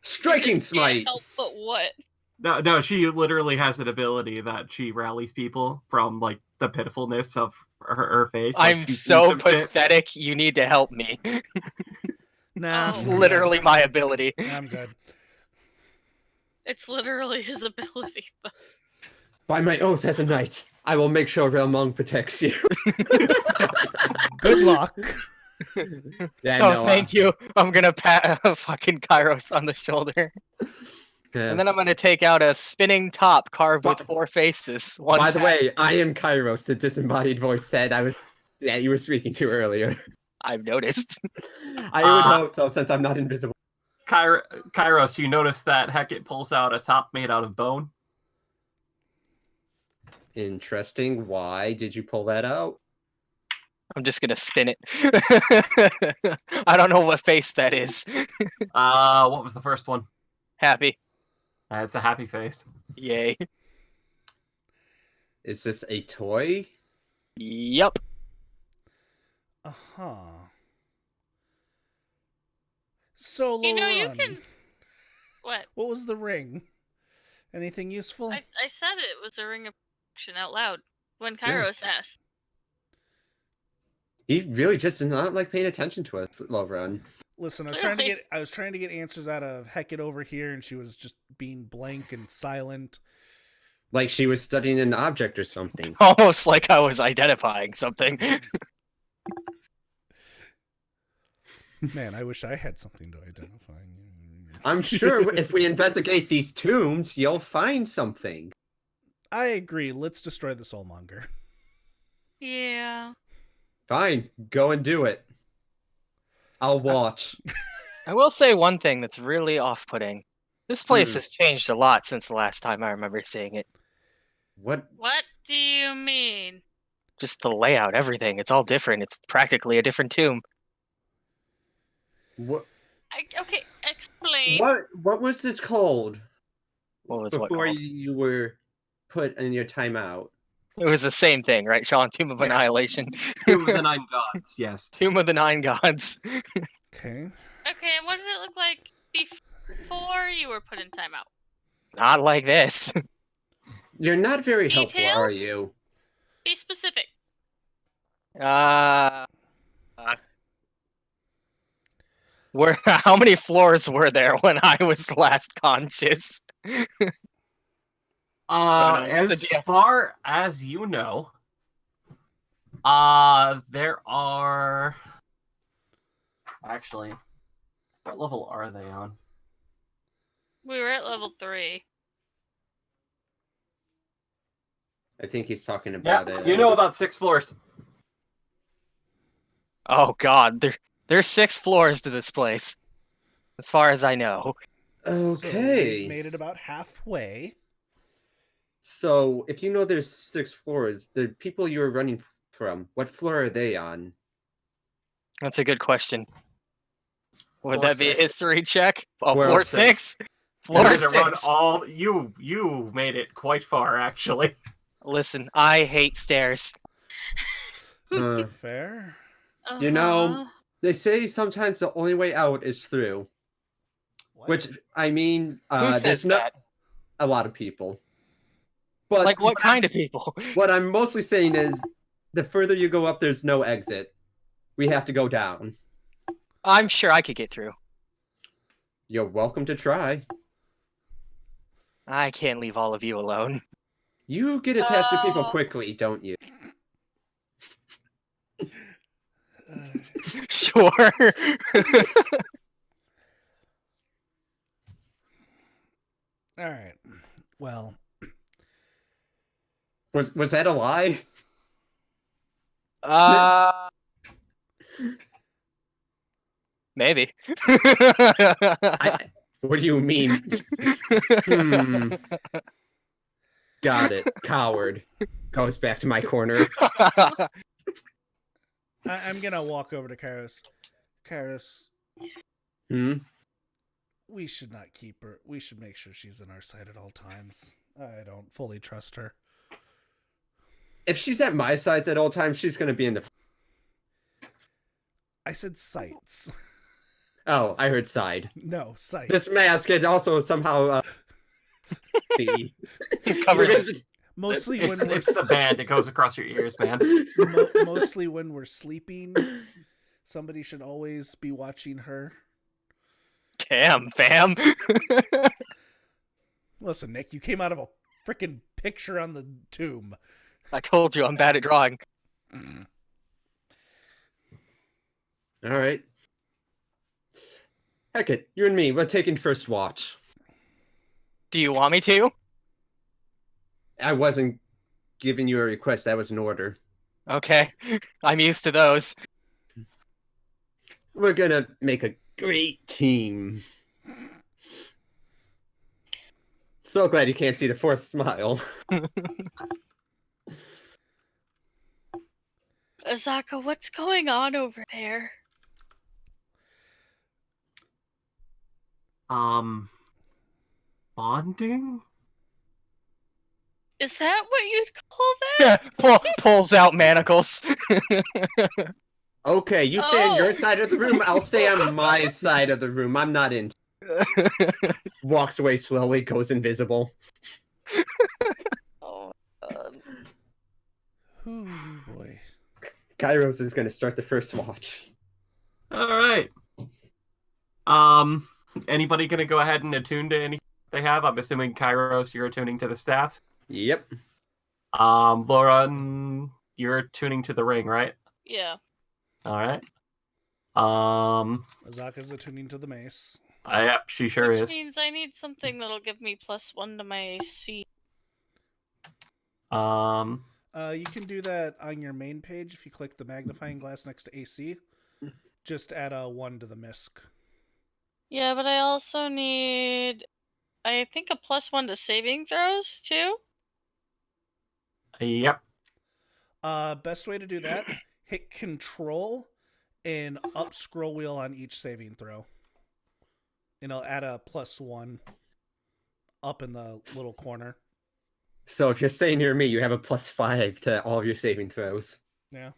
Striking Just can't smite! help but what? No, she literally has an ability that she rallies people from like the pitifulness of her face. Like, I'm she's so seen some shit. pathetic. You need to help me. Nah, Oh. It's I'm good. literally my ability. I'm good. It's literally his ability. By my oath as a knight, I will make sure Realmong protects you. Good luck. Yeah, Oh, no, thank you. I'm gonna pat fucking Kairos on the shoulder. yeah. And then I'm gonna take out a spinning top carved with But- 4 faces. One By the side. way, I am Kairos, the disembodied voice said you were speaking to earlier. I've noticed. I would hope so, since I'm not invisible. Kairos, you notice that Hecate pulls out a top made out of bone. Interesting. Why did you pull that out? I'm just gonna spin it. I don't know what face that is. What was the first one? Happy. It's a happy face. Yay. Is this a toy? Yup. Uh-huh. So, You know, you Lauren, can. What? what was the ring? Anything useful? I said it was a ring of protection out loud when Yeah. Kairos asked. He really just did not like paying attention to us, Lovron. Listen, I Really? was trying to get answers out of Hecate over here, and she was just being blank and silent. Like she was studying an object or something. Almost like I was identifying something. Man, I wish I had something to identify. I'm sure if we investigate these tombs, you'll find something. I agree. Let's destroy the soulmonger. Yeah. Fine, go and do it. I'll watch. I will say one thing that's really off-putting. This place has changed a lot since the last time I remember seeing it. What? What do you mean? Just the layout, everything. It's all different. It's practically a different tomb. What? Okay, explain. What was this called What was what before called? you were put in your timeout? It was the same thing, right, Sean? Tomb of Yeah. Annihilation. Tomb of the Nine Gods, yes. Tomb of the Nine Gods. Okay. Okay, and what did it look like before you were put in timeout? Not like this. You're not very helpful, Details? are you? Be specific. Where? How many floors were there when I was last conscious? As far as you know, there are. Actually, what level are they on? We were at level 3. I think he's talking Yeah, about it. you know about 6 floors. Oh God, there's 6 floors to this place, as far as I know. So Okay. we made it about halfway. So, if you know there's 6 floors, the people you were running from, what floor are they on? That's a good question. Would Floor that be a 6. history check? Oh, Floor floor 6. 6? Floor You had to run 6. all you made it quite far, actually. Listen, I hate stairs. Fair. You know, Uh-huh. they say sometimes the only way out is through. What? Which, I mean, Who says there's that? a lot of people. But Like, what kind of people? what I'm mostly saying is, the further you go up, there's no exit. We have to go down. I'm sure I could get through. You're welcome to try. I can't leave all of you alone. You get attached to people Oh. quickly, don't you? Sure. All right. Well, Was that a lie? Maybe. What do you mean? Got it. Coward. Goes back to my corner. I'm gonna walk over to Kairos. Kairos, we should not keep her. We should make sure she's in our sight at all times. I don't fully trust her. If she's at my sides at all times, she's gonna be in the. I said sights. Oh, I heard side. No, sights. This mask could also somehow see. Covers. Mostly It's, when we're it's the band. It goes across your ears, man. mostly when we're sleeping. Somebody should always be watching her. Damn, fam. Listen, Nick, you came out of a freaking picture on the tomb. I told you I'm bad at drawing. All right. Heck it, you and me, we're taking first watch. Do you want me to? I wasn't giving you a request, that was an order. Okay. I'm used to those. We're gonna make a great team. So glad you can't see the forced smile. Azaka, what's going on over there? Bonding? Is that what you'd call that? Pulls out manacles. Okay, you stay on your Oh. side of the room, I'll stay on my side of the room. I'm not in. Walks away slowly, goes invisible. Oh my god. Ooh, boy. Kairos is gonna start the first watch. All right. Anybody gonna go ahead and attune to anything they have? I'm assuming Kairos, you're attuning to the staff. Yep. Laura, you're attuning to the ring, right? Yeah. All right. Azaka's attuning to the mace. Yep, she sure Which is. means I need something that'll give me +1 to my AC. You can do that on your main page if you click the magnifying glass next to AC. Just add a 1 to the misc. Yeah, but I also need, I think, a +1 to saving throws, too? Yep. Best way to do that, hit Control and up scroll wheel on each saving throw. And I'll add a +1 up in the little corner. So if you're staying near me, you have a +5 to all of your saving throws. Yeah.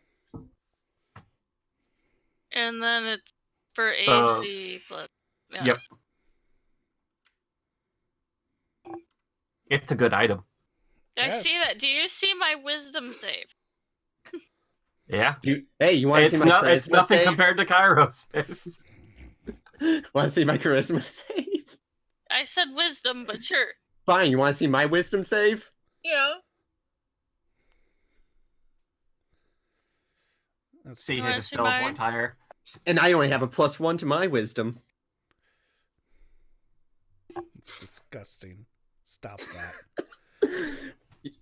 And then it's for AC plus... Yeah. Yep. It's a good item. I see Yes. that. Do you see my wisdom save? Yeah. You want to see It's my charisma it's nothing save? compared to Kairos. Want to see my charisma save? I said wisdom, but sure. Fine, you want to see my wisdom save? Yeah. That's See, You wanna his is see still more mine? higher. And I only have a +1 to my wisdom. it's disgusting. Stop that.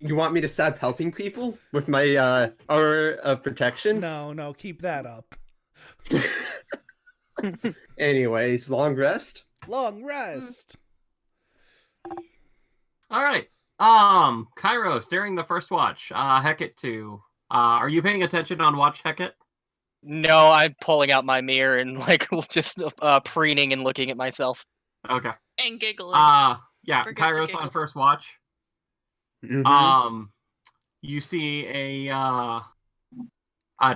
You want me to stop helping people with my aura of protection? No, keep that up. Anyways, long rest. Long rest. All right. Kairos, during the first watch, Hecate 2. Are you paying attention on watch Hecate? No, I'm pulling out my mirror and like just preening and looking at myself. Okay. And giggling. Yeah, Forget the Kairos giggle. on first watch. Mhm. You see a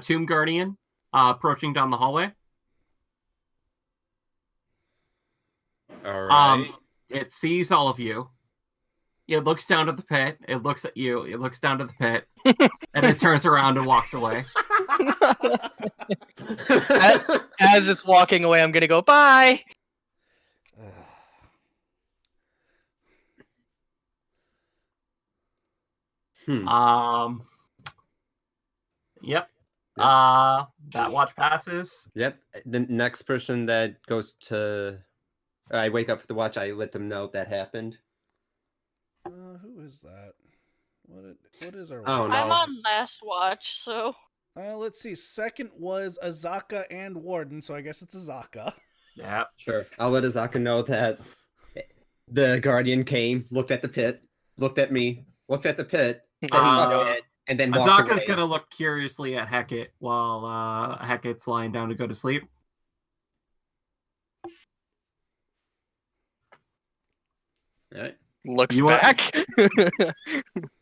Tomb Guardian approaching down the hallway. All right. It sees all of you. It looks down to the pit. It looks at you. It looks down to the pit. And it turns around and walks away. As it's walking away, I'm gonna go bye. Yep. Yep. That watch passes. Yep. The next person that goes to... I wake up for the watch, I let them know that happened. Who is that? What is our... Oh, no. I'm on last watch, so... Let's see. Second was Azaka and Warden, so I guess it's Azaka. Yeah. Sure. I'll let Azaka know that the Guardian came, looked at the pit, looked at me, looked at the pit, said fuck it, and then walked Azaka's away. gonna look curiously at Hecate while Hecate's lying down to go to sleep. All right. Looks You want- back.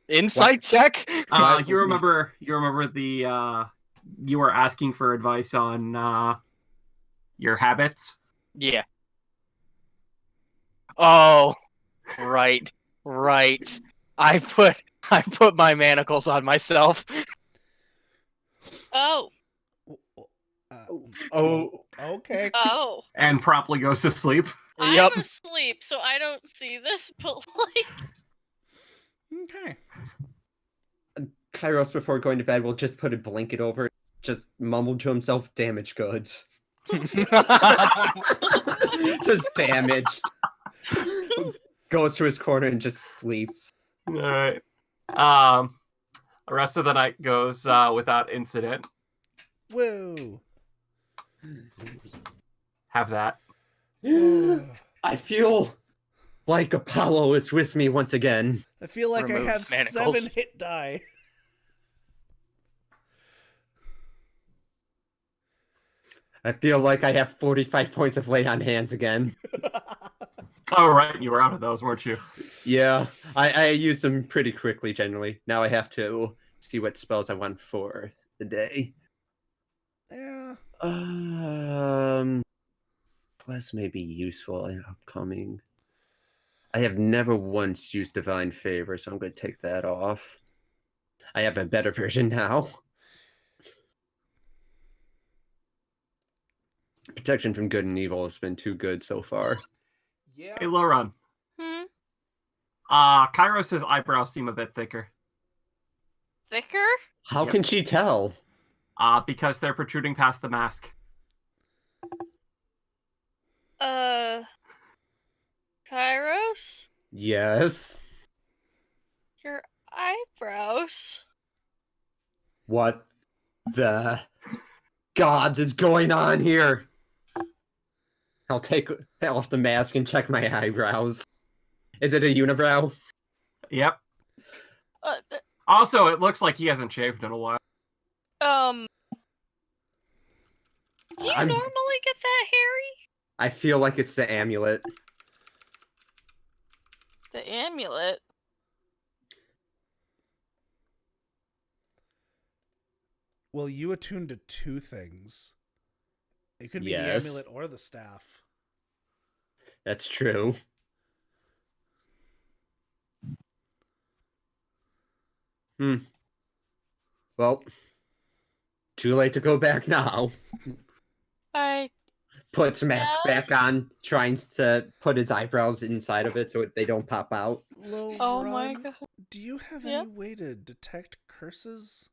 Insight check. You remember the you were asking for advice on your habits. Yeah. Oh, right. I put my manacles on myself. Oh, Oh, Okay. oh. And promptly goes to sleep. Yep. I'm asleep, so I don't see this, but like, Okay. Kairos, before going to bed, will just put a blanket over it, just mumble to himself, damaged goods. Just damaged. Goes to his corner and just sleeps. All right. The rest of the night goes without incident. Whoa. Have that. I feel like Apollo is with me once again. I feel like I Removes have manacles. 7 hit die. I feel like I have 45 points of lay on hands again. Oh, right. You were out of those, weren't you? Yeah, I use them pretty quickly generally. Now I have to see what spells I want for the day. Yeah. Bless may be useful in upcoming. I have never once used Divine Favor, so I'm going to take that off. I have a better version now. Protection from good and evil has been too good so far. Yeah. Hey, Lauren. hmm, Kairos' eyebrows seem a bit thicker. thicker? How Yep. can she tell? Because they're protruding past the mask. Kairos? Yes. Your eyebrows? What the gods is going on here? I'll take off the mask and check my eyebrows. Is it a unibrow? Yep. Uh, Also, it looks like he hasn't shaved in a while. do you I'm- normally get that hairy? I feel like it's the amulet. The amulet? Well, you attune to 2 things. It could be Yes. the amulet or the staff. That's true. Well, too late to go back now. I Puts mask Yeah. back on, trying to put his eyebrows inside of it so they don't pop out. oh my Lauren, god. do you have Yeah? any way to detect curses?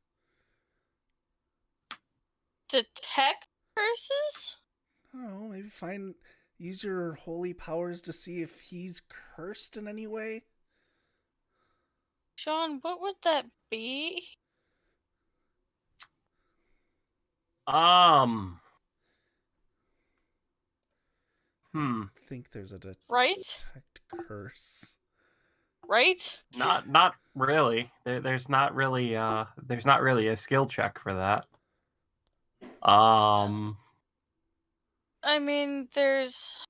Detect curses? I don't know, maybe use your holy powers to see if he's cursed in any way? Sean, what would that be? I think there's a detect Right? curse. Right? Not really. There's not really a skill check for that. I mean, there's.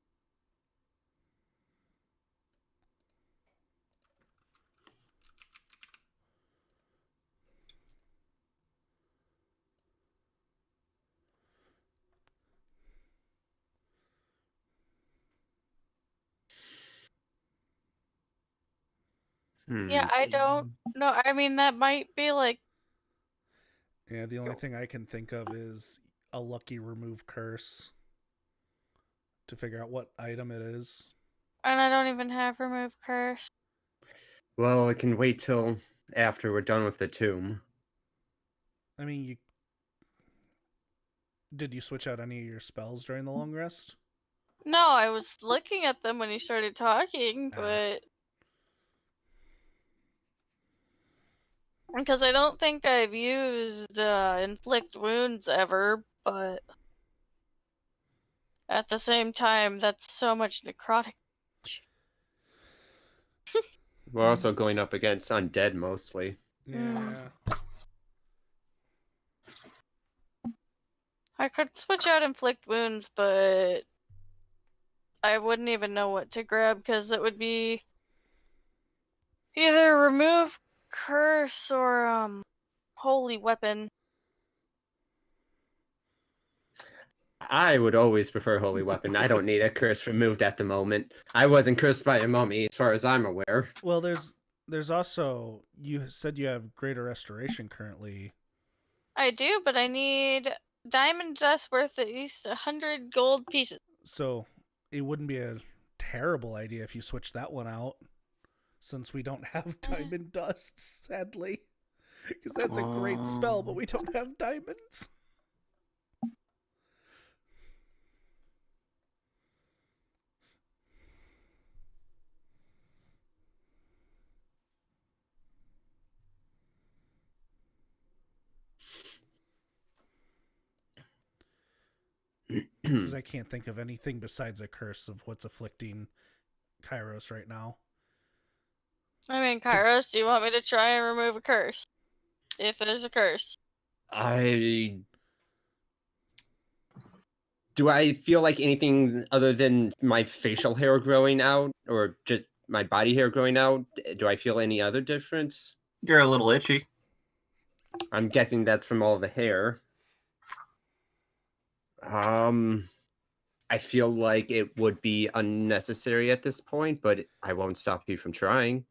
Yeah, I don't know. I mean, that might be like. Yeah, the only thing I can think of is a lucky remove curse to figure out what item it is. And I don't even have remove curse. Well, it can wait till after we're done with the tomb. I mean, did you switch out any of your spells during the long rest? No, I was looking at them when you started talking, Ah. but. Because I don't think I've used inflict wounds ever, but at the same time, that's so much necrotic. We're also going up against undead mostly. Yeah. I could switch out inflict wounds, but I wouldn't even know what to grab because it would be either remove curse or holy weapon. I would always prefer holy weapon. I don't need a curse removed at the moment. I wasn't cursed by a mummy, as far as I'm aware. Well, there's also, you said you have greater restoration currently. I do, but I need diamond dust worth at least 100 gold pieces. So it wouldn't be a terrible idea if you switched that one out, since we don't have diamond dust, sadly. Because that's a great spell, but we don't have diamonds. Because I can't think of anything besides a curse of what's afflicting Kairos right now. I mean, Kairos, do you want me to try and remove a curse? If there's a curse. Do I feel like anything other than my facial hair growing out, or just my body hair growing out? Do I feel any other difference? You're a little itchy. I'm guessing that's from all the hair. I feel like it would be unnecessary at this point, but I won't stop you from trying.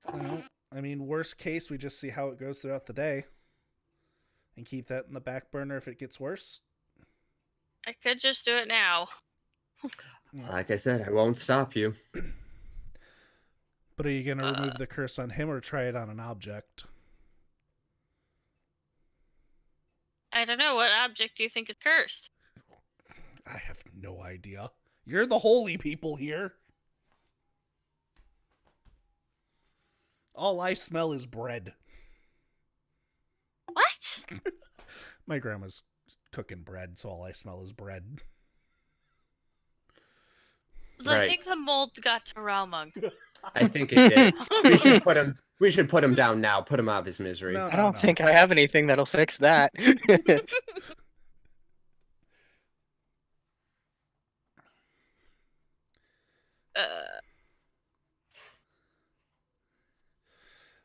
I mean, worst case, we just see how it goes throughout the day. And keep that in the back burner if it gets worse. I could just do it now. Like I said, I won't stop you. But are you going to remove the curse on him or try it on an object? I don't know. What object do you think is cursed? I have no idea. You're the holy people here. All I smell is bread. What? My grandma's cooking bread, so all I smell is bread. I think the mold got to Ralmung. I think it did. We should put him down now. Put him out of his misery. No, I don't think I have anything that'll fix that.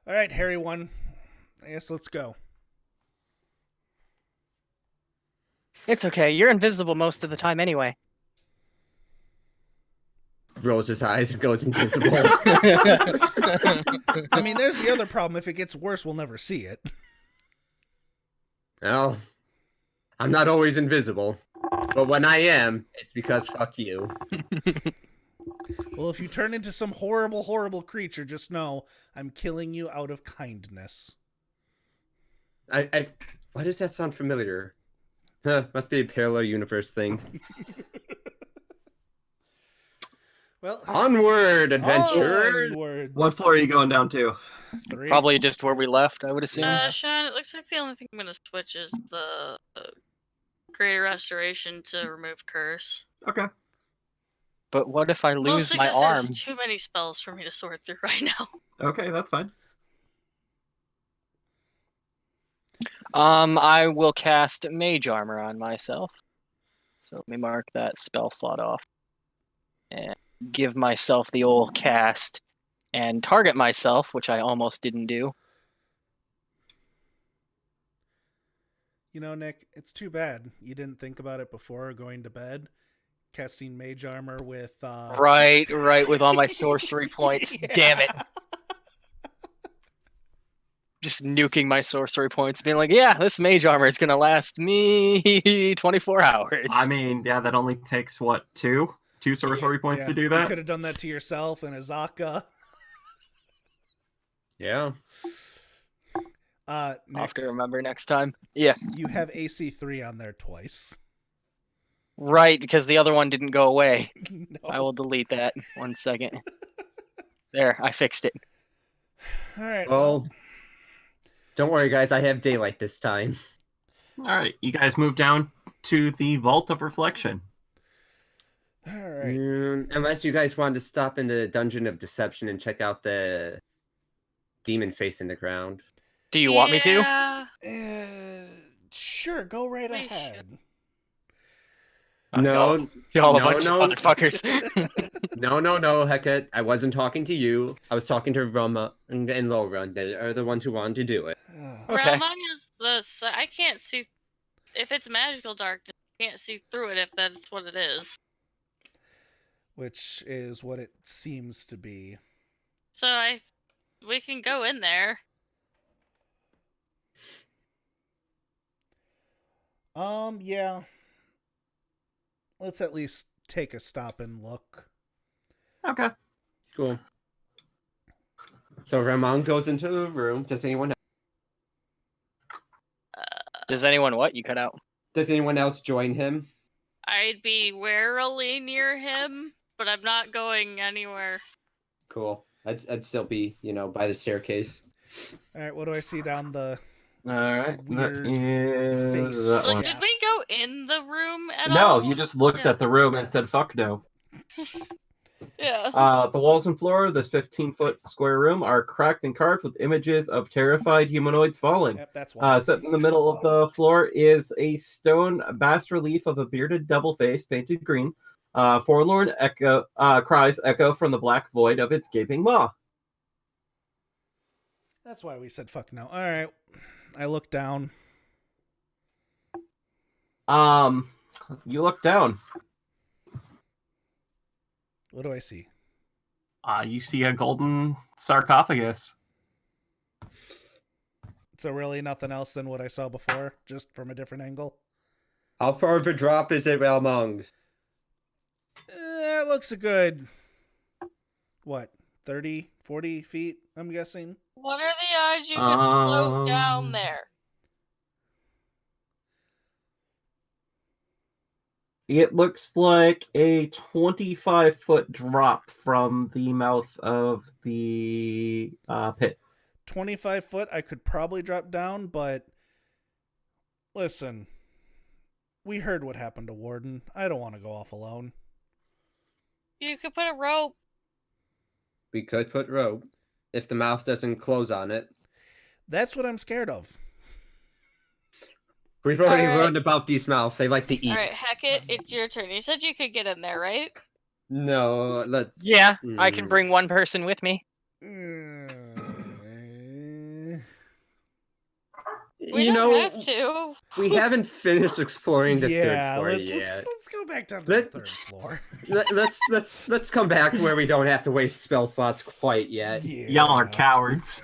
All right, Harry one. I guess let's go. It's okay. You're invisible most of the time anyway. Rolls his eyes and goes invisible. I mean, there's the other problem. If it gets worse, we'll never see it. Well, I'm not always invisible. But when I am, it's because fuck you. Well, if you turn into some horrible, horrible creature, just know I'm killing you out of kindness. Why does that sound familiar? Huh, must be a parallel universe thing. Well, onward, adventurers! Onwards. What floor are you going down to? 3. Probably just where we left, I would assume. Sean, it looks like the only thing I'm gonna switch is the Greater Restoration to remove curse. Okay. But what if I lose Mostly my 'cause arm? There's too many spells for me to sort through right now. Okay, that's fine. I will cast Mage Armor on myself. So let me mark that spell slot off. And give myself the old cast and target myself, which I almost didn't do. You know, Nick, it's too bad you didn't think about it before going to bed. Casting mage armor with Right, with all my sorcery points. Yeah. Damn it. Just nuking my sorcery points, being like, yeah, this mage armor is gonna last me 24 hours. I mean, yeah, that only takes what, two sorcery points Yeah, to do you that. could have done that to yourself and Azaka. Yeah. I'll Nick, have to remember next time. Yeah, you have AC 3 on there twice. right, because the other one didn't go away. No. I will delete that. 1 second. There, I fixed it. All right. Well, Don't worry, guys. I have daylight this time. All right, you guys move down to the Vault of Reflection. All right. Unless you guys wanted to stop in the Dungeon of Deception and check out the demon face in the ground. Do you want me to? Yeah. Sure, go right We ahead. No, Y'all a no, bunch no. of motherfuckers. No, Hecate. I wasn't talking to you. I was talking to Roma and Laura. They are the ones who wanted to do it. Okay. Realmung is I can't see if it's magical darkness. I can't see through it if that's what it is. Which is what it seems to be. So we can go in there. Yeah. Let's at least take a stop and look. Okay. Cool. So Ramon goes into the room. Does anyone Does anyone what? You cut out. else join him? I'd be warily near him, but I'm not going anywhere. Cool. I'd still be, by the staircase. All right, what do I see down the All right. weird that is face? that Like, one. did we go in the room at all? No, you just looked Yeah. at the room and said, fuck no. Yeah. The walls and floor of this 15-foot square room are cracked and carved with images of terrified humanoids falling. Yep, that's one. Set in the middle of the floor is a stone bas relief of a bearded double face painted green. Forlorn echo cries echo from the black void of its gaping maw. That's why we said fuck no. All right. I look down. You look down. What do I see? You see a golden sarcophagus. So really nothing else than what I saw before, just from a different angle? How far of a drop is it, Ramon? It looks a good, 30, 40 feet, I'm guessing? What are the odds you could float down there? It looks like a 25-foot drop from the mouth of the pit. 25 foot, I could probably drop down, but listen, we heard what happened to Warden. I don't want to go off alone. You could put a rope. We could put rope if the mouth doesn't close on it. That's what I'm scared of. We've already Alright. learned about these mouths. They like to eat. Alright, Hecate, it's your turn. You said you could get in there, right? No, let's. Yeah, I can bring one person with me. We don't have to. We haven't finished exploring the third Yeah, floor let's, yet. let's go back down to the third floor. Let's come back where we don't have to waste spell slots quite yet. Yeah. Y'all are cowards.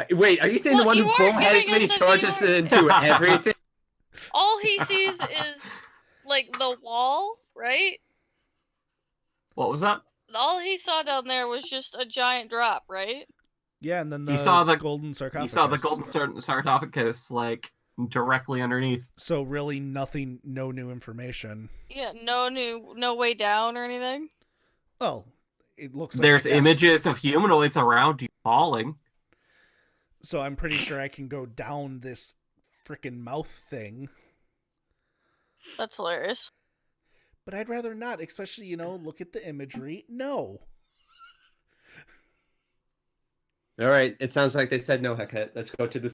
Wait, are you saying the Well, one who you are bullheadedly giving us a charges viewer. into everything? All he sees is, like, the wall, right? What was that? All he saw down there was just a giant drop, right? Yeah, and then You saw the golden sarcophagus. You saw the golden sarcophagus, like, directly underneath. So really nothing, no new information. Yeah, no way down or anything? Well, it looks like There's I got- images of humanoids around you falling. So I'm pretty sure I can go down this freaking mouth thing. That's hilarious. But I'd rather not, especially, look at the imagery. No. All right, it sounds like they said no, Hecate. Let's go to the.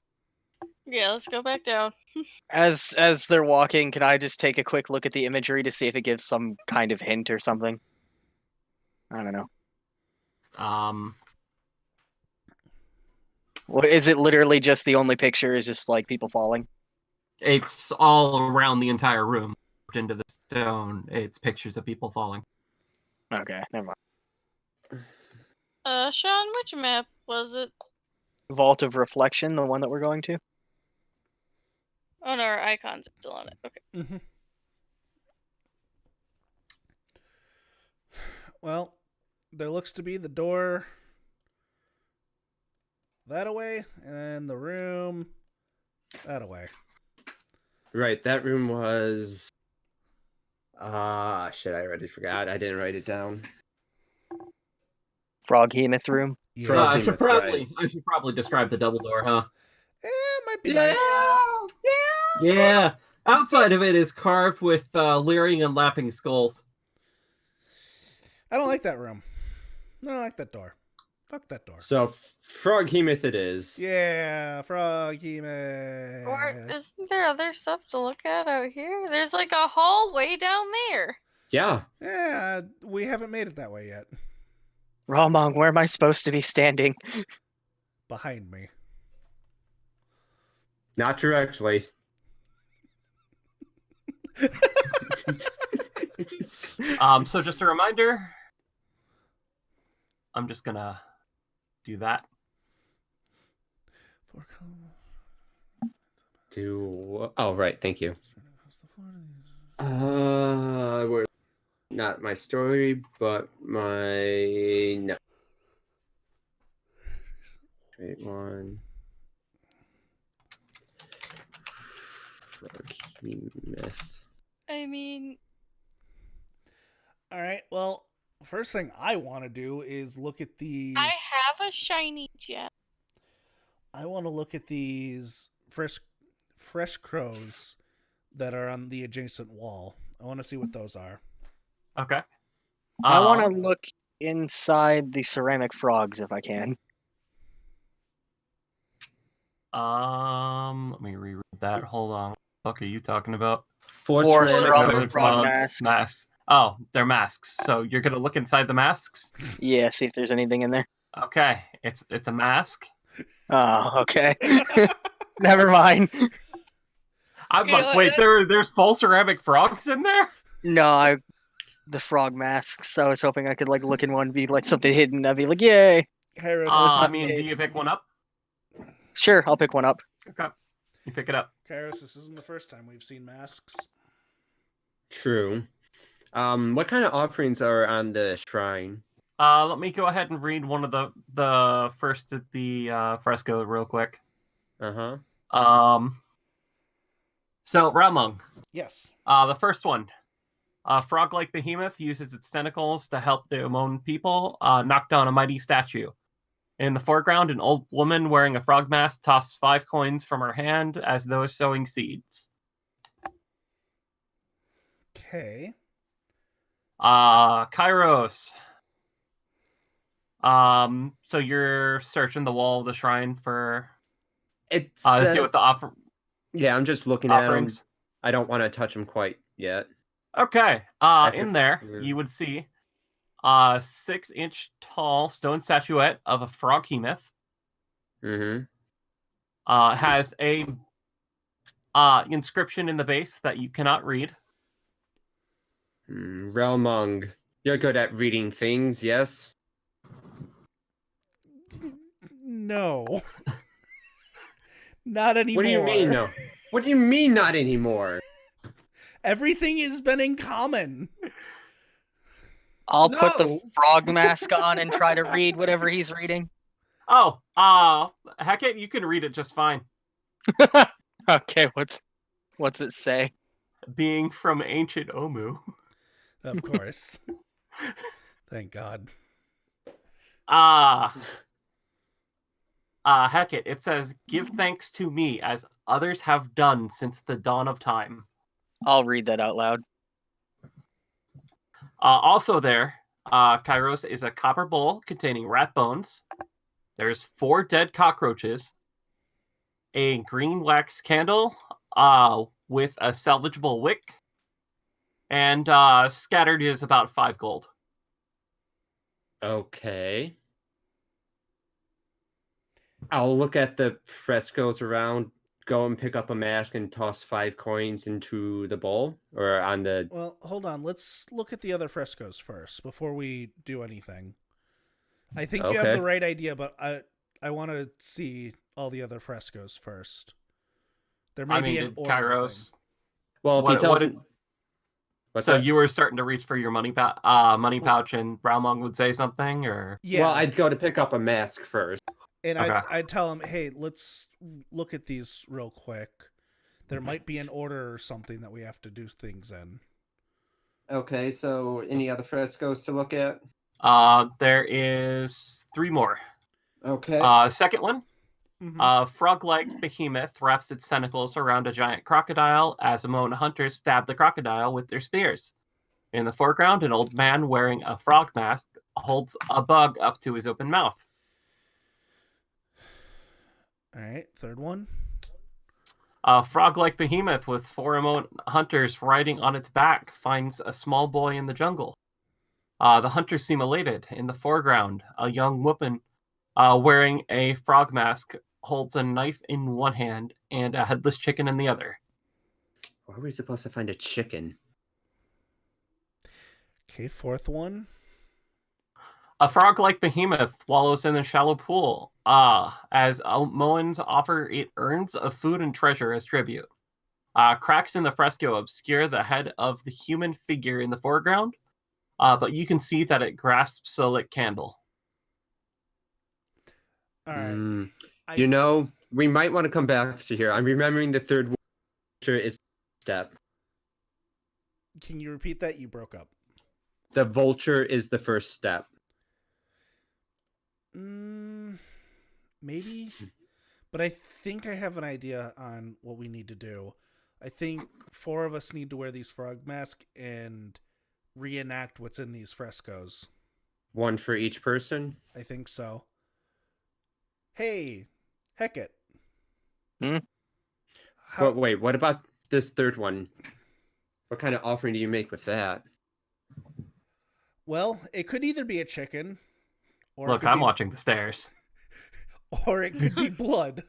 Yeah, let's go back down. As they're walking, can I just take a quick look at the imagery to see if it gives some kind of hint or something? I don't know. What is it? Literally, just the only picture is just like people falling. It's all around the entire room. Into the stone, it's pictures of people falling. Okay, never mind. Sean, which map was it? Vault of Reflection, the one that we're going to. Oh no, our icons are still on it. Okay. Mm-hmm. Well, there looks to be the door that away, and the room that away. Right, that room was. Shit! I already forgot. I didn't write it down. Froghemoth room. Yeah. Frog I Behemoth, right. should probably describe the double door, huh? It might be Yeah. nice. Yeah. Outside of it is carved with leering and laughing skulls. I don't like that room. I don't like that door. Fuck that door. So Frog Behemoth it is. Yeah, froggy Or man. isn't there other stuff to look at out here? There's like a hallway down there. Yeah. Yeah, we haven't made it that way yet. Ramong, where am I supposed to be standing? Behind me. Not directly. So just a reminder, I'm just gonna do that. Oh, right. Thank you. We're not my story, but my no. Great one. Myth. I mean, All right. Well, first thing I want to do is look at these. I have a shiny gem. I want to look at these fresh crows that are on the adjacent wall. I want to see what those are. Okay. I want to look inside the ceramic frogs if I can. Let me reread that. Hold on. What the fuck are you talking about? Four Ceramic ceramic frog masks. Oh, they're masks. So you're gonna look inside the masks? Yeah, see if there's anything in there. Okay. It's a mask. Oh, okay. Never mind. I'm You like, know, wait, there's full ceramic frogs in there? No, the frog masks. I was hoping I could like look in one, be like something hidden. I'd be like, yay. Kairos, I not mean, safe. do you pick one up? Sure, I'll pick one up. Okay. You pick it up. Kairos, this isn't the first time we've seen masks. True. What kind of offerings are on the shrine? Let me go ahead and read one of the first of the fresco real quick. Uh-huh. So Ramung, Yes. the first one. Frog-like behemoth uses its tentacles to help the Amon people knock down a mighty statue. In the foreground, an old woman wearing a frog mask tosses 5 coins from her hand as though sowing seeds. Okay. Kairos. So you're searching the wall of the shrine for It to says... see what the Yeah, I'm just looking at them. offerings. I don't want to touch them quite yet. Okay. After- In there, Yeah. you would see a 6-inch tall stone statuette of a frog behemoth. Mm-hmm. Has a inscription in the base that you cannot read. Relmung, you're good at reading things, yes? No. Not anymore. What do you mean, no? What do you mean, not anymore? Everything has been in common. I'll put the No. frog mask on and try to read whatever he's reading. Oh, heck it, you can read it just fine. Okay, what's it say? Being from ancient Omu. Of course. Thank God. Heck it says, give thanks to me as others have done since the dawn of time. I'll read that out loud. Also there, Kairos is a copper bowl containing rat bones. There's 4 dead cockroaches, a green wax candle with a salvageable wick, and scattered is about 5 gold. Okay. I'll look at the frescoes around, go and pick up a mask and toss 5 coins into the bowl or on the... Well, hold on. Let's look at the other frescoes first before we do anything. I think you have Okay. the right idea, but I want to see all the other frescoes first. There may be an order Kairos. Well, if What- he what doesn't... did- What's So that? you were starting to reach for your money pouch, and Brownmong would say something, or Yeah. Well, I'd go to pick up a mask first. And Okay. I'd tell him, hey, let's look at these real quick. There might be an order or something that we have to do things in. Okay, so any other frescoes to look at? there is 3 more. Okay. Second one. Mhm. A frog-like behemoth wraps its tentacles around a giant crocodile as Amon hunters stab the crocodile with their spears. In the foreground, an old man wearing a frog mask holds a bug up to his open mouth. All right, third one. A frog-like behemoth with 4 hunters riding on its back finds a small boy in the jungle. The hunters seem elated. In the foreground, a young woman wearing a frog mask holds a knife in one hand and a headless chicken in the other. Where are we supposed to find a chicken? Okay, fourth one. A frog-like behemoth wallows in a shallow pool. As Moans offer it urns of food and treasure as tribute. Cracks in the fresco obscure the head of the human figure in the foreground, but you can see that it grasps a lit candle. All right. You know, we might want to come back to here. I'm remembering the third vulture is step. Can you repeat that? You broke up. The vulture is the first step. Maybe, but I think I have an idea on what we need to do. I think 4 of us need to wear these frog masks and reenact what's in these frescoes. One for each person? I think so. Hey, Hecate. But wait, what about this third one? What kind of offering do you make with that? Well, it could either be a chicken, or Look, I'm watching the stairs. or it could be blood.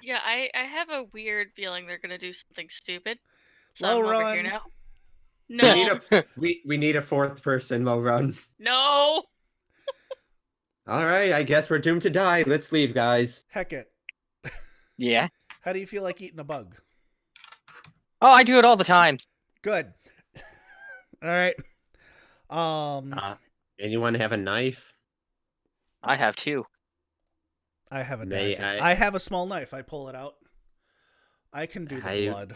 Yeah, I have a weird feeling they're gonna do something stupid. So Low I'm over run. here now. We No, need we need a fourth person, low run. no. All right, I guess we're doomed to die. Let's leave, guys. Hecate, Yeah. how do you feel like eating a bug? Oh, I do it all the time. Good. All right. Anyone have a knife? I have 2. I have a May dagger. I- I have a small knife. I pull it out. I can do the blood.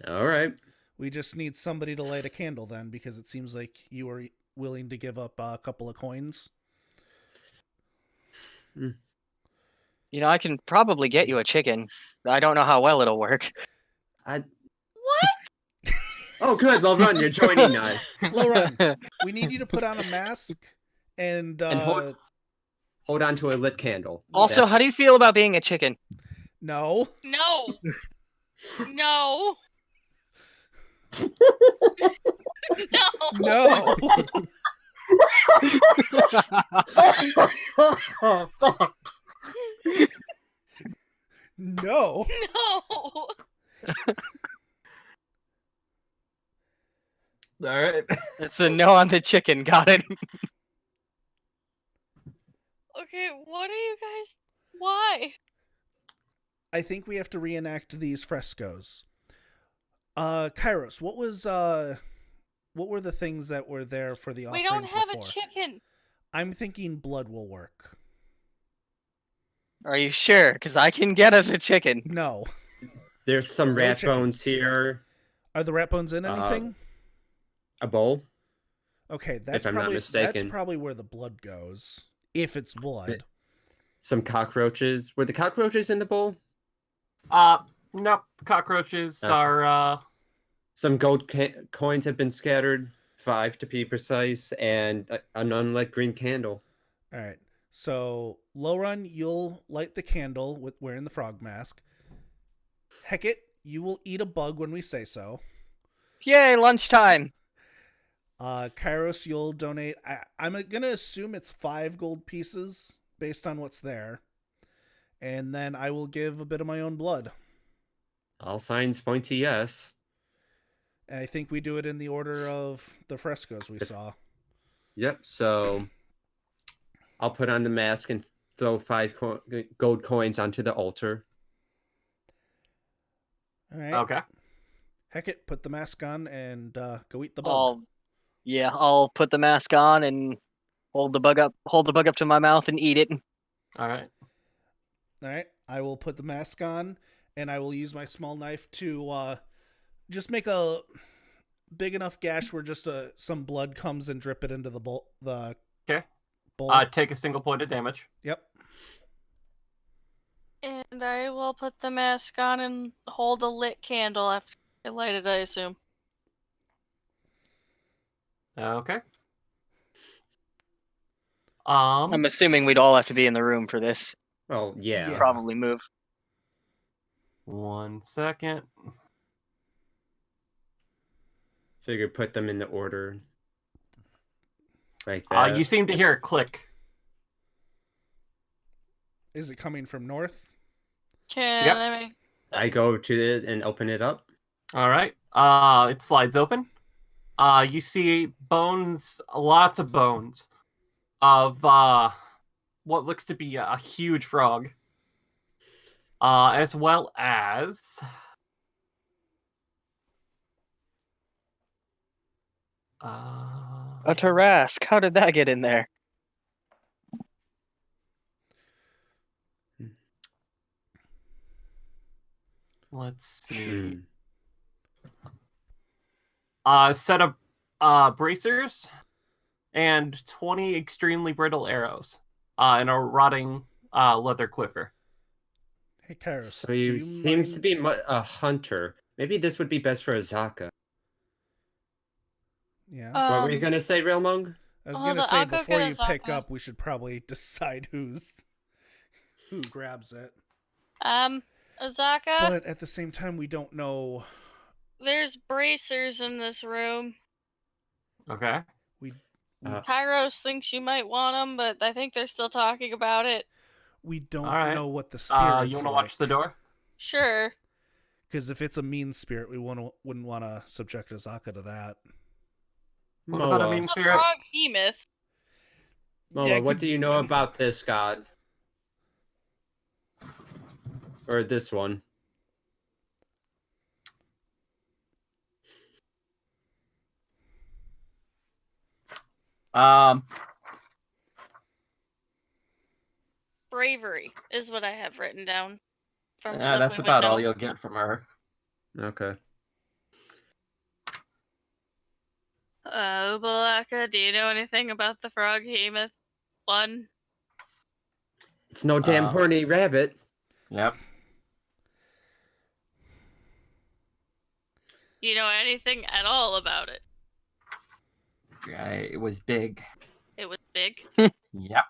All right. We just need somebody to light a candle then, because it seems like you are willing to give up a couple of coins. You know, I can probably get you a chicken. I don't know how well it'll work. What? Oh, good, low run. You're joining us. Low run. We need you to put on a mask and Hold on to a lit candle. Also, how do you feel about being a chicken? no. No. No. No. No. No. All right. It's a no on the chicken. Got it. Okay, what are you guys? Why? I think we have to reenact these frescoes. Kairos, what were the things that were there for the We offerings don't have before? a chicken. I'm thinking blood will work. Are you sure? Because I can get us a chicken. No. There's some No rat chicken. bones here. Are the rat bones in anything? A bowl. Okay, that's I'm not probably mistaken. that's probably where the blood goes. If it's blood. Some cockroaches. Were the cockroaches in the bowl? Nope. Cockroaches Okay. are Some gold coins have been scattered, 5 to be precise, and an unlit green candle. All right. So, Low Run, you'll light the candle with wearing the frog mask. Hecate, you will eat a bug when we say so. Yay, lunchtime. Kairos, you'll donate. I'm going to assume it's 5 gold pieces based on what's there. And then I will give a bit of my own blood. All signs point to yes. And I think we do it in the order of the frescoes we saw. Yep, so I'll put on the mask and throw 5 gold coins onto the altar. All right. okay. Hecate, put the mask on and go eat the bug. I'll put the mask on and hold the bug up to my mouth and eat it. All right. All right. I will put the mask on, and I will use my small knife to just make a big enough gash where just some blood comes and drip it into the bowl. Okay. Bowl. Take a single point of damage. Yep. And I will put the mask on and hold a lit candle after I light it, I assume. Okay. I'm assuming we'd all have to be in the room for this. Oh, yeah. Yeah. Probably move. 1 second. Figure put them in the order. Like that. You seem to hear a click. Is it coming from north? Can Yep. I make... I go to it and open it up. All right. It slides open. You see bones, lots of bones of what looks to be a huge frog, as well as A Tarrasque. How did that get in there? let's see, Hmm. a set of bracers and 20 extremely brittle arrows, and a rotting leather quiver. Hey, Kairos, So do you you seems to mind- be a hunter. Maybe this would be best for Azaka. Yeah. What were you gonna say, Realmung? I was hold gonna on, say I'll go before get you pick Azaka. up, we should probably decide who grabs it. Azaka, But at the same time, we don't know. there's bracers in this room. Okay. Kairos thinks you might want them, but I think they're still talking about it. We don't All right. know what the spirit's You want to like. watch the door? Sure. Because if it's a mean spirit, we wouldn't want to subject Azaka to that. What about a Moa. mean The spirit? frog behemoth. Moa, Yeah, what do you know about this god? Or this one? Bravery is what I have written down. From Yeah, stuff that's we would about know. all you'll get from her. Okay. Balaka, do you know anything about the frog behemoth one? It's no damn horny rabbit. Yep. You know anything at all about it? Yeah, it was big. It was big. Yep.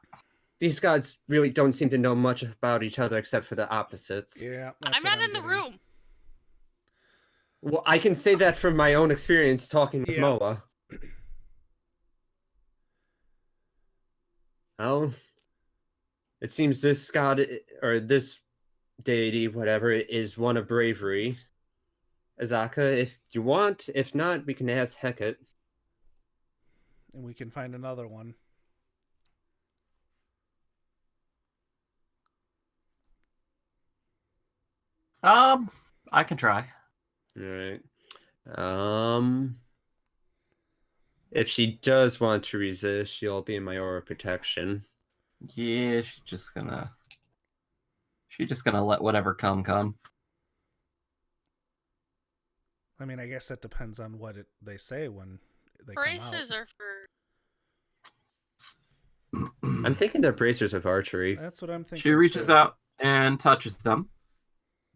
These gods really don't seem to know much about each other except for the opposites. Yeah, that's I'm what not in the getting. room. Well, I can say that from my own experience talking with Yeah. Moa. Well, it seems this god, or this deity, whatever, is one of bravery. Azaka, if you want. If not, we can ask Hecate. And we can find another one. I can try. Alright. If she does want to resist, she'll be in my aura of protection. Yeah, she's just gonna let whatever come. I mean, I guess that depends on what they say when they Bracers come out. are for. I'm thinking they're bracers of archery. That's what I'm thinking. She reaches too. out and touches them.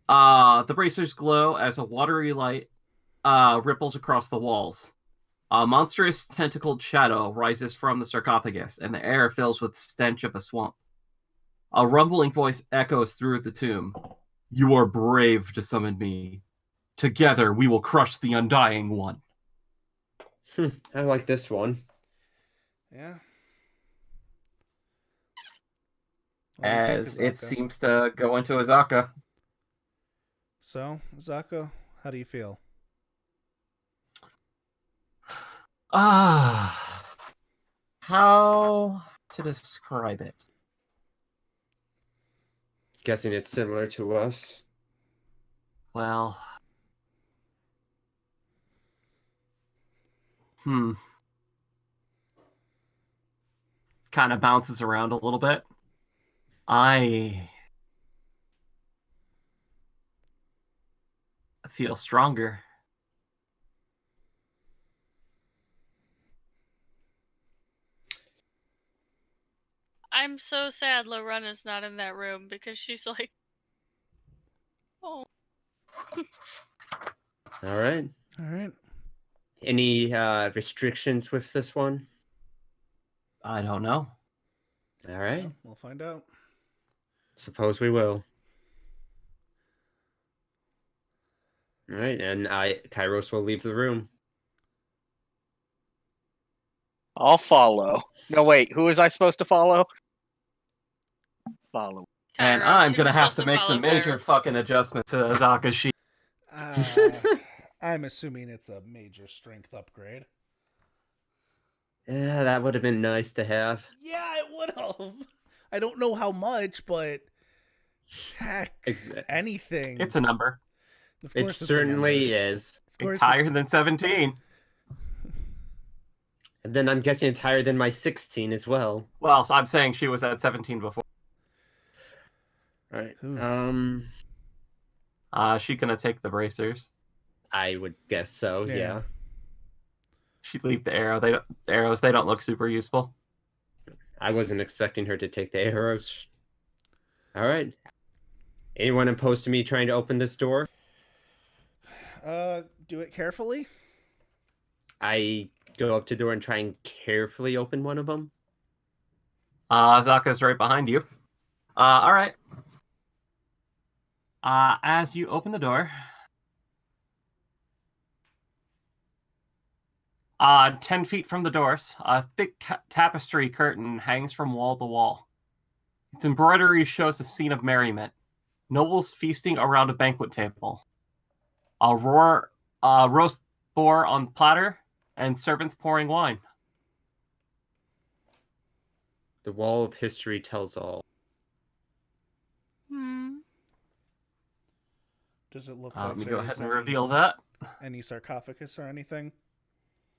The bracers glow as a watery light ripples across the walls. A monstrous tentacled shadow rises from the sarcophagus, and the air fills with the stench of a swamp. A rumbling voice echoes through the tomb. You are brave to summon me. Together we will crush the Undying One. I like this one. Yeah. What do you think, As it Azaka? seems to go into Azaka. So, Azaka, how do you feel? How to describe it? Guessing it's similar to us. Well, kind of bounces around a little bit. I feel stronger. I'm so sad Lorena's not in that room because she's like, oh. All right. All right. Any restrictions with this one? I don't know. All right. Well, we'll find out. Suppose we will. All right, and Kairos will leave the room. I'll follow. No, wait. Who was I supposed to follow? Follow. And Kairos, I'm you gonna were have supposed to make follow some major Kairos. fucking adjustments to Azaka's sheet. I'm assuming it's a major strength upgrade. Yeah, that would have been nice to have. Yeah, it would have. I don't know how much, but heck, anything. It's a number. Of It course, certainly is. Of course, It's higher than 17. And then I'm guessing it's higher than my 16 as well. Well, so I'm saying she was at 17 before. All right. Ooh. She gonna take the bracers. I would guess so. Yeah. She'd leave the arrow. The arrows. They don't look super useful. I wasn't expecting her to take the arrows. All right. Anyone opposed to me trying to open this door? Do it carefully. I go up to the door and try and carefully open one of them. Zaka's right behind you. All right. As you open the door, 10 feet from the doors, a thick tapestry curtain hangs from wall to wall. Its embroidery shows a scene of merriment. Nobles feasting around a banquet table. A roast boar on platter, and servants pouring wine. The wall of history tells all. Does it look Let like me go ahead there's and reveal that. any sarcophagus or anything?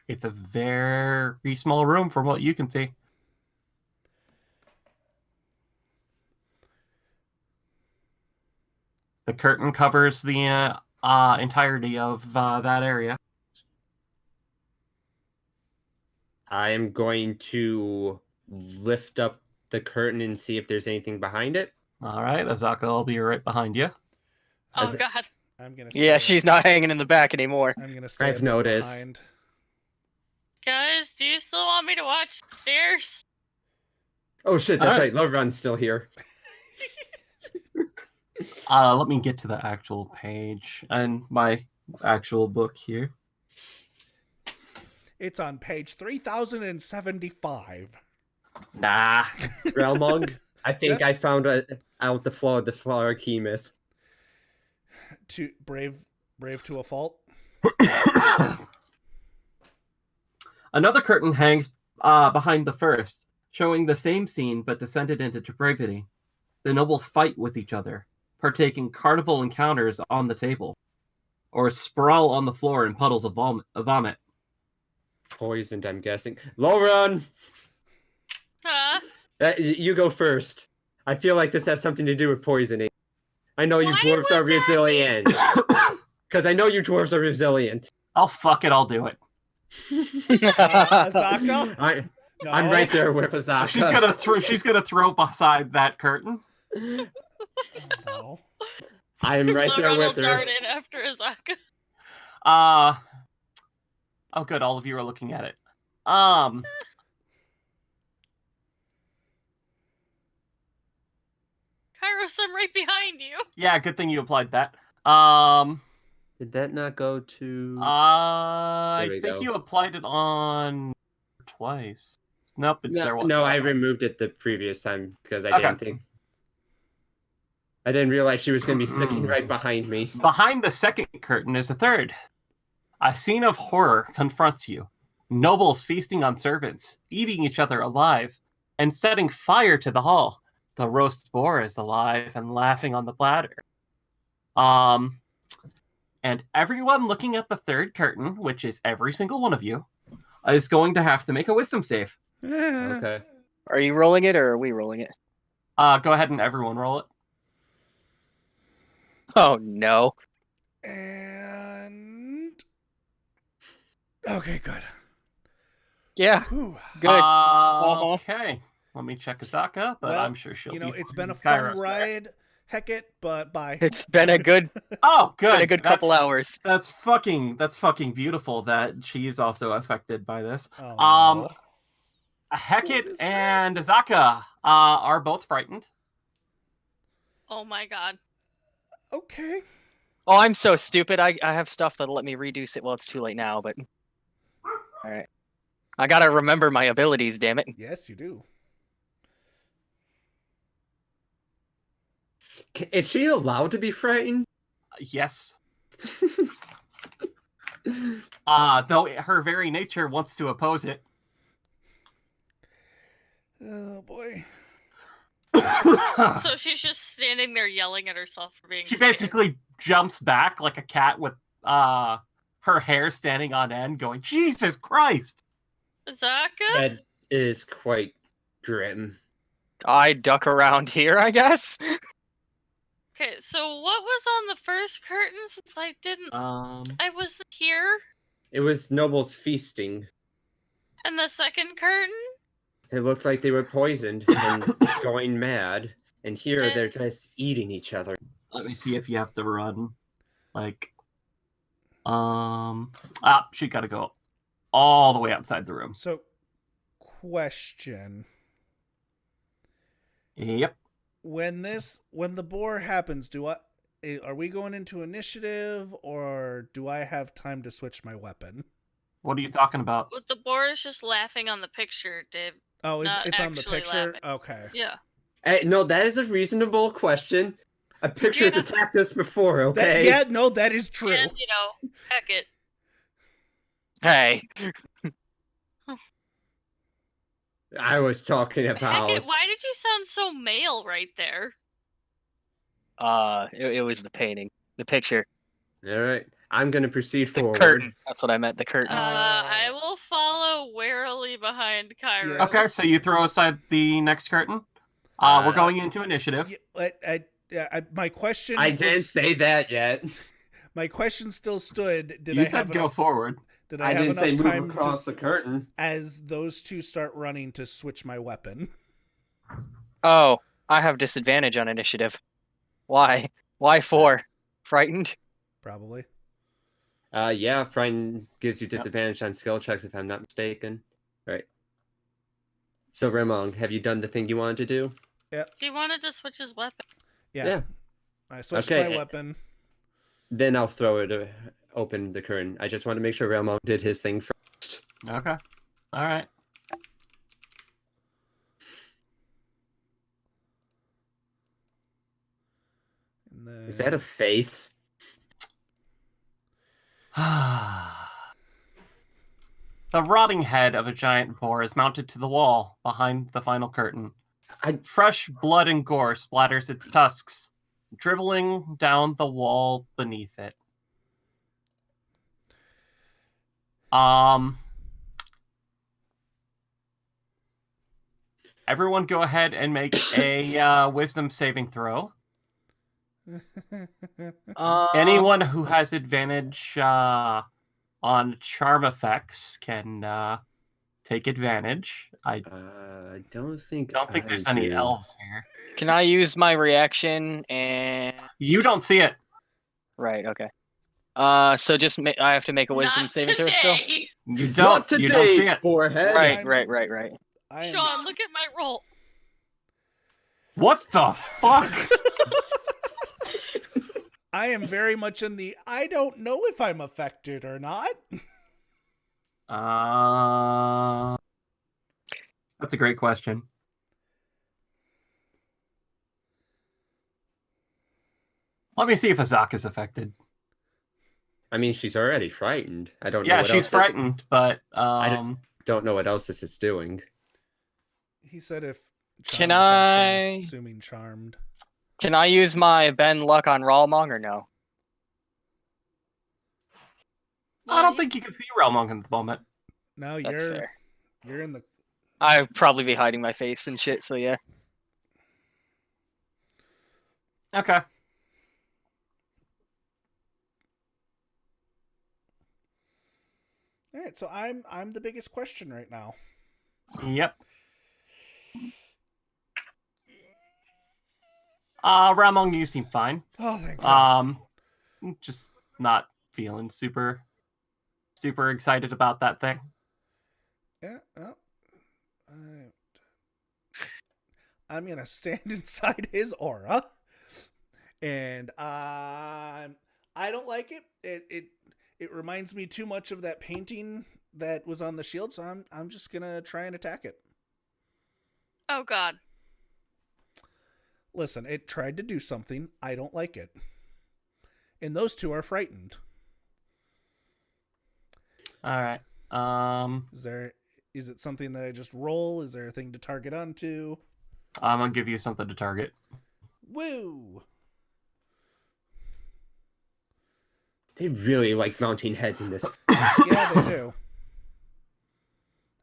It's a very small room from what you can see. The curtain covers the entirety of that area. I am going to lift up the curtain and see if there's anything behind it. All right, Azaka will be right behind you. Oh, As- God. I'm gonna. Yeah, stay- she's not hanging in the back anymore. I'm gonna stay. I've a bit noticed. Behind. Guys, do you still want me to watch the stairs? Oh shit, that's All right. Love Run's still here. Let me get to the actual page and my actual book here. It's on page 3075. Nah. Realmong, I think Yes? I found out the flaw of the flower key myth. To brave to a fault. Another curtain hangs behind the first, showing the same scene but descended into depravity. The nobles fight with each other, partaking carnival encounters on the table, or sprawl on the floor in puddles of vomit. Poisoned, I'm guessing. Lauren! Huh? You go first. I feel like this has something to do with poisoning. I know you Why dwarves are was that resilient. Because I know you dwarves are resilient. Oh, fuck it, I'll do it. Azaka? No. I'm right there with Azaka. She's gonna throw beside that curtain. Oh, no. I'm right there Lorena with her. dart in after Azaka. Oh good, all of you are looking at it. Kairos, I'm right behind you. Yeah, good thing you applied that. Did that not go to... I we think go. you applied it on twice. Nope, it's there once. No, I removed it the previous time because I Okay. didn't think... I didn't realize she was going to be sticking right behind me. Behind the second curtain is a third. A scene of horror confronts you. Nobles feasting on servants, eating each other alive, and setting fire to the hall. The roast boar is alive and laughing on the platter. And everyone looking at the third curtain, which is every single one of you, is going to have to make a wisdom save. Okay. Are you rolling it or are we rolling it? Go ahead and everyone roll it. Oh no. And okay, good. Yeah, Whew. good. Okay. Let me check Azaka, but I'm sure she'll be it's fine. been a fun Kairos there. ride, Hecate, but bye. It's been a good, Oh, good. been a good couple hours. That's fucking beautiful that she's also affected by this. Oh, no. Hecate What is and this? Azaka are both frightened. Oh my god. Okay. Oh, I'm so stupid. I have stuff that'll let me reduce it. Well, it's too late now, but all right. I gotta remember my abilities. Damn it. Yes, you do. Is she allowed to be frightened? Yes. Though her very nature wants to oppose it. Oh, boy. So she's just standing there yelling at herself for being She scared. basically jumps back like a cat with her hair standing on end, going, Jesus Christ! Zaka? That is quite grim. I duck around here, I guess. Okay, so what was on the first curtain since I didn't... I wasn't here? It was nobles feasting. And the second curtain? It looked like they were poisoned and going mad. And here they're just eating each other. Let me see if you have to run. She gotta go all the way outside the room. So, question. Yep. When the boar happens, are we going into initiative, or do I have time to switch my weapon? What are you talking about? Well, the boar is just laughing on the picture, Dave. Oh, Not it's on the actually picture? laughing. Okay. Yeah. No, that is a reasonable question. A picture has attacked us before, okay? That is true. And, heck it. Hey. I was talking about... Heck it, why did you sound so male right there? It was the painting, the picture. All right, I'm gonna proceed forward. Curtain. That's what I meant. The curtain. I will follow warily behind Kairos. Yeah. Okay, so you throw aside the next curtain. We're going into initiative. My question. I didn't say that yet. My question still stood. You said go forward. Did I have didn't say enough move time across the curtain. as those two start running to switch my weapon? Oh, I have disadvantage on initiative. Why? Why 4? Frightened? Probably. Yeah, frightened gives you disadvantage on skill checks if I'm not mistaken. Right. So Remong, have you done the thing you wanted to do? Yeah. He wanted to switch his weapon. Yeah. I switched Okay. my weapon. Then I'll throw it open the curtain. I just want to make sure Remong did his thing first. Okay. All right. Is that a face? The rotting head of a giant boar is mounted to the wall behind the final curtain. Fresh blood and gore splatters its tusks, dribbling down the wall beneath it. Everyone go ahead and make a wisdom saving throw. Anyone who has advantage on charm effects can take advantage. I don't think there's any elves here. Can I use my reaction and... You don't see it. Right, okay. So just I have to make a wisdom saving throw still? You don't see it. Forehead. Right. Sean, look at my roll. What the fuck? I am very much in the I don't know if I'm affected or not. That's a great question. Let me see if Azaka's affected. I mean, she's already frightened. I don't know. Yeah, what she's else frightened, but I don't know what else this is doing. He said if Can effects, I'm I... assuming charmed. Can I use my Ben luck on Ralmong or no? I don't think you can see Realmong at the moment. No, That's fair. You're in the... I'd probably be hiding my face and shit, so yeah. Okay. All right, so I'm the biggest question right now. Yep. Ramon, you seem fine. Oh, thank God. Just not feeling super excited about that thing. Yeah, well, I'm gonna stand inside his aura, and I don't like it. It reminds me too much of that painting that was on the shield, so I'm just gonna try and attack it. Oh God. Listen, it tried to do something. I don't like it, and those two are frightened. All right. Is it something that I just roll? Is there a thing to target onto? I'm gonna give you something to target. Woo! They really like mounting heads in this. Yeah, they do.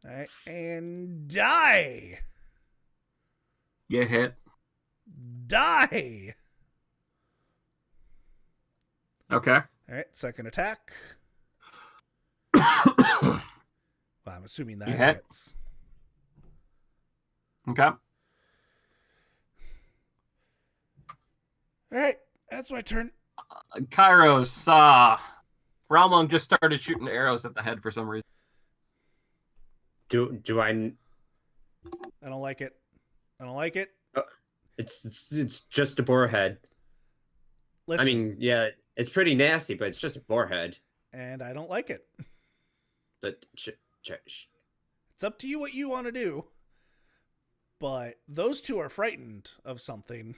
All right, and die! You hit. Die! Okay. All right, second attack. Well, I'm assuming that You hit. hits. Okay. All right, that's my turn. Kairos, Ramon just started shooting arrows at the head for some reason. Do I? I don't like it. I don't like it. It's just a boar head. Listen, I mean, yeah, it's pretty nasty, but it's just a boar head. and I don't like it. But It's up to you what you want to do. But those two are frightened of something.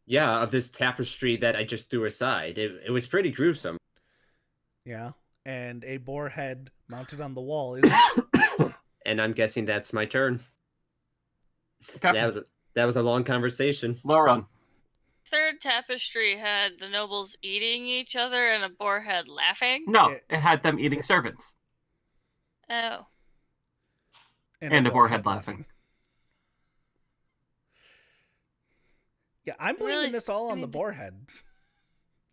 yeah, of this tapestry that I just threw aside. It was pretty gruesome. Yeah, and a boar head mounted on the wall isn't. And I'm guessing that's my turn. Okay. That was a long conversation. Lauren. Third tapestry had the nobles eating each other and a boar head laughing. No, It- it had them eating servants. Oh. And a boar head laughing. Yeah, I'm blaming Really? this all I on the need to- boar head.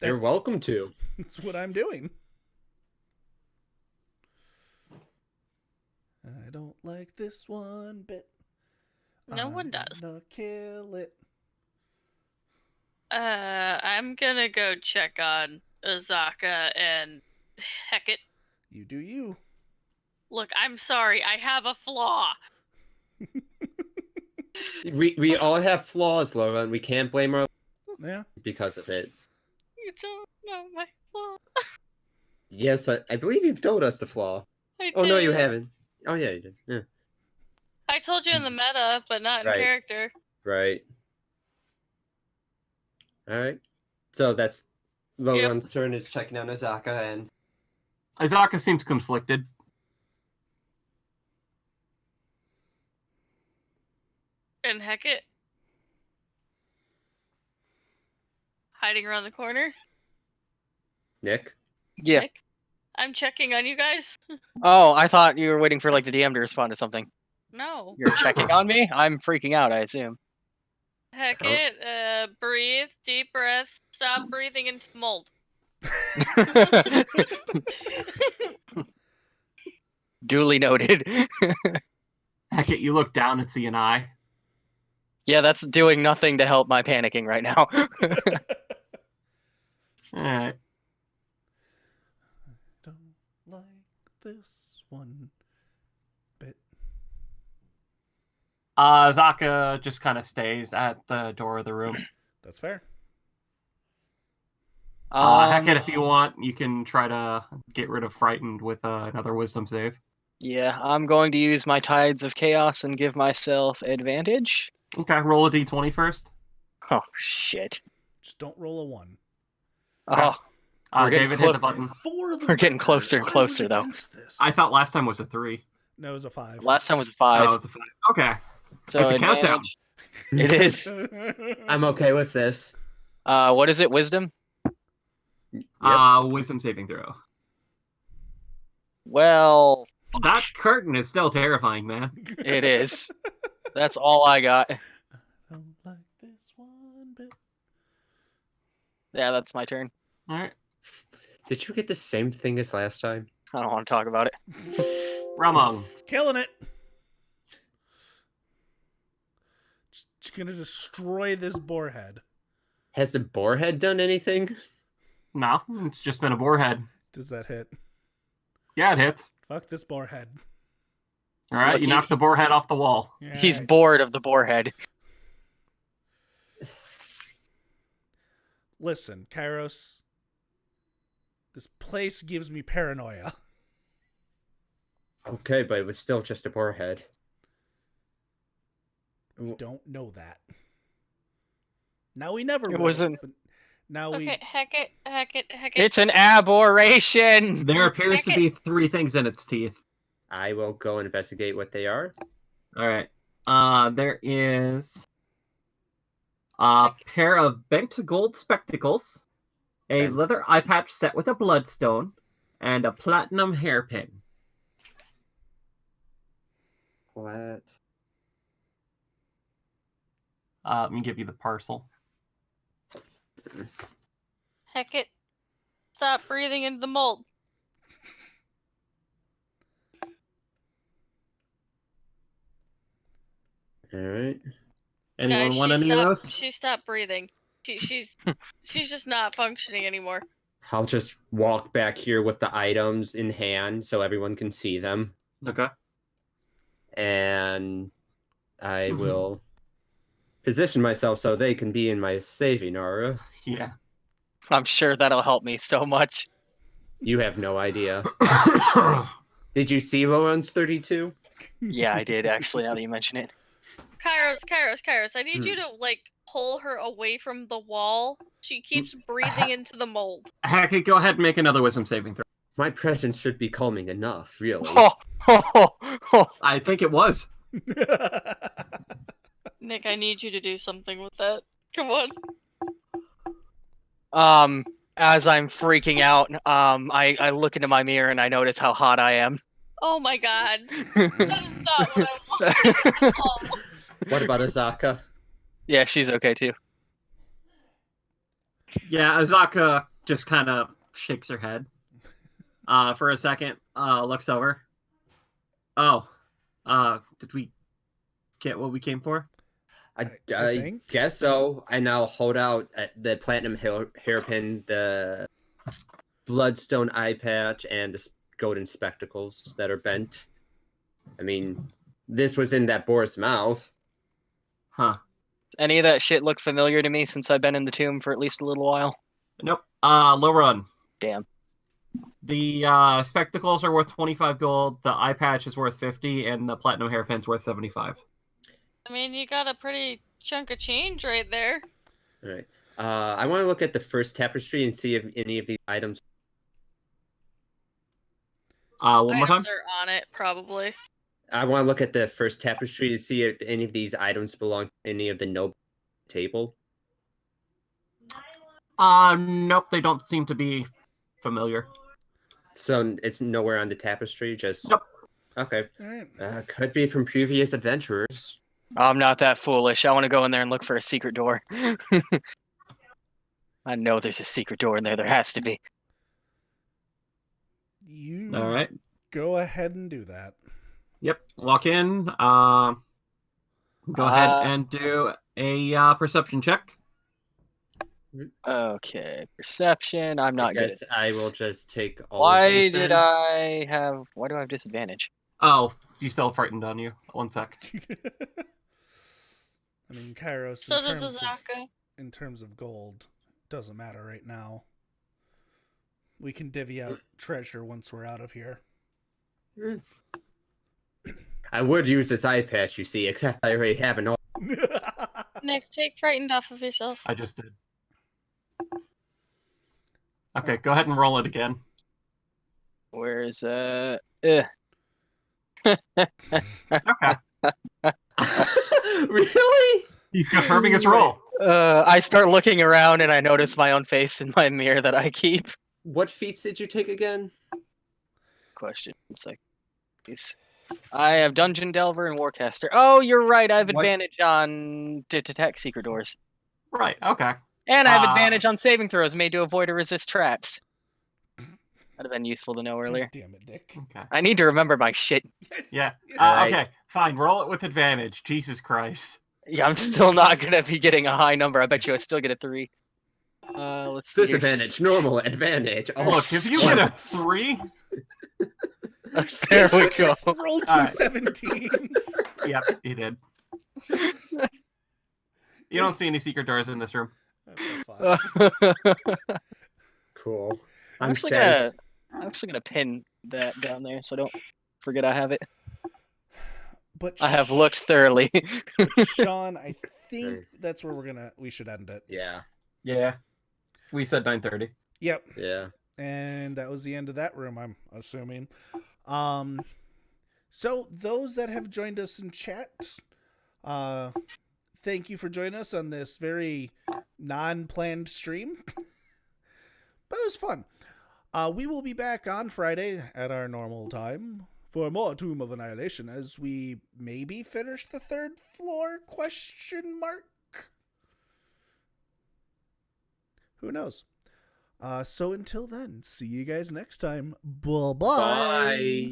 You're welcome to. That's what I'm doing. I don't like this one bit. No one does. Gonna kill it. I'm gonna go check on Azaka and Hecate. You do you. Look, I'm sorry, I have a flaw. We all have flaws, Laura, and we can't blame her Yeah. because of it. You don't know my flaw. Yes, I believe you've told us the flaw. I Oh no, you did. haven't. Oh yeah, you did. Yeah. I told you in the meta, but not in Right. character. Right. All right. So that's Logan's turn is checking on Azaka, and Azaka seems conflicted. And Hecate. Hiding around the corner. Nick. Yeah. Nick? I'm checking on you guys. Oh, I thought you were waiting for like the DM to respond to something. No. You're checking on me? I'm freaking out, I assume. Hecate, breathe, deep breath, stop breathing into mold. Duly noted. Hecate, you look down and see an eye. Yeah, that's doing nothing to help my panicking right now. Alright. Don't like this one bit. Azaka just kind of stays at the door of the room. That's fair. Hecate, if you want, you can try to get rid of frightened with another wisdom save. Yeah, I'm going to use my Tides of Chaos and give myself advantage. Okay, roll a d20 first. Oh, shit. Just don't roll a 1. Oh, We're getting David hit the button. For the We're getting record, closer and I was closer, though. against this. I thought last time was a 3. No, it was a 5. last time was a Oh, 5. it was a 5. Okay. So it's a countdown. advantage- It is. I'm okay with this. What is it? Wisdom? Wisdom saving throw. Well, That curtain is still terrifying, man. it is. That's all I got. Don't like this one bit. Yeah, that's my turn. All right. Did you get the same thing as last time? I don't want to talk about it. Ramon. Killing it. Just gonna destroy this boar head. Has the boarhead done anything? No, it's just been a boarhead. Does that hit? Yeah, it hits. Fuck this boarhead. All right, Look, you he- knocked the boarhead off the wall. He's Alright. bored of the boarhead. Listen, Kairos. This place gives me paranoia. Okay, but it was still just a boarhead. We don't know that. Now we never It will, wasn't- but now Okay, heck it. It's an aberration. There appears to be 3 things in its teeth. I will go investigate what they are. All right. There is a pair of bent gold spectacles, a Bent. leather eye patch set with a bloodstone, and a platinum hairpin. What? Let me give you the parcel. Heck it. Stop breathing into the mold. All right. Anyone Guys, want she any of stopped- those? She stopped breathing. She's just not functioning anymore. I'll just walk back here with the items in hand so everyone can see them. Okay. And I will position myself so they can be in my saving aura. Yeah. I'm sure that'll help me so much. You have no idea. Did you see Lauren's 32? Yeah, I did actually. Now that you mention it. Kairos, I need you to, like, pull her away from the wall. She keeps breathing into the mold. Heck, go ahead and make another wisdom saving throw. My presence should be calming enough, really. I think it was. Nick, I need you to do something with that. Come on. As I'm freaking out, I look into my mirror and I notice how hot I am. Oh my god. That is not what I wanted at all. What about Azaka? Yeah, she's okay too. Yeah, Azaka just kind of shakes her head. For a second, looks over. Oh, did we get what we came for? I think. guess so. And I'll hold out the platinum hairpin, the bloodstone eye patch, and the golden spectacles that are bent. I mean, this was in that boar's mouth. Huh. Any of that shit look familiar to me since I've been in the tomb for at least a little while? Nope. Low run. Damn. The spectacles are worth 25 gold, the eye patch is worth 50, and the platinum hairpin's worth 75. I mean, you got a pretty chunk of change right there. All right. I want to look at the first tapestry and see if any of these items. One more time. Items are on it, probably. I want to look at the first tapestry to see if any of these items belong to any of the noble table. Nope, they don't seem to be familiar. So it's nowhere on the tapestry. Just Nope. Okay. Alright. Could be from previous adventurers. I'm not that foolish. I want to go in there and look for a secret door. I know there's a secret door in there. There has to be. You All right. go ahead and do that. Yep. Walk in. Go ahead and do a perception check. Okay, perception. I'm not I good. guess At I this. will just take all Why of these did then. I have? Why do I have disadvantage? Oh, you still frightened on you. 1 sec. I mean, Kairos, So does Azaka. in terms of gold, doesn't matter right now. We can divvy out treasure once we're out of here. I would use this eye patch, you see, except I already have an. Nick, take frightened off of yourself. I just did. Okay, go ahead and roll it again. Where's Okay. Really? He's confirming his roll. I start looking around and I notice my own face in my mirror that I keep. What feats did you take again? Question. It's like these. I have Dungeon Delver and Warcaster. Oh, you're right. I have What? advantage on to detect secret doors, Right, okay. and I have advantage on saving throws made to avoid or resist traps. That'd have been useful to know earlier. Damn it, Dick. Okay. I need to remember my shit. Yes. Yeah. Yes. Right. Okay, fine. Roll it with advantage. Jesus Christ. Yeah, I'm still not gonna be getting a high number. I bet you I still get a 3. Let's see. here. Disadvantage, normal, advantage. All Look, if you get a splits. 3, There we go. Just roll two Alright. 17s. yep, he did. You don't see any secret doors in this room. That's so fun. Cool. I'm I'm actually sad. gonna pin that down there so I don't forget I have it. But I have looked thoroughly. but Sean, I think that's where we should end it. Yeah. Yeah. We said 9:30. Yep. Yeah. And that was the end of that room, I'm assuming. So those that have joined us in chat, thank you for joining us on this very non-planned stream. But it was fun. We will be back on Friday at our normal time for more Tomb of Annihilation as we maybe finish the third floor ? Who knows? So until then, see you guys next time. Bye-bye. Bye.